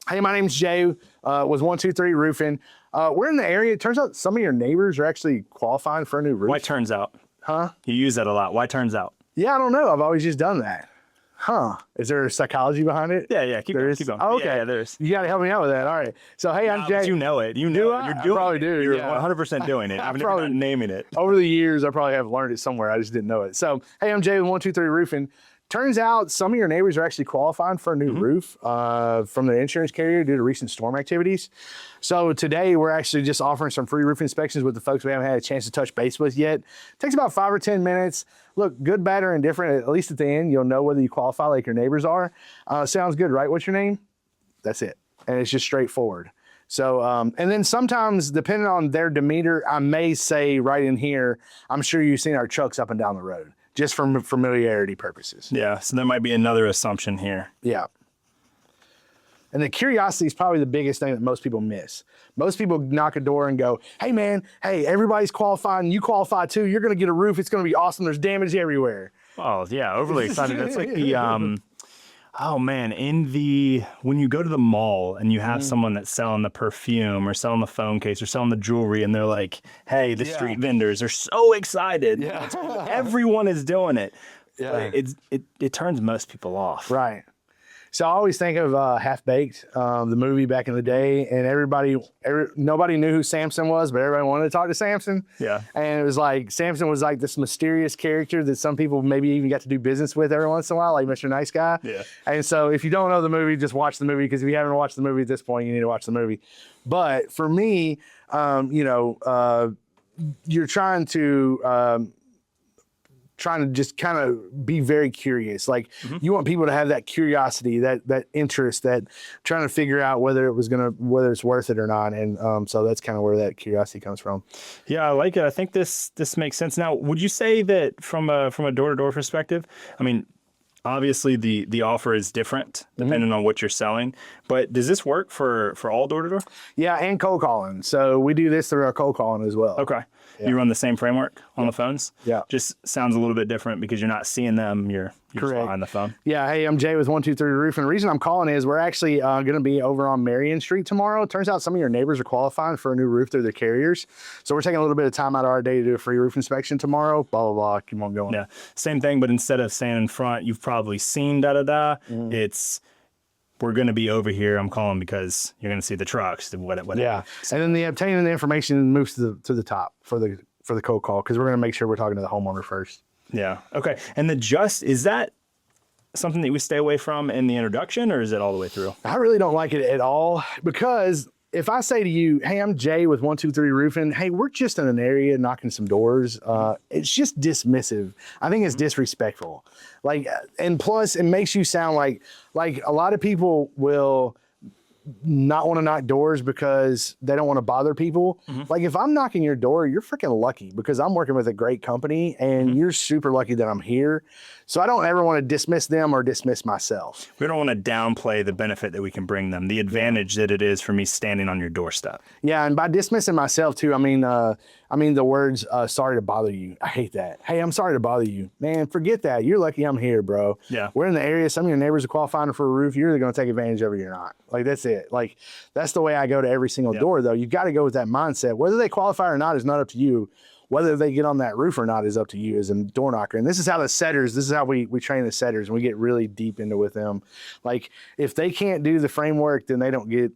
hey, my name's Jay, with 123 Roofing. We're in the area. It turns out some of your neighbors are actually qualifying for a new roof. Why turns out? Huh? You use that a lot. Why turns out? Yeah, I don't know. I've always just done that. Huh. Is there psychology behind it? Yeah. Keep going. Oh, okay. Yeah, there's. You got to help me out with that. All right. So, hey, I'm Jay. You know it. You know it. You're doing I probably it. do. You're yeah. 100% doing it. I'm probably not naming it. Over the years, I probably have learned it somewhere. I just didn't know it. So, hey, I'm Jay with 123 Roofing. Turns out some of your neighbors are actually qualifying for a new roof from their insurance carrier due to recent storm activities. So today we're actually just offering some free roof inspections with the folks we haven't had a chance to touch base with yet. It takes about 5 or 10 minutes. Look, good, bad, or indifferent. At least at the end, you'll know whether you qualify like your neighbors are. Sounds good, right? What's your name? That's it. And it's just straightforward. So, and then sometimes, depending on their demeanor, I may say right in here, I'm sure you've seen our trucks up and down the road, just for familiarity purposes. Yeah, so there might be another assumption here. Yeah. And the curiosity is probably the biggest thing that most people miss. Most people knock a door and go, hey man, hey, everybody's qualifying, you qualify too, you're gonna get a roof, it's gonna be awesome, there's damage everywhere. Oh yeah, overly excited. That's like the, oh man, when you go to the mall and you have someone that's selling the perfume or selling the phone case or selling the jewelry and they're like, hey, the street vendors are so excited. Yeah. Everyone is doing it. Yeah. It turns most people off. Right. So I always think of Half Baked, the movie back in the day, and nobody knew who Samson was, but everybody wanted to talk to Samson. Yeah. And it was like, Samson was like this mysterious character that some people maybe even got to do business with every once in a while, like Mr. Nice Guy. Yeah. And so if you don't know the movie, just watch the movie, because if you haven't watched the movie at this point, you need to watch the movie. But for me, you're trying to just kind of be very curious. Like you want people to have that curiosity, that interest, that trying to figure out whether it's worth it or not. And so that's kind of where that curiosity comes from. Yeah, I like it. I think this makes sense. Now, would you say that from a door-to-door perspective, I mean, obviously the offer is different depending on what you're selling, but does this work for all door-to-door? Yeah, and cold calling. So we do this through our cold calling as well. Okay. Yeah. You run the same framework on the phones? Yeah. Just sounds a little bit different because you're not seeing them. You're just behind the phone. Yeah. Hey, I'm Jay with 123 Roof. And the reason I'm calling is we're actually going to be over on Marion Street tomorrow. It turns out some of your neighbors are qualifying for a new roof through their carriers. So we're taking a little bit of time out of our day to do a free roof inspection tomorrow. Blah, blah, blah. Keep on going. Yeah. Same thing, but instead of standing in front, you've probably seen da-da-da. It's, we're going to be over here. I'm calling because you're going to see the trucks. Whatever. Yeah. And then the obtaining the information moves to the top for the cold call, because we're going to make sure we're talking to the homeowner first. Yeah. Okay. And is that something that we stay away from in the introduction, or is it all the way through? I really don't like it at all, because if I say to you, hey, I'm Jay with 123 Roofing. Hey, we're just in an area knocking some doors. It's just dismissive. I think it's disrespectful. Like, and plus it makes you sound like a lot of people will not want to knock doors because they don't want to bother people. Like if I'm knocking your door, you're freaking lucky because I'm working with a great company and you're super lucky that I'm here. So I don't ever want to dismiss them or dismiss myself. We don't want to downplay the benefit that we can bring them, the advantage that it is for me standing on your doorstep. Yeah, and by dismissing myself too, I mean the words sorry to bother you. I hate that. Hey, I'm sorry to bother you. Man, forget that. You're lucky I'm here, bro. Yeah. We're in the area. Some of your neighbors are qualifying for a roof. You're either going to take advantage of it or you're not. Like, that's it. Like, that's the way I go to every single door, though. You've got to go with that mindset. Whether they qualify or not is not up to you. Whether they get on that roof or not is up to you as a door knocker. And this is how the setters, this is how we train the setters, and we get really deep into with them. Like, if they can't do the framework, then they don't get,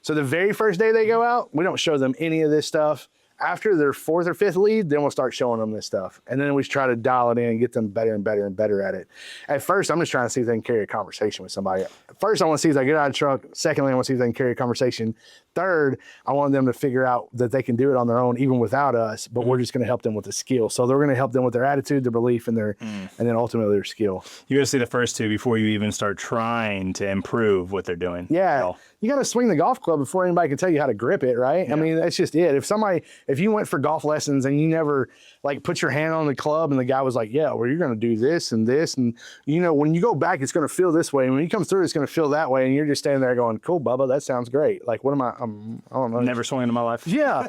so the very first day they go out, we don't show them any of this stuff. After their fourth or fifth lead, then we'll start showing them this stuff. And then we try to dial it in and get them better and better and better at it. At first, I'm just trying to see if they can carry a conversation with somebody. First, I want to see if they get out of the truck. Secondly, I want to see if they can carry a conversation. Third, I want them to figure out that they can do it on their own, even without us, but we're just going to help them with the skill. So they're going to help them with their attitude, their belief, and and then ultimately their skill. You got to see the first two before you even start trying to improve what they're doing. Yeah. You got to swing the golf club before anybody can tell you how to grip it, right? Yeah. I mean, that's just it. If you went for golf lessons and you never like put your hand on the club and the guy was like, yeah, well, you're going to do this and this. And, you know, when you go back, it's going to feel this way. And when you come through, it's going to feel that way. And you're just standing there going, cool, Bubba, that sounds great. Like, what am I don't know. Never swung in my life. Yeah.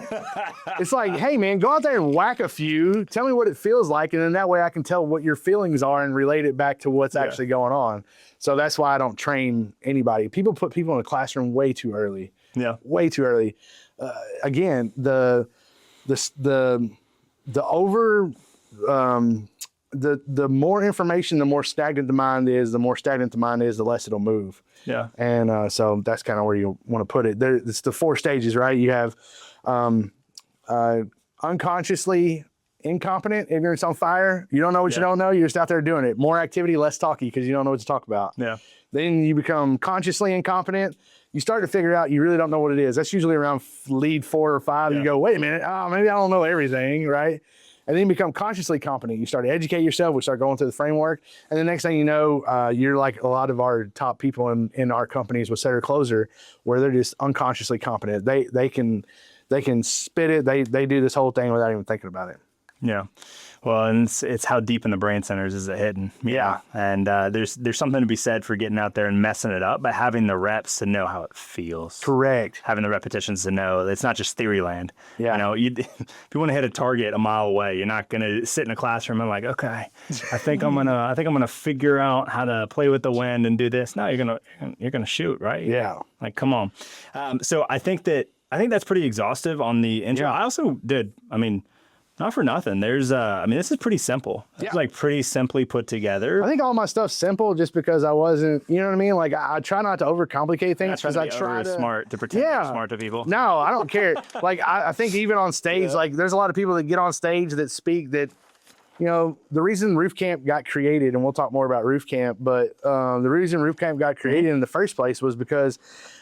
It's like, hey, man, go out there and whack a few. Tell me what it feels like. And then that way I can tell what your feelings are and relate it back to what's actually going on. So that's why I don't train anybody. People put people in the classroom way too early. Yeah. Way too early. Again, the more information, the more stagnant the mind is. The more stagnant the mind is, the less it'll move. Yeah. And so that's kind of where you want to put it. It's the 4 stages, right? You have unconsciously incompetent, ignorance on fire. You don't know what you don't know. You're just out there doing it. More activity, less talky because you don't know what to talk about. Yeah. Then you become consciously incompetent. You start to figure out you really don't know what it is. That's usually around lead 4 or 5. Yeah. You go, wait a minute. Oh, maybe I don't know everything, right? And then you become consciously competent. You start to educate yourself. We start going through the framework. And the next thing you know, you're like a lot of our top people in our companies with Setter Closer, where they're just unconsciously competent. They can spit it. They do this whole thing without even thinking about it. Yeah. Well, and it's how deep in the brain centers is it hidden? Yeah. And there's something to be said for getting out there and messing it up, but having the reps to know how it feels. Correct. Having the repetitions to know it's not just theory land. Yeah. You know, if you want to hit a target a mile away, you're not going to sit in a classroom and like, okay, I think I'm gonna figure out how to play with the wind and do this. No, you're gonna shoot, right? Yeah. Like, come on. So I think that's pretty exhaustive on the intro. Yeah. I also did. I mean, not for nothing. There's, this is pretty simple. It's like pretty simply put together. I think all my stuff's simple just because I wasn't, you know what I mean? Like I try not to overcomplicate things because I try to smart to pretend you're smart to people. No, I don't care. Like I think even on stage, like there's a lot of people that get on stage that speak that, you know, the reason RoofCamp got created, and we'll talk more about RoofCamp, but the reason RoofCamp got created in the first place was because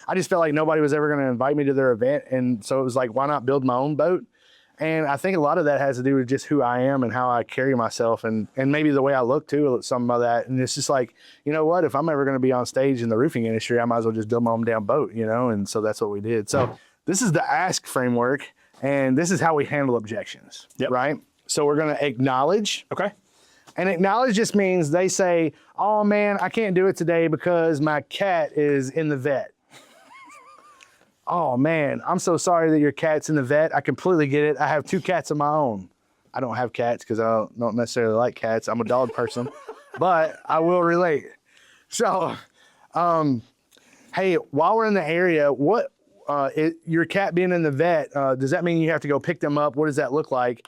I just felt like nobody was ever going to invite me to their event. And so it was like, why not build my own boat? And I think a lot of that has to do with just who I am and how I carry myself and maybe the way I look too, some of that. And it's just like, you know what, if I'm ever going to be on stage in the roofing industry, I might as well just build my own damn boat, you know? And so that's what we did. So this is the ask framework, and this is how we handle objections, right? So we're going to acknowledge. Okay. And acknowledge just means they say, oh man, I can't do it today because my cat is in the vet. Oh man, I'm so sorry that your cat's in the vet. I completely get it. I have 2 cats of my own. I don't have cats because I don't necessarily like cats. I'm a dog person, but I will relate. So, hey, while we're in the area, your cat being in the vet, does that mean you have to go pick them up? What does that look like?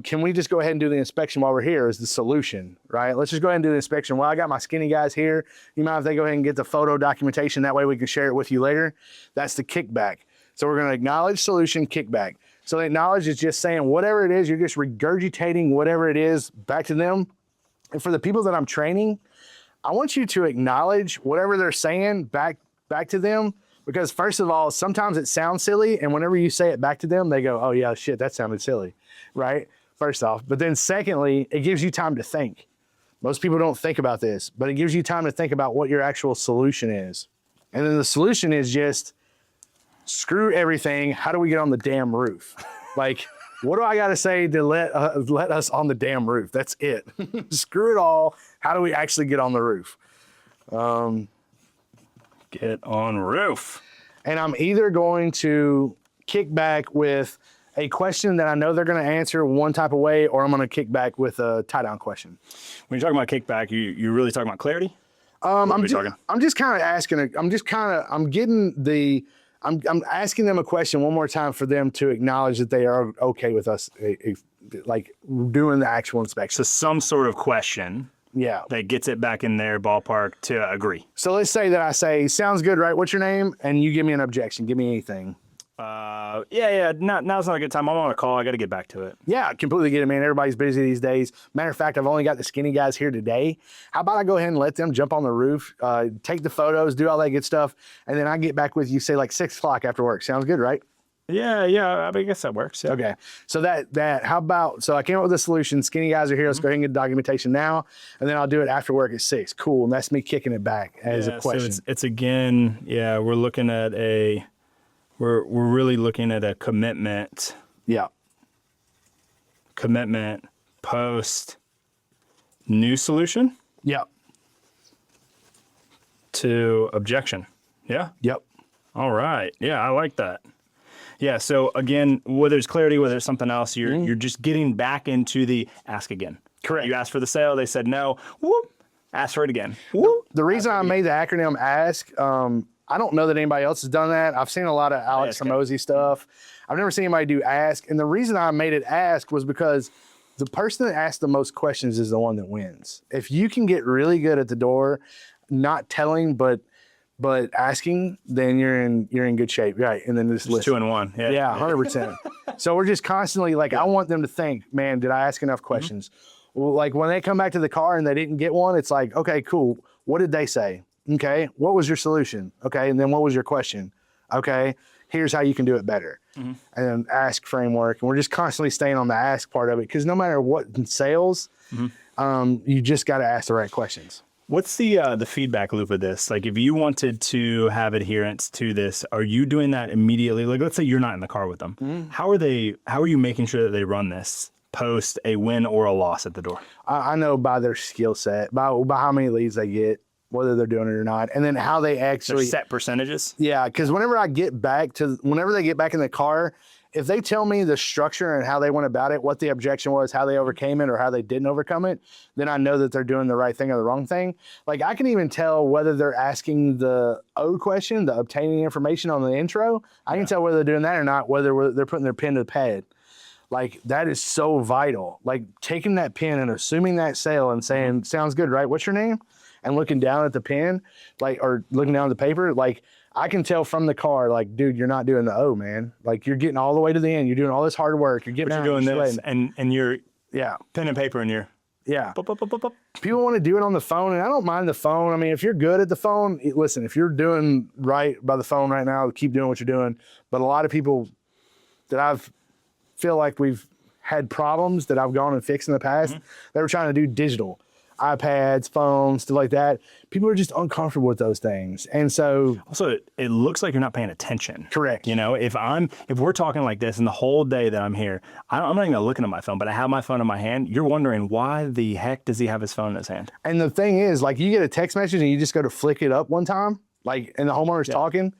Can we just go ahead and do the inspection while we're here is the solution, right? Let's just go ahead and do the inspection. Well, I got my skinny guys here. You mind if they go ahead and get the photo documentation? That way we can share it with you later. That's the kickback. So we're going to acknowledge, solution, kickback. So the acknowledge is just saying whatever it is, you're just regurgitating whatever it is back to them. And for the people that I'm training, I want you to acknowledge whatever they're saying back to them, Because first of all, sometimes it sounds silly, and whenever you say it back to them, they go, oh yeah, shit, that sounded silly, right? First off. But then secondly, it gives you time to think. Most people don't think about this, but it gives you time to think about what your actual solution is. And then the solution is just screw everything. How do we get on the damn roof? Like, what do I got to say to let us on the damn roof? That's it. Screw it all. How do we actually get on the roof? Get on roof. And I'm either going to kick back with a question that I know they're going to answer one type of way, or I'm going to kick back with a tie-down question. When you're talking about kickback, you're really talking about clarity? I'm just kind of asking. I'm asking them a question one more time for them to acknowledge that they are okay with us, like doing the actual inspection. So some sort of question. Yeah. That gets it back in their ballpark to agree. So let's say that I say, sounds good, right? What's your name? And you give me an objection. Give me anything. Now's not a good time. I'm on a call. I got to get back to it. Yeah, completely get it, man. Everybody's busy these days. Matter of fact, I've only got the skinny guys here today. How about I go ahead and let them jump on the roof, take the photos, do all that good stuff, and then I get back with you, say like 6 o'clock after work. Sounds good, right? Yeah. I guess that works. Yeah. Okay. So so I came up with a solution. Skinny guys are here. Let's go ahead and get the documentation now, and then I'll do it after work at 6. Cool. And that's me kicking it back as a question. So it's again, we're looking at we're really looking at a commitment. Yeah. Commitment post new solution. Yep. To objection. Yeah. Yep. All right. Yeah, I like that. Yeah. So again, whether it's clarity, whether it's something else, you're just getting back into the ask again. Correct. You asked for the sale, they said no. Whoop. Ask for it again. Whoop. The reason I made the acronym ASK, I don't know that anybody else has done that. I've seen a lot of Alex Hormozy stuff. I've never seen anybody do ASK. And the reason I made it ASK was because the person that asks the most questions is the one that wins. If you can get really good at the door, not telling, but asking, then you're in good shape. Right. And then just listen. 2 and 1. Yeah. Yeah, 100%. So we're just constantly like, I want them to think, man, did I ask enough questions? Well, like when they come back to the car and they didn't get one, it's like, okay, cool. What did they say? Okay. What was your solution? Okay. And then what was your question? Okay. Here's how you can do it better. And then ask framework. And we're just constantly staying on the ask part of it. Because no matter what in sales, you just got to ask the right questions. What's the feedback loop of this? Like if you wanted to have adherence to this, are you doing that immediately? Like let's say you're not in the car with them. How are you making sure that they run this post a win or a loss at the door? I know by their skill set, by how many leads they get, whether they're doing it or not, and then how they actually set percentages. Yeah, because whenever they get back in the car, if they tell me the structure and how they went about it, what the objection was, how they overcame it, or how they didn't overcome it, then I know that they're doing the right thing or the wrong thing. Like I can even tell whether they're asking the O question, the obtaining information on the intro. I can tell whether they're doing that or not, whether they're putting their pen to the pad. Like that is so vital. Like taking that pen and assuming that sale and saying, sounds good, right? What's your name? And looking down at the pen, like, or looking down at the paper, like I can tell from the car, like, dude, you're not doing the O, man. Like you're getting all the way to the end. You're doing all this hard work. You're getting, you're doing this, and you're pen and paper, and you're People want to do it on the phone, and I don't mind the phone. I mean, if you're good at the phone, listen. If you're doing right by the phone right now, keep doing what you're doing. But a lot of people that feel like we've had problems that I've gone and fixed in the past, they were trying to do digital. iPads, phones, stuff like that. People are just uncomfortable with those things. And so also it looks like you're not paying attention. Correct. You know, if we're talking like this and the whole day that I'm here, I'm not even looking at my phone, but I have my phone in my hand. You're wondering why the heck does he have his phone in his hand? And the thing is, like you get a text message and you just go to flick it up one time, like, and the homeowner's talking.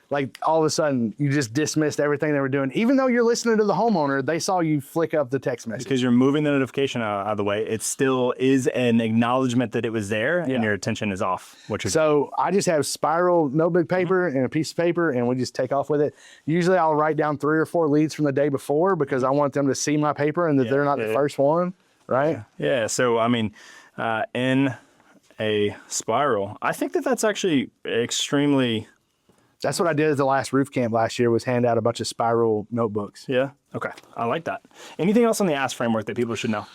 Like all of a sudden you just dismissed everything they were doing. Even though you're listening to the homeowner, they saw you flick up the text message. Because you're moving the notification out of the way. It still is an acknowledgement that it was there and your attention is off. So I just have spiral notebook paper and a piece of paper and we just take off with it. Usually I'll write down 3 or 4 leads from the day before because I want them to see my paper and that they're not the first one, right? Yeah. So, I mean, in a spiral, I think that's actually extremely... That's what I did at the last RoofCamp last year was hand out a bunch of spiral notebooks. Yeah. Okay. I like that. Anything else on the ASK framework that people should know?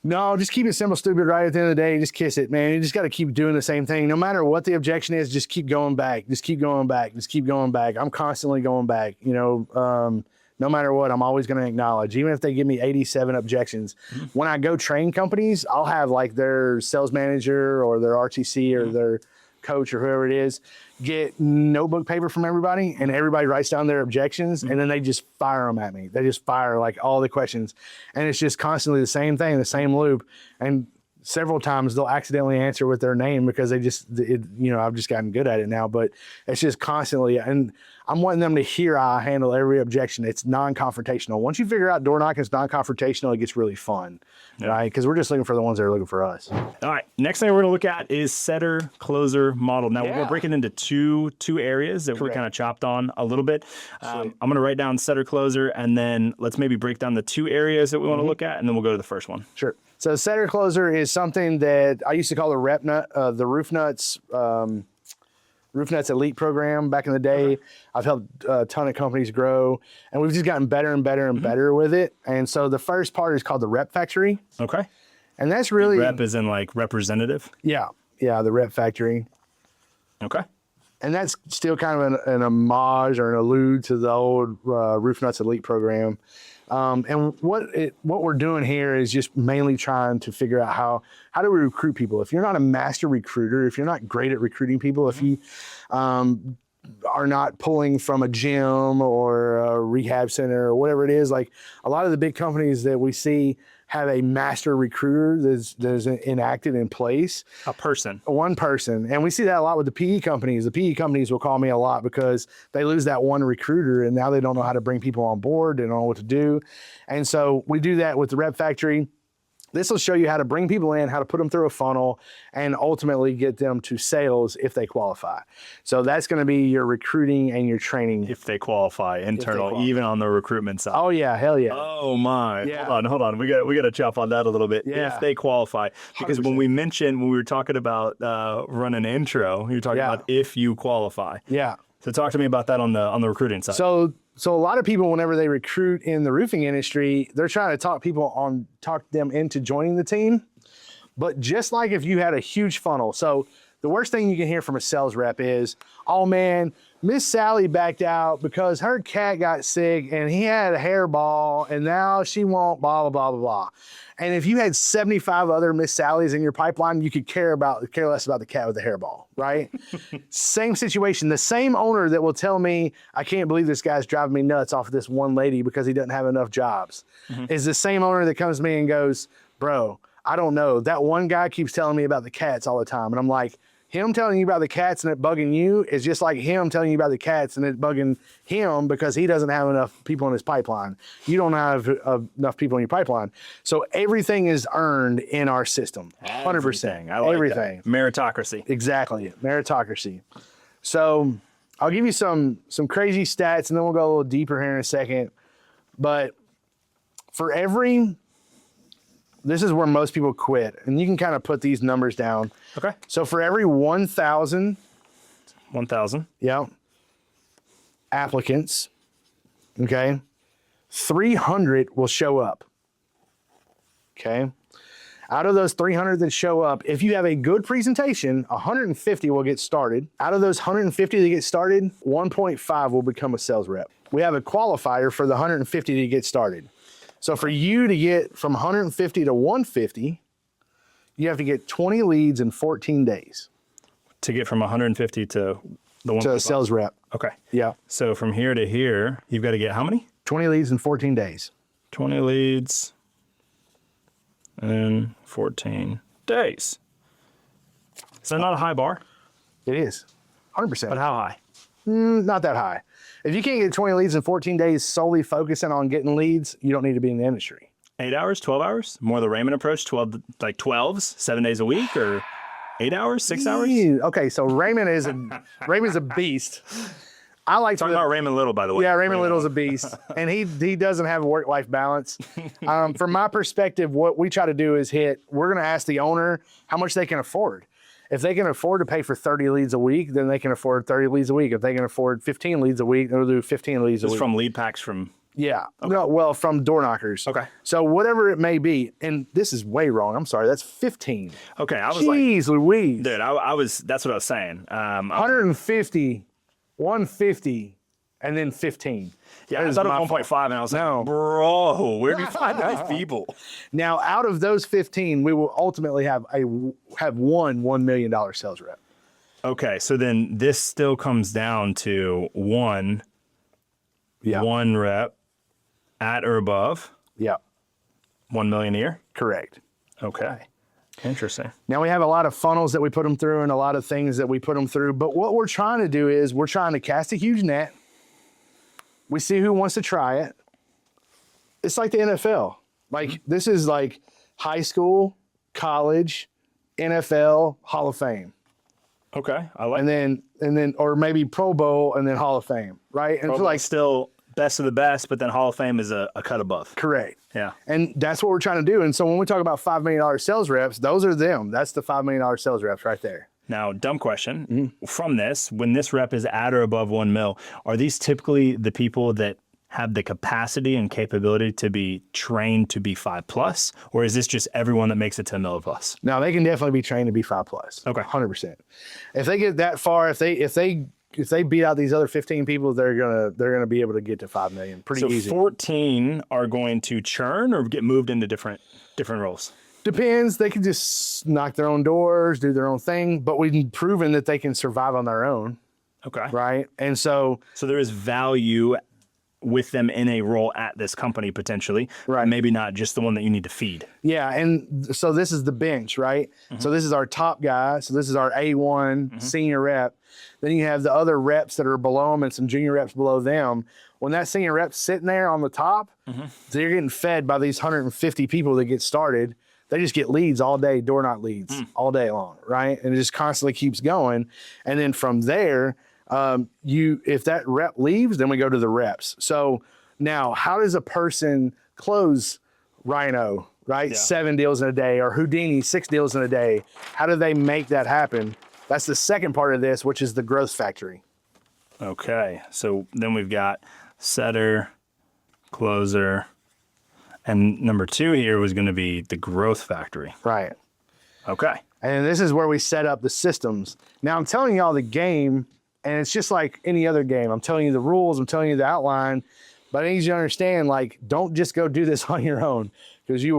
No, just keep it simple, stupid. Right at the end of the day, just kiss it, man. You just got to keep doing the same thing. No matter what the objection is, just keep going back. Just keep going back. Just keep going back. I'm constantly going back. You know, no matter what, I'm always going to acknowledge, even if they give me 87 objections. When I go train companies, I'll have like their sales manager or their RTC or their coach or whoever it is get notebook paper from everybody, and everybody writes down their objections, and then they just fire them at me. They just fire like all the questions, and it's just constantly the same thing, the same loop. And several times they'll accidentally answer with their name because they just, you know, I've just gotten good at it now, but it's just constantly, and I'm wanting them to hear how I handle every objection. It's non-confrontational. Once you figure out door knocking is non-confrontational, it gets really fun, right? Because we're just looking for the ones that are looking for us. All right, next thing we're gonna look at is setter closer model. Now we're gonna break it into two areas that we kind of chopped on a little bit. I'm gonna write down setter closer, and then let's maybe break down the two areas that we want to look at, and then we'll go to the first one. Sure. So setter closer is something that I used to call the rep nut, the Roof Nuts Elite program back in the day. I've helped a ton of companies grow, and we've just gotten better and better and better with it. And so the first part is called the rep factory. Okay. And that's really Rep is in like representative. Yeah, the rep factory. Okay. And that's still kind of an homage or an allude to the old Roof Nuts Elite program. And what we're doing here is just mainly trying to figure out how do we recruit people. If you're not a master recruiter, if you're not great at recruiting people, if you are not pulling from a gym or a rehab center or whatever it is, like a lot of the big companies that we see have a master recruiter that's enacted in place. A person. One person. And we see that a lot with the PE companies. The PE companies will call me a lot because they lose that one recruiter, and now they don't know how to bring people on board. They don't know what to do. And so we do that with the Rep Factory. This will show you how to bring people in, how to put them through a funnel, and ultimately get them to sales if they qualify. So that's going to be your recruiting and your training. If they qualify, internal, even on the recruitment side. Oh yeah, hell yeah. Oh my. Yeah. Hold on. We got to chop on that a little bit. Yeah. If they qualify, because 100%. when we were talking about running an intro, you were talking about if you qualify. Yeah. So talk to me about that on the recruiting side. So a lot of people, whenever they recruit in the roofing industry, they're trying to talk them into joining the team. But just like if you had a huge funnel, so the worst thing you can hear from a sales rep is, oh man, Miss Sally backed out because her cat got sick and he had a hairball and now she won't blah, blah, blah, blah, blah. And if you had 75 other Miss Sallys in your pipeline, you could care less about the cat with the hairball, right? Same situation. The same owner that will tell me, I can't believe this guy's driving me nuts off of this one lady because he doesn't have enough jobs, is the same owner that comes to me and goes, bro, I don't know. That one guy keeps telling me about the cats all the time. And I'm like, him telling you about the cats and it bugging you is just like him telling you about the cats and it bugging him because he doesn't have enough people in his pipeline. You don't have enough people in your pipeline. So everything is earned in our system. 100%. I like everything. That. Meritocracy. Exactly. Meritocracy. So I'll give you some crazy stats and then we'll go a little deeper here in a second. But for this is where most people quit, and you can kind of put these numbers down. Okay. So for every 1,000, yeah, applicants, okay, 300 will show up. Okay. Out of those 300 that show up, if you have a good presentation, 150 will get started. Out of those 150 that get started, 1.5 will become a sales rep. We have a qualifier for the 150 to get started. So for you to get from 150 to 150, you have to get 20 leads in 14 days. To get from 150 to the one to a sales rep. Okay. Yeah. So from here to here, you've got to get how many? 20 leads in 14 days. 20 leads in 14 days. Is that not a high bar? It is. 100%. But how high? Not that high. If you can't get 20 leads in 14 days solely focusing on getting leads, you don't need to be in the industry. 8 hours, 12 hours? More the Raymond approach, 12s, 7 days a week, or 8 hours, 6 hours? Okay, so Raymond's a beast. I like Talking about Raymond Little, by the way. Yeah, Raymond Little's a beast, and he doesn't have a work-life balance. From my perspective, what we try to do is we're going to ask the owner how much they can afford. If they can afford to pay for 30 leads a week, then they can afford 30 leads a week. If they can afford 15 leads a week, they'll do 15 leads a week. From lead packs from Yeah. Okay. No, well, from door knockers. Okay. So whatever it may be, and this is way wrong. I'm sorry. That's 15. Okay. I was Jeez Louise. dude, I was, that's what I was saying. 150, 150, and then 15. Yeah, I thought it was 1.5, and I was like, bro, where do you find those people? Now, out of those 15, we will ultimately have one $1 million sales rep. Okay, so then this still comes down to one rep at or above. Yeah. 1 million a year? Correct. Okay. Interesting. Now we have a lot of funnels that we put them through and a lot of things that we put them through. But what we're trying to do is we're trying to cast a huge net. We see who wants to try it. It's like the NFL. Like this is like high school, college, NFL, Hall of Fame. Okay. I like And then or maybe Pro Bowl and then Hall of Fame, right? And Pro so Bowl like still best of the best, but then Hall of Fame is a cut above. correct. Yeah. And that's what we're trying to do. And so when we talk about $5 million sales reps, those are them. That's the $5 million sales reps right there. Now, dumb question. From this, when this rep is at or above 1 mil, are these typically the people that have the capacity and capability to be trained to be 5+, or is this just everyone that makes it to 1 mil plus? Now they can definitely be trained to be 5+. Okay. 100%. If they get that far, if they beat out these other 15 people, they're gonna be able to get to 5 million pretty easy. 14 are going to churn or get moved into different roles. Depends. They can just knock their own doors, do their own thing, but we've proven that they can survive on their own. Okay. Right. And so there is value with them in a role at this company potentially. Right. Maybe not just the one that you need to feed. yeah, and so this is the bench, right? So this is our top guy. So this is our A1 senior rep. Then you have the other reps that are below them and some junior reps below them. When that senior rep's sitting there on the top, they're getting fed by these 150 people that get started. They just get leads all day, door knock leads all day long, right? And it just constantly keeps going. And then from there, if that rep leaves, then we go to the reps. So now, how does a person close Rhino, right? Yeah. 7 deals in a day, or Houdini, 6 deals in a day? How do they make that happen? That's the second part of this, which is the growth factory. Okay. So then we've got setter, closer, and number 2 here was going to be the growth factory. Right. Okay. And this is where we set up the systems. Now I'm telling y'all the game, and it's just like any other game. I'm telling you the rules, I'm telling you the outline, but I need you to understand, like, don't just go do this on your own, because it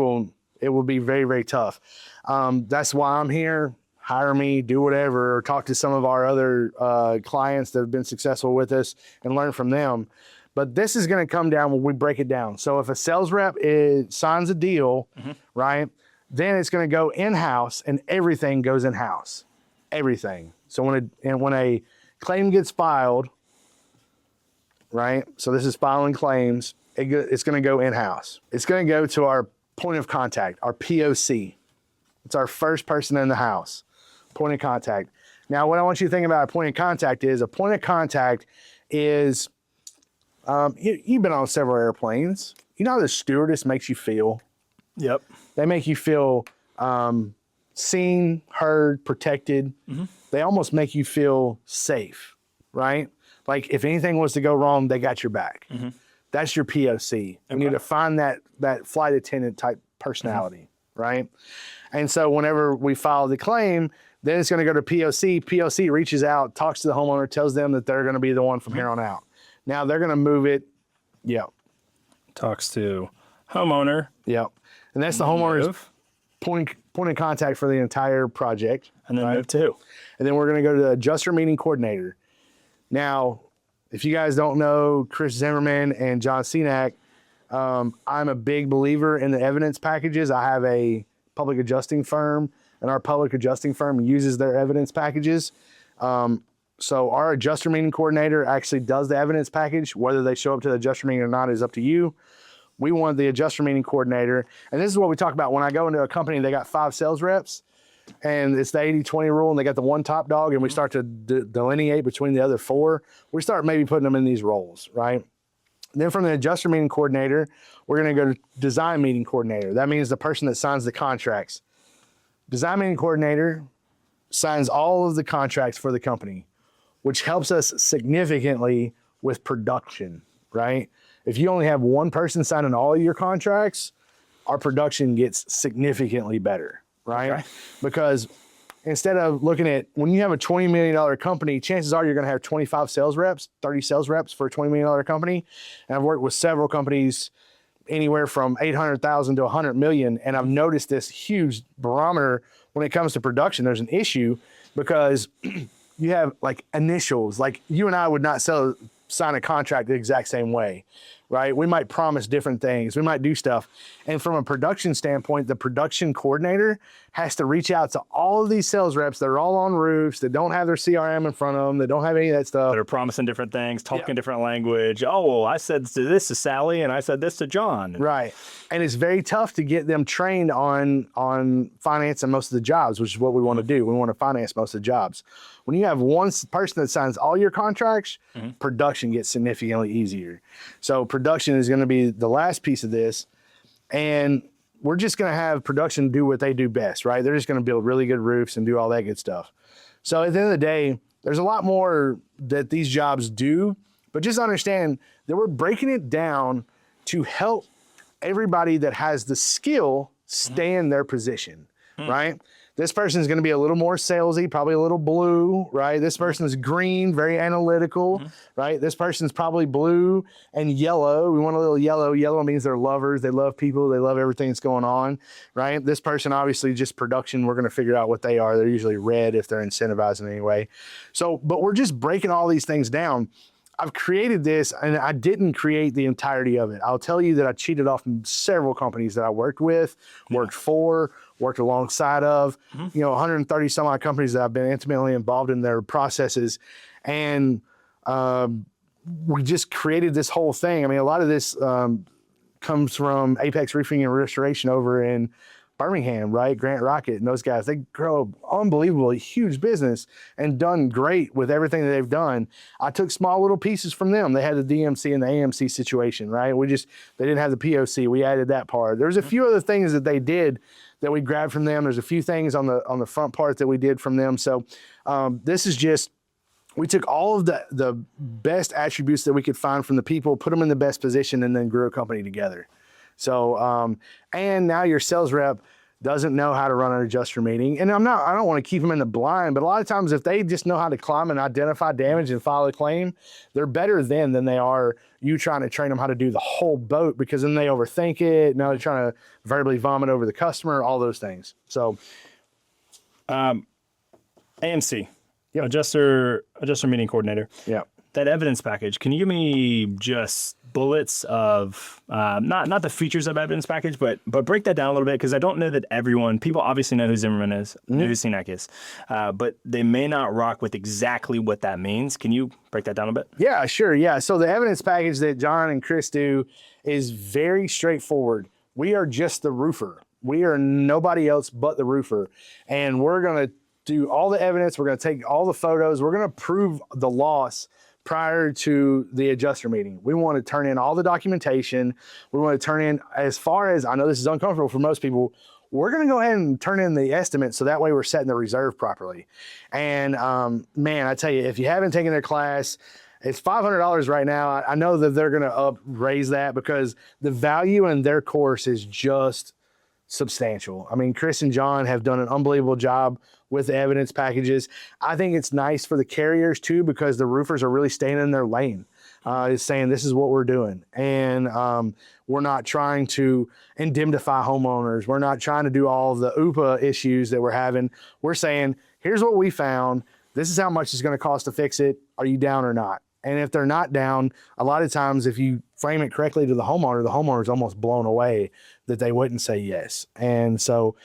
will be very, very tough. That's why I'm here. Hire me, do whatever, or talk to some of our other clients that have been successful with us and learn from them. But this is going to come down when we break it down. So if a sales rep signs a deal, right, then it's going to go in-house, and everything goes in-house. Everything. So when a claim gets filed, right, so this is filing claims, it's going to go in-house. It's going to go to our point of contact, our POC. It's our first person in the house, point of contact. Now, what I want you to think about a point of contact is, you've been on several airplanes. You know how the stewardess makes you feel? Yep. They make you feel seen, heard, protected. They almost make you feel safe, right? Like if anything was to go wrong, they got your back. That's your POC. You need to find that flight attendant type personality, right? And so whenever we file the claim, then it's going to go to POC. POC reaches out, talks to the homeowner, tells them that they're going to be the one from here on out. Now they're going to move it. Yep. Talks to homeowner. Yep. And that's the homeowner's point of contact for the entire project. And then move 2. And then we're going to go to the adjuster meeting coordinator. Now, if you guys don't know Chris Zimmerman and John Cenac, I'm a big believer in the evidence packages. I have a public adjusting firm, and our public adjusting firm uses their evidence packages. So our adjuster meeting coordinator actually does the evidence package. Whether they show up to the adjuster meeting or not is up to you. We want the adjuster meeting coordinator. And this is what we talk about. When I go into a company, they got 5 sales reps, and it's the 80-20 rule, and they got the one top dog, and we start to delineate between the other 4. We start maybe putting them in these roles, right? Then from the adjuster meeting coordinator, we're going to go to design meeting coordinator. That means the person that signs the contracts. Design meeting coordinator signs all of the contracts for the company, which helps us significantly with production, right? If you only have one person signing all of your contracts, our production gets significantly better, right? Okay. Because instead of looking at, when you have a $20 million company, chances are you're going to have 25 sales reps, 30 sales reps for a $20 million company. And I've worked with several companies anywhere from 800,000 to 100 million. And I've noticed this huge barometer when it comes to production. There's an issue because you have like initials, like you and I would not sign a contract the exact same way, right? We might promise different things. We might do stuff. And from a production standpoint, the production coordinator has to reach out to all of these sales reps that are all on roofs, that don't have their CRM in front of them, that don't have any of that stuff. They're promising different things, talking different language. Oh, well, I said this to Sally and I said this to John. Right. And it's very tough to get them trained on financing most of the jobs, which is what we want to do. We want to finance most of the jobs. When you have one person that signs all your contracts, production gets significantly easier. So production is going to be the last piece of this. And we're just going to have production do what they do best, right? They're just going to build really good roofs and do all that good stuff. So at the end of the day, there's a lot more that these jobs do, but just understand that we're breaking it down to help everybody that has the skill stay in their position, right? This person is going to be a little more salesy, probably a little blue, right? This person is green, very analytical, right? This person's probably blue and yellow. We want a little yellow. Yellow means they're lovers. They love people. They love everything that's going on, right? This person, obviously, just production. We're going to figure out what they are. They're usually red if they're incentivized in any way. So, but we're just breaking all these things down. I've created this, and I didn't create the entirety of it. I'll tell you that I cheated off several companies that I worked with, worked for, worked alongside of, 130 some odd companies that I've been intimately involved in their processes. And we just created this whole thing. I mean, a lot of this comes from Apex Roofing and Restoration over in Birmingham, right? Grant Rocket and those guys, they grow unbelievably huge business and done great with everything that they've done. I took small little pieces from them. They had the DMC and the AMC situation, right? They didn't have the POC. We added that part. There's a few other things that they did that we grabbed from them. There's a few things on the front part that we did from them. So this is just, we took all of the best attributes that we could find from the people, put them in the best position, and then grew a company together. So, and now your sales rep doesn't know how to run an adjuster meeting. And I don't want to keep them in the blind, but a lot of times if they just know how to climb and identify damage and file a claim, they're better then than they are you trying to train them how to do the whole boat, because then they overthink it. Now they're trying to verbally vomit over the customer, all those things. So, AMC, adjuster meeting coordinator. Yeah. That evidence package, can you give me just bullets of, not the features of evidence package, but break that down a little bit, because I don't know that people obviously know who Zimmerman is, know who CNEC is, but they may not rock with exactly what that means. Can you break that down a bit? Yeah, sure. Yeah. So the evidence package that John and Chris do is very straightforward. We are just the roofer. We are nobody else but the roofer. And we're going to do all the evidence. We're going to take all the photos. We're going to prove the loss prior to the adjuster meeting. We want to turn in all the documentation. We want to turn in, as far as, I know this is uncomfortable for most people, we're going to go ahead and turn in the estimate so that way we're setting the reserve properly. And man, I tell you, if you haven't taken their class, it's $500 right now. I know that they're going to raise that because the value in their course is just substantial. I mean, Chris and John have done an unbelievable job with the evidence packages. I think it's nice for the carriers too, because the roofers are really staying in their lane. Is saying this is what we're doing. And we're not trying to indemnify homeowners. We're not trying to do all the UPA issues that we're having. We're saying, here's what we found. This is how much it's going to cost to fix it. Are you down or not? And if they're not down, a lot of times if you frame it correctly to the homeowner is almost blown away that they wouldn't say yes. And so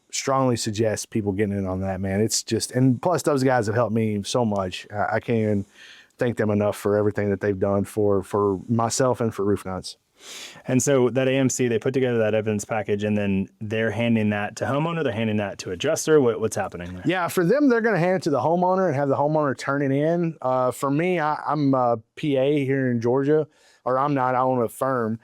strongly suggest people getting in on that, man. It's just, and plus those guys have helped me so much. I can't even thank them enough for everything that they've done for myself and for Roof Nuts. And so that AMC, they put together that evidence package, and then they're handing that to homeowner, they're handing that to adjuster. What's happening there? Yeah, for them, they're going to hand it to the homeowner and have the homeowner turn it in. For me, I'm a PA here in Georgia, or I'm not, I own a firm.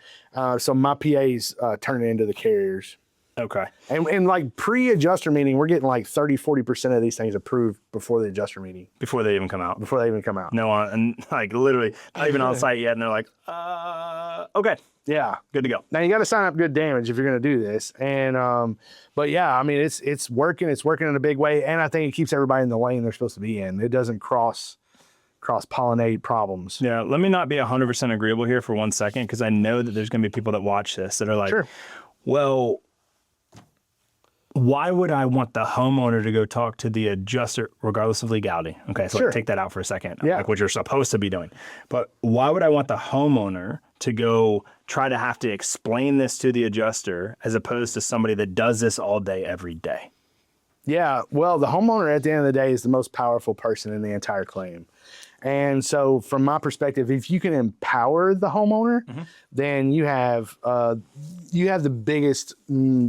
So my PAs turn it into the carriers. Okay. And like pre-adjuster meeting, we're getting like 30-40% of these things approved before the adjuster meeting, Before they even come out. before they even come out. No on, and like literally not even on site yet. And they're like, okay, Yeah. good to go. Now you got to sign up good damage if you're going to do this. And, but yeah, I mean, it's working in a big way. And I think it keeps everybody in the lane they're supposed to be in. It doesn't cross-pollinate problems. Yeah. Let me not be 100% agreeable here for 1 second, because I know that there's going to be people that watch this that are like, Sure. well, why would I want the homeowner to go talk to the adjuster regardless of legality? Okay, so Sure. like, take that out for a second, Yeah. like what you're supposed to be doing. But why would I want the homeowner to go try to have to explain this to the adjuster as opposed to somebody that does this all day, every day? Yeah, well, the homeowner at the end of the day is the most powerful person in the entire claim. And so from my perspective, if you can empower the homeowner, then you have the biggest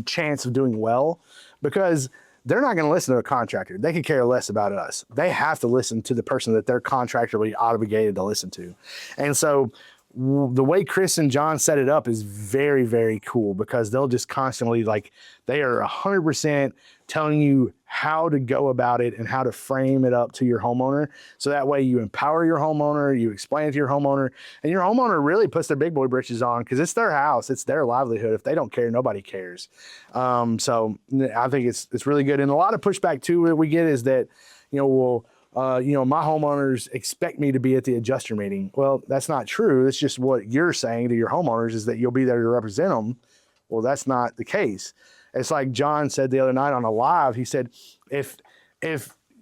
chance of doing well, because they're not going to listen to a contractor. They could care less about us. They have to listen to the person that they're contractually obligated to listen to. And so the way Chris and John set it up is very, very cool, because they'll just constantly, like, they are 100% telling you how to go about it and how to frame it up to your homeowner. So that way you empower your homeowner, you explain it to your homeowner, and your homeowner really puts their big boy britches on, because it's their house, it's their livelihood. If they don't care, nobody cares. So I think it's really good. And a lot of pushback too that we get is that, my homeowners expect me to be at the adjuster meeting. Well, that's not true. It's just what you're saying to your homeowners is that you'll be there to represent them. Well, that's not the case. It's like John said the other night on a live. He said, if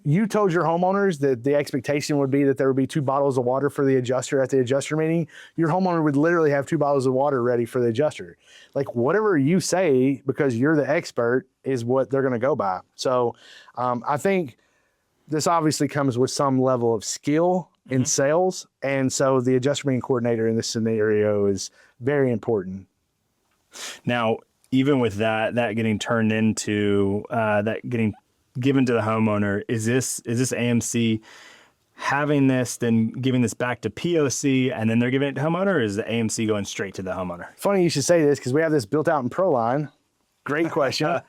you told your homeowners that the expectation would be that there would be 2 bottles of water for the adjuster at the adjuster meeting, your homeowner would literally have 2 bottles of water ready for the adjuster. Like, whatever you say, because you're the expert, is what they're going to go by. So I think this obviously comes with some level of skill in sales. And so the adjuster meeting coordinator in this scenario is very important. Now, even with that getting turned into that getting given to the homeowner, is this AMC having this, then giving this back to POC, and then they're giving it to homeowner, or is the AMC going straight to the homeowner? Funny you should say this, because we have this built out in ProLine. Great question.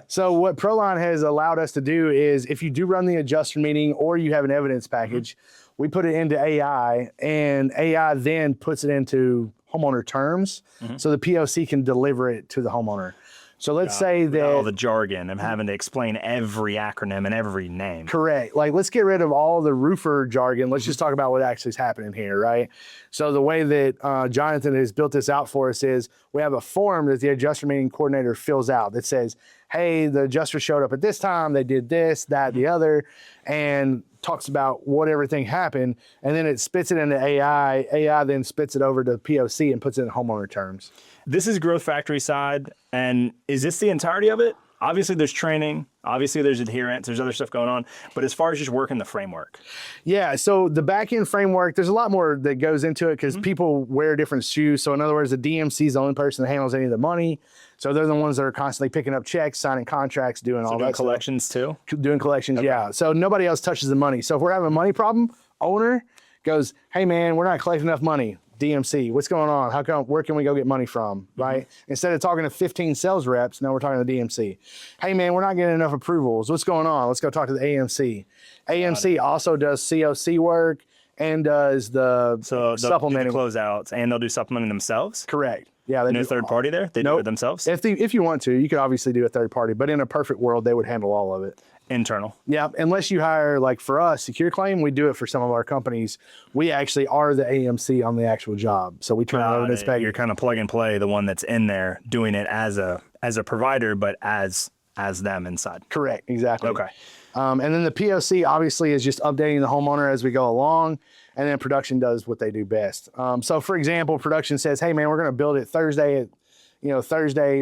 So what ProLine has allowed us to do is, if you do run the adjuster meeting or you have an evidence package, we put it into AI, and AI then puts it into homeowner terms, so the POC can deliver it to the homeowner. So let's say that all the jargon and having to explain every acronym and every name. Correct. Like, let's get rid of all the roofer jargon. Let's just talk about what actually is happening here, right? So the way that Jonathan has built this out for us is we have a form that the adjuster meeting coordinator fills out that says, hey, the adjuster showed up at this time, they did this, that, the other, and talks about what everything happened, and then it spits it into AI. AI then spits it over to POC and puts it in homeowner terms. This is Growth Factory side, and is this the entirety of it? Obviously, there's training. Obviously, there's adherence. There's other stuff going on. But as far as just working the framework. Yeah, so the back-end framework, there's a lot more that goes into it, because people wear different shoes. So in other words, the DMC is the only person that handles any of the money. So they're the ones that are constantly picking up checks, signing contracts, doing all that collections stuff. too? Doing collections, okay. Yeah. So nobody else touches the money. So if we're having a money problem, owner goes, hey man, we're not collecting enough money. DMC, what's going on? Where can we go get money from, right? Instead of talking to 15 sales reps, now we're talking to the DMC. Hey man, we're not getting enough approvals. What's going on? Let's go talk to the AMC. AMC also does COC work and does the supplementing. Do the closeouts, and they'll do supplementing themselves? Correct. Yeah. No third party there? They do it themselves? If you want to, you could obviously do a third party, but in a perfect world, they would handle all of it. Internal. Yeah, unless you hire, like for us, Secure Claim, we do it for some of our companies. We actually are the AMC on the actual job. So we turn it over to inspect. You're kind of plug and play, the one that's in there doing it as a provider, but as them inside. Correct, exactly. Okay. And then the POC obviously is just updating the homeowner as we go along, and then production does what they do best. So for example, production says, hey man, we're going to build it Thursday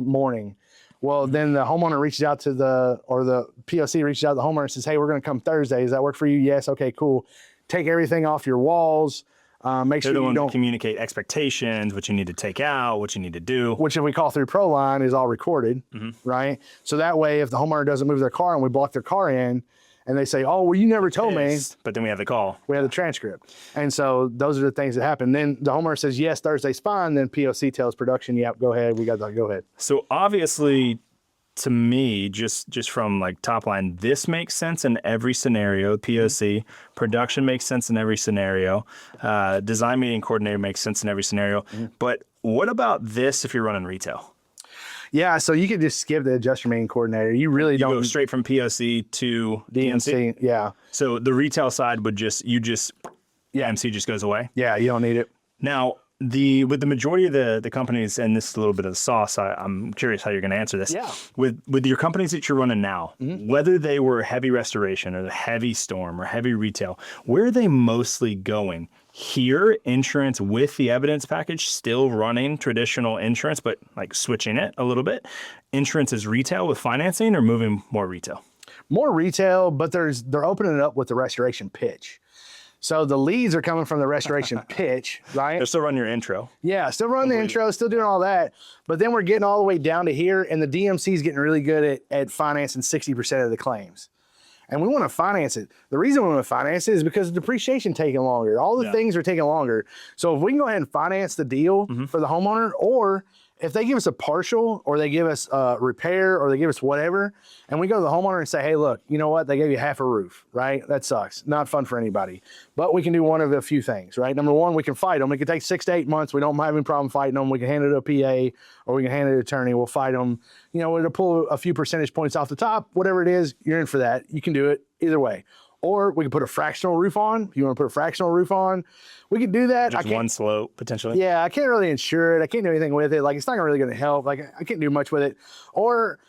morning. Well, then the homeowner reaches out to the POC reaches out to the homeowner and says, hey, we're going to come Thursday. Does that work for you? Yes. Okay, cool. Take everything off your walls. Make sure you don't communicate expectations, what you need to take out, what you need to do. Which, if we call through ProLine, is all recorded, right? So that way, if the homeowner doesn't move their car and we block their car in, and they say, oh, well, you never told me. But then we have the call. We have the transcript. And so those are the things that happen. Then the homeowner says, yes, Thursday's fine. Then POC tells production, yep, go ahead. We got that. Go ahead. So obviously, to me, just from like top line, this makes sense in every scenario. POC production makes sense in every scenario. Design meeting coordinator makes sense in every scenario. But what about this if you're running retail? Yeah, so you could just skip the adjuster meeting coordinator. You really You don't go straight from POC to DMC. Yeah, So the retail side would MC just goes away. yeah, you don't need it. Now, with the majority of the companies, and this is a little bit of the sauce, I'm curious how you're going to answer this. Yeah. With your companies that you're running now, whether they were heavy restoration or the heavy storm or heavy retail, where are they mostly going? Here, insurance with the evidence package, still running traditional insurance, but like switching it a little bit. Insurance is retail with financing, or moving more retail? More retail, but they're opening it up with the restoration pitch. So the leads are coming from the restoration pitch, right? They're still running your intro. Yeah, still running the intro, still doing all that. But then we're getting all the way down to here, and the DMC is getting really good at financing 60% of the claims. And we want to finance it. The reason we want to finance it is because depreciation taking longer. All the things are taking longer. So if we can go ahead and finance the deal for the homeowner, or if they give us a partial, or they give us a repair, or they give us whatever, and we go to the homeowner and say, hey, look, you know what? They gave you half a roof, right? That sucks. Not fun for anybody. But we can do one of a few things, right? Number one, we can fight them. It could take 6 to 8 months. We don't have any problem fighting them. We can hand it to a PA, or we can hand it to an attorney. We'll fight them. You know, we'll pull a few percentage points off the top. Whatever it is, you're in for that. You can do it either way. Or we can put a fractional roof on. If you want to put a fractional roof on, we could do that. Just one slope, potentially. Yeah, I can't really insure it. I can't do anything with it. Like, it's not really going to help. Like, I can't do much with it. Or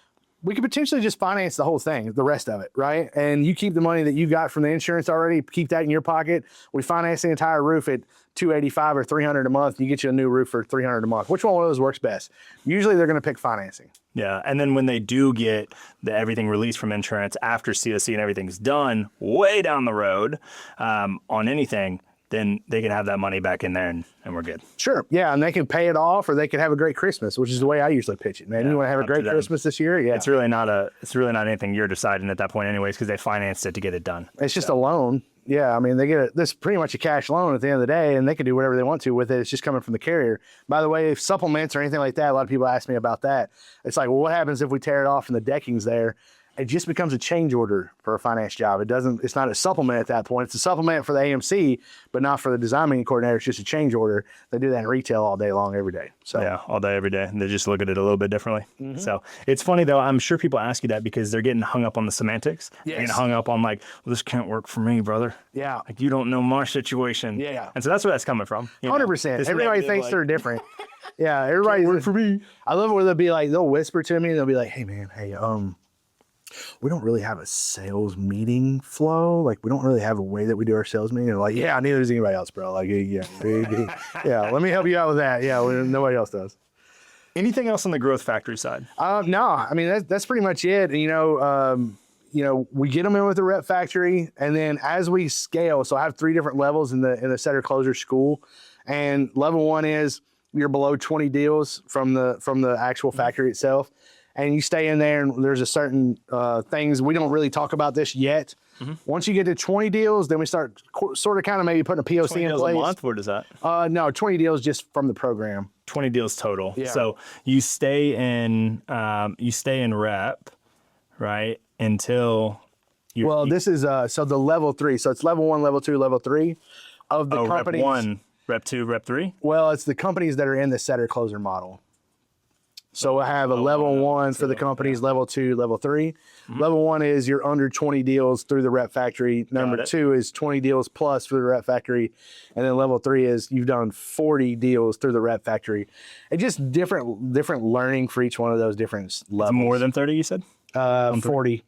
we could potentially just finance the whole thing, the rest of it, right? And you keep the money that you got from the insurance already, keep that in your pocket. We finance the entire roof at $285 or $300 a month. You get you a new roof for $300 a month. Which one of those works best? Usually they're going to pick financing. Yeah, and then when they do get everything released from insurance after COC and everything's done, way down the road on anything, then they can have that money back in there and we're good. Sure, yeah, and they can pay it off, or they can have a great Christmas, which is the way I usually pitch it. Man, you want to have a great Christmas this year? Yeah, it's really not anything you're deciding at that point, anyways, because they financed it to get it done. It's just a loan. Yeah, I mean, they get this is pretty much a cash loan at the end of the day, and they can do whatever they want to with it. It's just coming from the carrier. By the way, if supplements or anything like that, a lot of people ask me about that. It's like, well, what happens if we tear it off and the decking's there? It just becomes a change order for a finance job. It's not a supplement at that point. It's a supplement for the AMC, but not for the design meeting coordinator. It's just a change order. They do that in retail all day long, every day. So yeah, all day, every day. And they just look at it a little bit differently. So it's funny though. I'm sure people ask you that because they're getting hung up on the semantics. Yes. They're getting hung up on like, well, this can't work for me, brother. Yeah. Like, you don't know my situation. Yeah. And so that's where that's coming from. 100%. Everybody thinks they're different. Yeah. Everybody work for me. I love it where they'll whisper to me and they'll be like, hey man, we don't really have a sales meeting flow. Like, we don't really have a way that we do our sales meeting. And like, yeah, neither does anybody else, bro. Like, yeah, let me help you out with that. Yeah, nobody else does. Anything else on the growth factory side? No, I mean, that's pretty much it. And, we get them in with the rep factory, and then as we scale, so I have 3 different levels in the setter closer school. And level 1 is you're below 20 deals from the actual factory itself. And you stay in there, and there's a certain things. We don't really talk about this yet. Once you get to 20 deals, then we start sort of kind of maybe putting a POC 20 in deals place. a month? What is that? No, 20 deals just from the program. 20 deals total. Yeah. So you stay in rep, right, until you. Well, this is so the level 3. So it's level 1, level 2, level 3 of the companies. Rep 1, rep 2, rep 3. Well, it's the companies that are in the setter closer model. So I have a level 1 for the companies, level 2, level 3. Level 1 is you're under 20 deals through the rep factory. Number 2 is 20 deals plus through the rep factory. And then level 3 is you've done 40 deals through the rep factory. And just different learning for each one of those different levels. More than 30, you said? 40.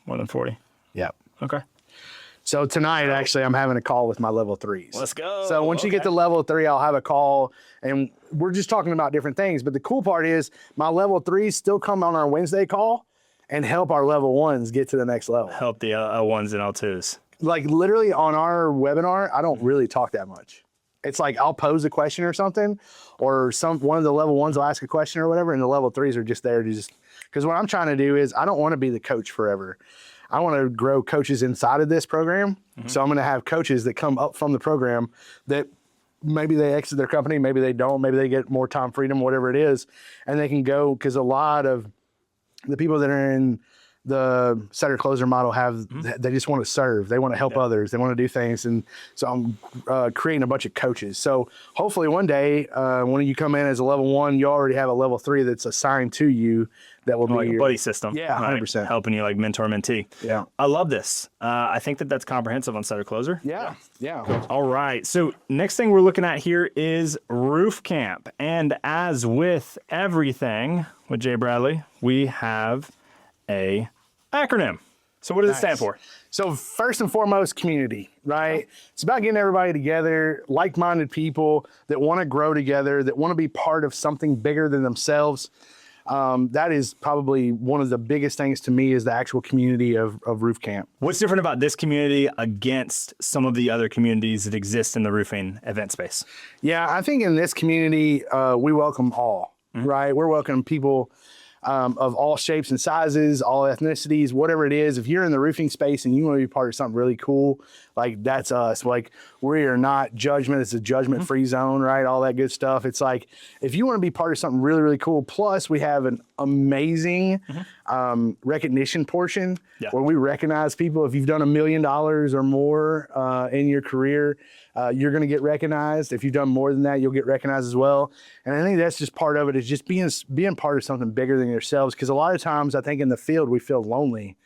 More than 40. Yeah. Okay. So tonight, actually, I'm having a call with my level 3s. Let's go. So once you get to level 3, I'll have a call, and we're just talking about different things. But the cool part is my level 3s still come on our Wednesday call and help our level 1s get to the next level. Help the L1s and L2s. Like, literally on our webinar, I don't really talk that much. It's like I'll pose a question or something, or one of the level 1s will ask a question or whatever, and the level 3s are just there to because what I'm trying to do is I don't want to be the coach forever. I want to grow coaches inside of this program. So I'm going to have coaches that come up from the program that maybe they exit their company, maybe they don't, maybe they get more time freedom, whatever it is, and they can go, because a lot of the people that are in the setter closer model they just want to serve. They want to help others. They want to do things. And so I'm creating a bunch of coaches. So hopefully one day when you come in as a level 1, you already have a level 3 that's assigned to you that will like be a buddy system. Yeah, 100%. Helping you like mentor mentee. Yeah. I love this. I think that's comprehensive on setter closer. Yeah. All right. So next thing we're looking at here is RoofCamp. And as with everything with Jay Bradley, we have a acronym. So what does it stand for? So first and foremost, community, right? It's about getting everybody together, like-minded people that want to grow together, that want to be part of something bigger than themselves. That is probably one of the biggest things to me is the actual community of RoofCamp. What's different about this community against some of the other communities that exist in the roofing event space? Yeah, I think in this community, we welcome all, right? We're welcoming people of all shapes and sizes, all ethnicities, whatever it is. If you're in the roofing space and you want to be part of something really cool, like that's us. Like we are not judgment. It's a judgment-free zone, right? All that good stuff. It's like if you want to be part of something really, really cool. Plus, we have an amazing recognition portion where we recognize people. If you've done $1 million or more in your career, you're going to get recognized. If you've done more than that, you'll get recognized as well. And I think that's just part of it, is just being part of something bigger than yourselves. Because a lot of times I think in the field we feel lonely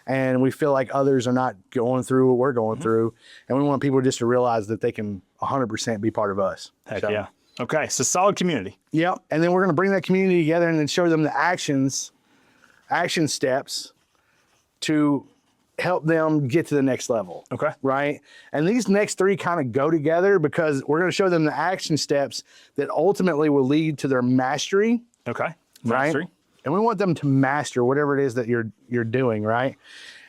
and we feel like others are not going through what we're going through. And we want people just to realize that they can 100% be part of us. Heck yeah. Okay, so solid community. Yep. And then we're going to bring that community together and then show them the action steps to help them get to the next level. Okay. Right? And these next 3 kind of go together because we're going to show them the action steps that ultimately will lead to their mastery. Okay. Mastery. Right? And we want them to master whatever it is that you're doing, right?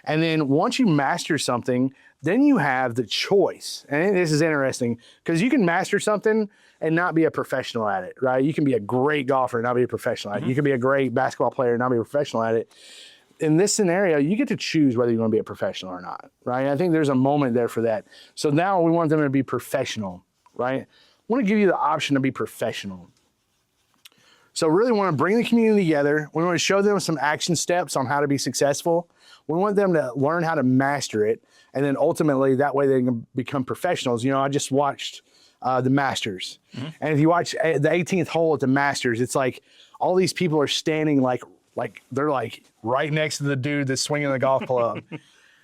And then once you master something, then you have the choice. And this is interesting because you can master something and not be a professional at it, right? You can be a great golfer and not be a professional at it. You can be a great basketball player and not be a professional at it. In this scenario, you get to choose whether you want to be a professional or not, right? I think there's a moment there for that. So now we want them to be professional, right? I want to give you the option to be professional. So really want to bring the community together. We want to show them some action steps on how to be successful. We want them to learn how to master it. And then ultimately that way they can become professionals. You know, I just watched the Masters. And if you watch the 18th hole at the Masters, it's like all these people are standing like they're like right next to the dude that's swinging the golf club.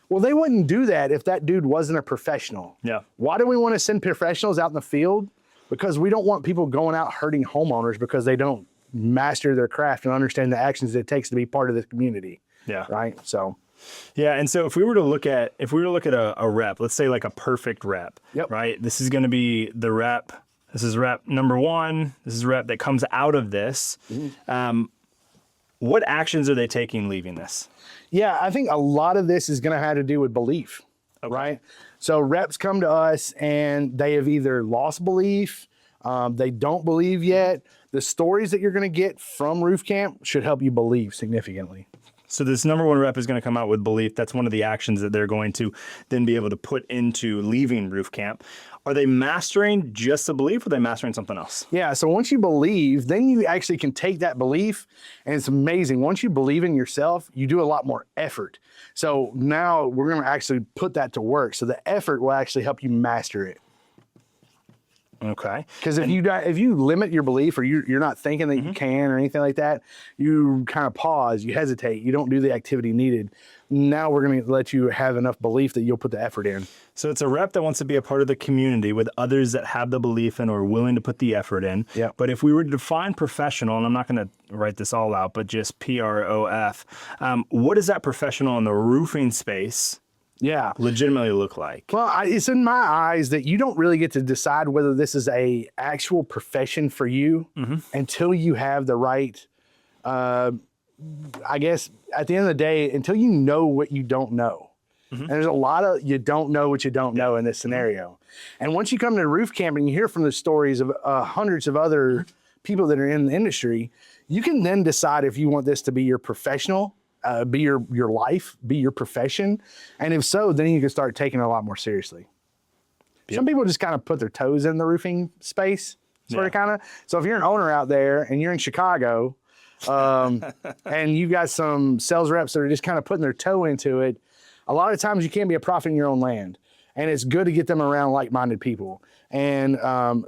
Well, they wouldn't do that if that dude wasn't a professional. Yeah. Why do we want to send professionals out in the field? Because we don't want people going out hurting homeowners because they don't master their craft and understand the actions it takes to be part of this community. Yeah. Right. So. Yeah, and so if we were to look at a rep, let's say like a perfect rep, right? This is going to be the rep. This is rep number 1. This is rep that comes out of this. What actions are they taking leaving this? Yeah, I think a lot of this is going to have to do with belief, right? So reps come to us and they have either lost belief, they don't believe yet. The stories that you're going to get from RoofCamp should help you believe significantly. So this number 1 rep is going to come out with belief. That's one of the actions that they're going to then be able to put into leaving RoofCamp. Are they mastering just the belief or are they mastering something else? Yeah, so once you believe, then you actually can take that belief, and it's amazing. Once you believe in yourself, you do a lot more effort. So now we're going to actually put that to work. So the effort will actually help you master it. Okay. Because if you limit your belief or you're not thinking that you can or anything like that, you kind of pause, you hesitate, you don't do the activity needed. Now we're going to let you have enough belief that you'll put the effort in. So it's a rep that wants to be a part of the community with others that have the belief and are willing to put the effort in. Yeah. But if we were to define professional, and I'm not going to write this all out, but just PROF, what is that professional in the roofing space legitimately look like? Well, it's in my eyes that you don't really get to decide whether this is a actual profession for you until you have the right, I guess, at the end of the day, until you know what you don't know. And there's a lot of you don't know what you don't know in this scenario. And once you come to RoofCamp and you hear from the stories of hundreds of other people that are in the industry, you can then decide if you want this to be your professional, be your life, be your profession. And if so, then you can start taking it a lot more seriously. Some people just kind of put their toes in the roofing space, sort of kind of. So if you're an owner out there and you're in Chicago, and you got some sales reps that are just kind of putting their toe into it, a lot of times you can't be a prophet in your own land. And it's good to get them around like-minded people and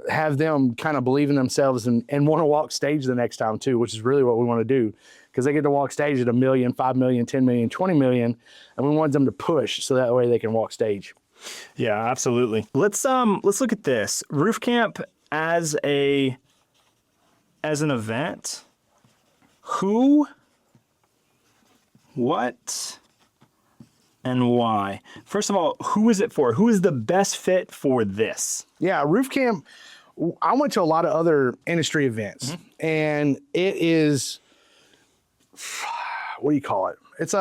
have them kind of believe in themselves and want to walk stage the next time too, which is really what we want to do, because they get to walk stage at $1 million, $5 million, $10 million, $20 million, and we want them to push so that way they can walk stage. Yeah, absolutely. Let's look at this. RoofCamp as an event. Who, what, and why? First of all, who is it for? Who is the best fit for this? Yeah, RoofCamp, I went to a lot of other industry events, and it is, what do you call it? It's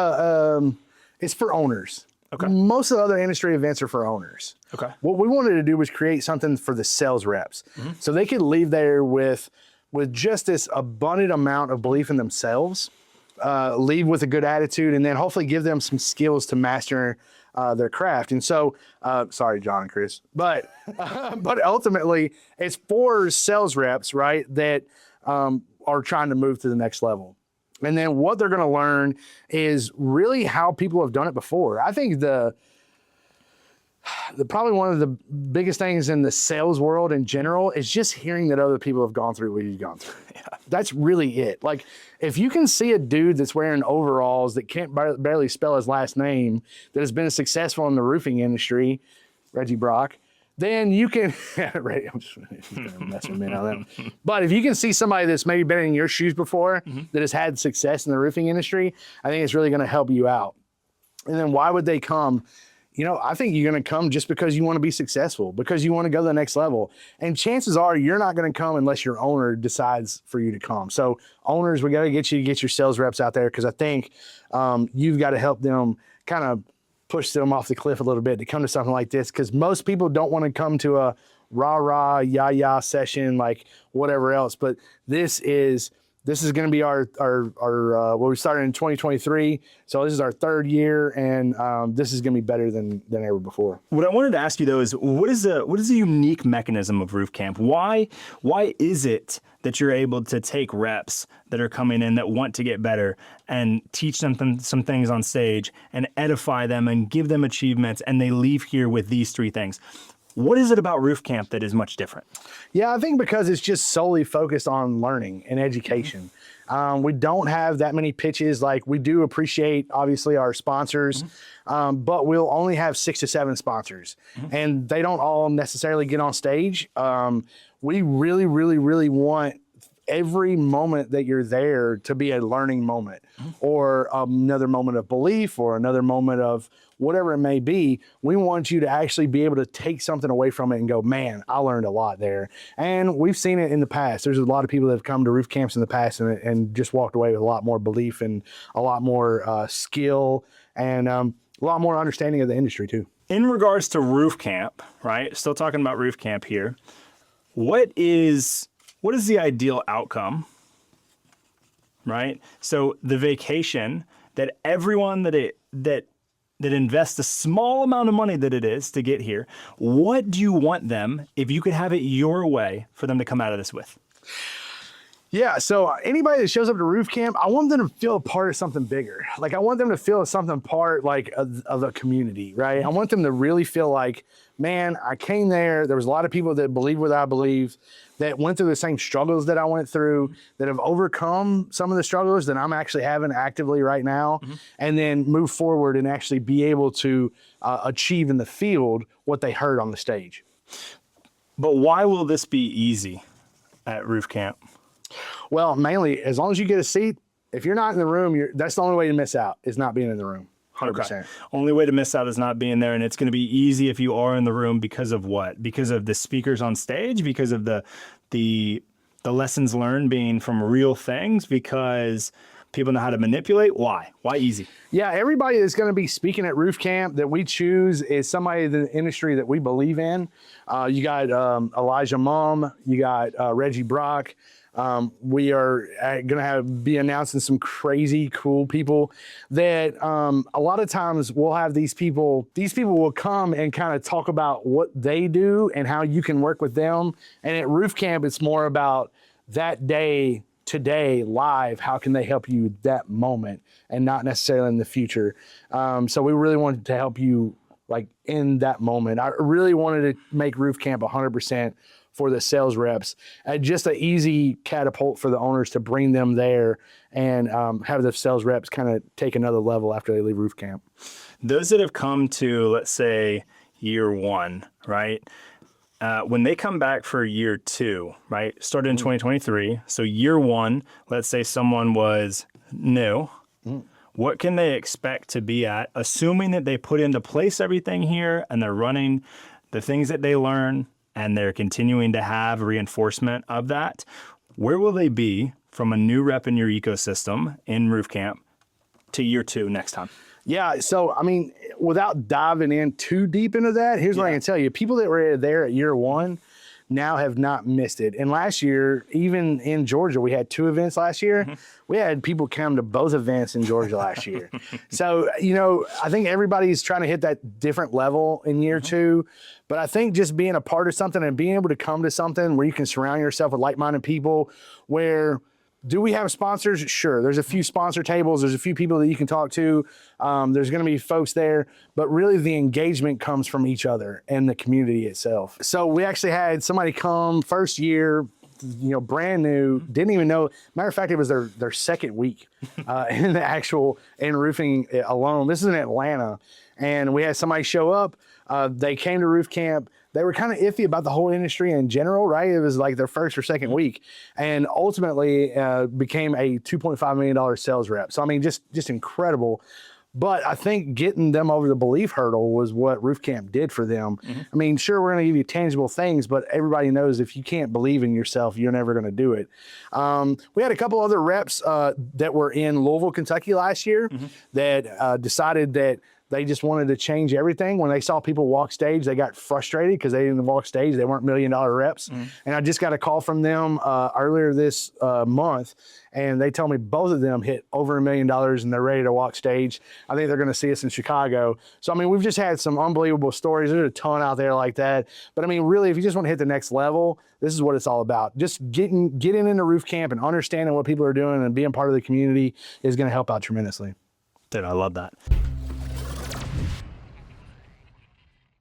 for owners. Okay. Most of the other industry events are for owners. Okay. What we wanted to do was create something for the sales reps, so they could leave there with just this abundant amount of belief in themselves, leave with a good attitude, and then hopefully give them some skills to master their craft. And so, sorry, John and Chris, but ultimately it's for sales reps, right, that are trying to move to the next level. And then what they're going to learn is really how people have done it before. I think the probably one of the biggest things in the sales world in general is just hearing that other people have gone through what you've gone through. Yeah. That's really it. Like, if you can see a dude that's wearing overalls that can't barely spell his last name, that has been successful in the roofing industry, Reggie Brock, then you can, I'm just messing with me now. That. But if you can see somebody that's maybe been in your shoes before that has had success in the roofing industry, I think it's really going to help you out. And then why would they come? You know, I think you're going to come just because you want to be successful, because you want to go to the next level. And chances are you're not going to come unless your owner decides for you to come. So owners, we got to get your sales reps out there, because I think you've got to help them kind of push them off the cliff a little bit to come to something like this, because most people don't want to come to a rah-rah, yah-yah session like whatever else. But this is going to be our what we started in 2023. So this is our third year, and this is going to be better than ever before. What I wanted to ask you though is, what is the unique mechanism of RoofCamp? Why is it that you're able to take reps that are coming in that want to get better and teach them some things on stage and edify them and give them achievements, and they leave here with these three things? What is it about RoofCamp that is much different? Yeah, I think because it's just solely focused on learning and education. We don't have that many pitches. Like, we do appreciate, obviously, our sponsors, but we'll only have 6 to 7 sponsors, and they don't all necessarily get on stage. We really, really, really want every moment that you're there to be a learning moment, or another moment of belief, or another moment of whatever it may be. We want you to actually be able to take something away from it and go, man, I learned a lot there. And we've seen it in the past. There's a lot of people that have come to roof camps in the past and just walked away with a lot more belief and a lot more skill and a lot more understanding of the industry too. In regards to RoofCamp, right? Still talking about RoofCamp here. What is the ideal outcome, right? So the vacation that everyone that invests a small amount of money that it is to get here, what do you want them, if you could have it your way, for them to come out of this with? Yeah, so anybody that shows up to RoofCamp, I want them to feel a part of something bigger. Like, I want them to feel something part like of a community, right? I want them to really feel like, man, I came there. There was a lot of people that believe what I believe, that went through the same struggles that I went through, that have overcome some of the struggles that I'm actually having actively right now, and then move forward and actually be able to achieve in the field what they heard on the stage. But why will this be easy at RoofCamp? Well, mainly, as long as you get a seat, if you're not in the room, that's the only way to miss out, is not being in the room. 100%. Okay. Only way to miss out is not being there, and it's going to be easy if you are in the room because of what? Because of the speakers on stage, because of the lessons learned being from real things, because people know how to manipulate. Why easy? Yeah, everybody that's going to be speaking at RoofCamp that we choose is somebody in the industry that we believe in. You got Elijah Mum, you got Reggie Brock. We are going to be announcing some crazy cool people that a lot of times we'll have these people will come and kind of talk about what they do and how you can work with them. And at RoofCamp, it's more about that day today live, how can they help you that moment and not necessarily in the future? So we really wanted to help you like in that moment. I really wanted to make RoofCamp 100% for the sales reps, just an easy catapult for the owners to bring them there and have the sales reps kind of take another level after they leave RoofCamp. Those that have come to, let's say, year one, right? When they come back for year two, right? Started in 2023. So year one, let's say someone was new. What can they expect to be at, assuming that they put into place everything here and they're running the things that they learn and they're continuing to have reinforcement of that? Where will they be from a new rep in your ecosystem in RoofCamp to year two next time? Yeah, so I mean, without diving in too deep into that, here's what I can tell you. People that were there at year one now have not missed it. And last year, even in Georgia, we had 2 events last year. We had people come to both events in Georgia last year. So, you know, I think everybody's trying to hit that different level in year two. But I think just being a part of something and being able to come to something where you can surround yourself with like-minded people where do we have sponsors? Sure. There's a few sponsor tables. There's a few people that you can talk to. There's going to be folks there, but really the engagement comes from each other and the community itself. So we actually had somebody come first year, you know, brand new, didn't even know. Matter of fact, it was their second week in the actual in roofing alone. This is in Atlanta. And we had somebody show up. They came to RoofCamp. They were kind of iffy about the whole industry in general, right? It was like their first or second week, and ultimately became a $2.5 million sales rep. So I mean, just incredible. But I think getting them over the belief hurdle was what RoofCamp did for them. I mean, sure, we're going to give you tangible things, but everybody knows if you can't believe in yourself, you're never going to do it. We had a couple other reps that were in Louisville, Kentucky last year that decided that they just wanted to change everything. When they saw people walk stage, they got frustrated because they didn't walk stage. They weren't $1 million reps. And I just got a call from them earlier this month, and they told me both of them hit over $1 million and they're ready to walk stage. I think they're going to see us in Chicago. So, I mean, we've just had some unbelievable stories. There's a ton out there like that. But, I mean, really, if you just want to hit the next level, this is what it's all about. Just getting into RoofCamp and understanding what people are doing and being part of the community is going to help out tremendously. Dude, I love that.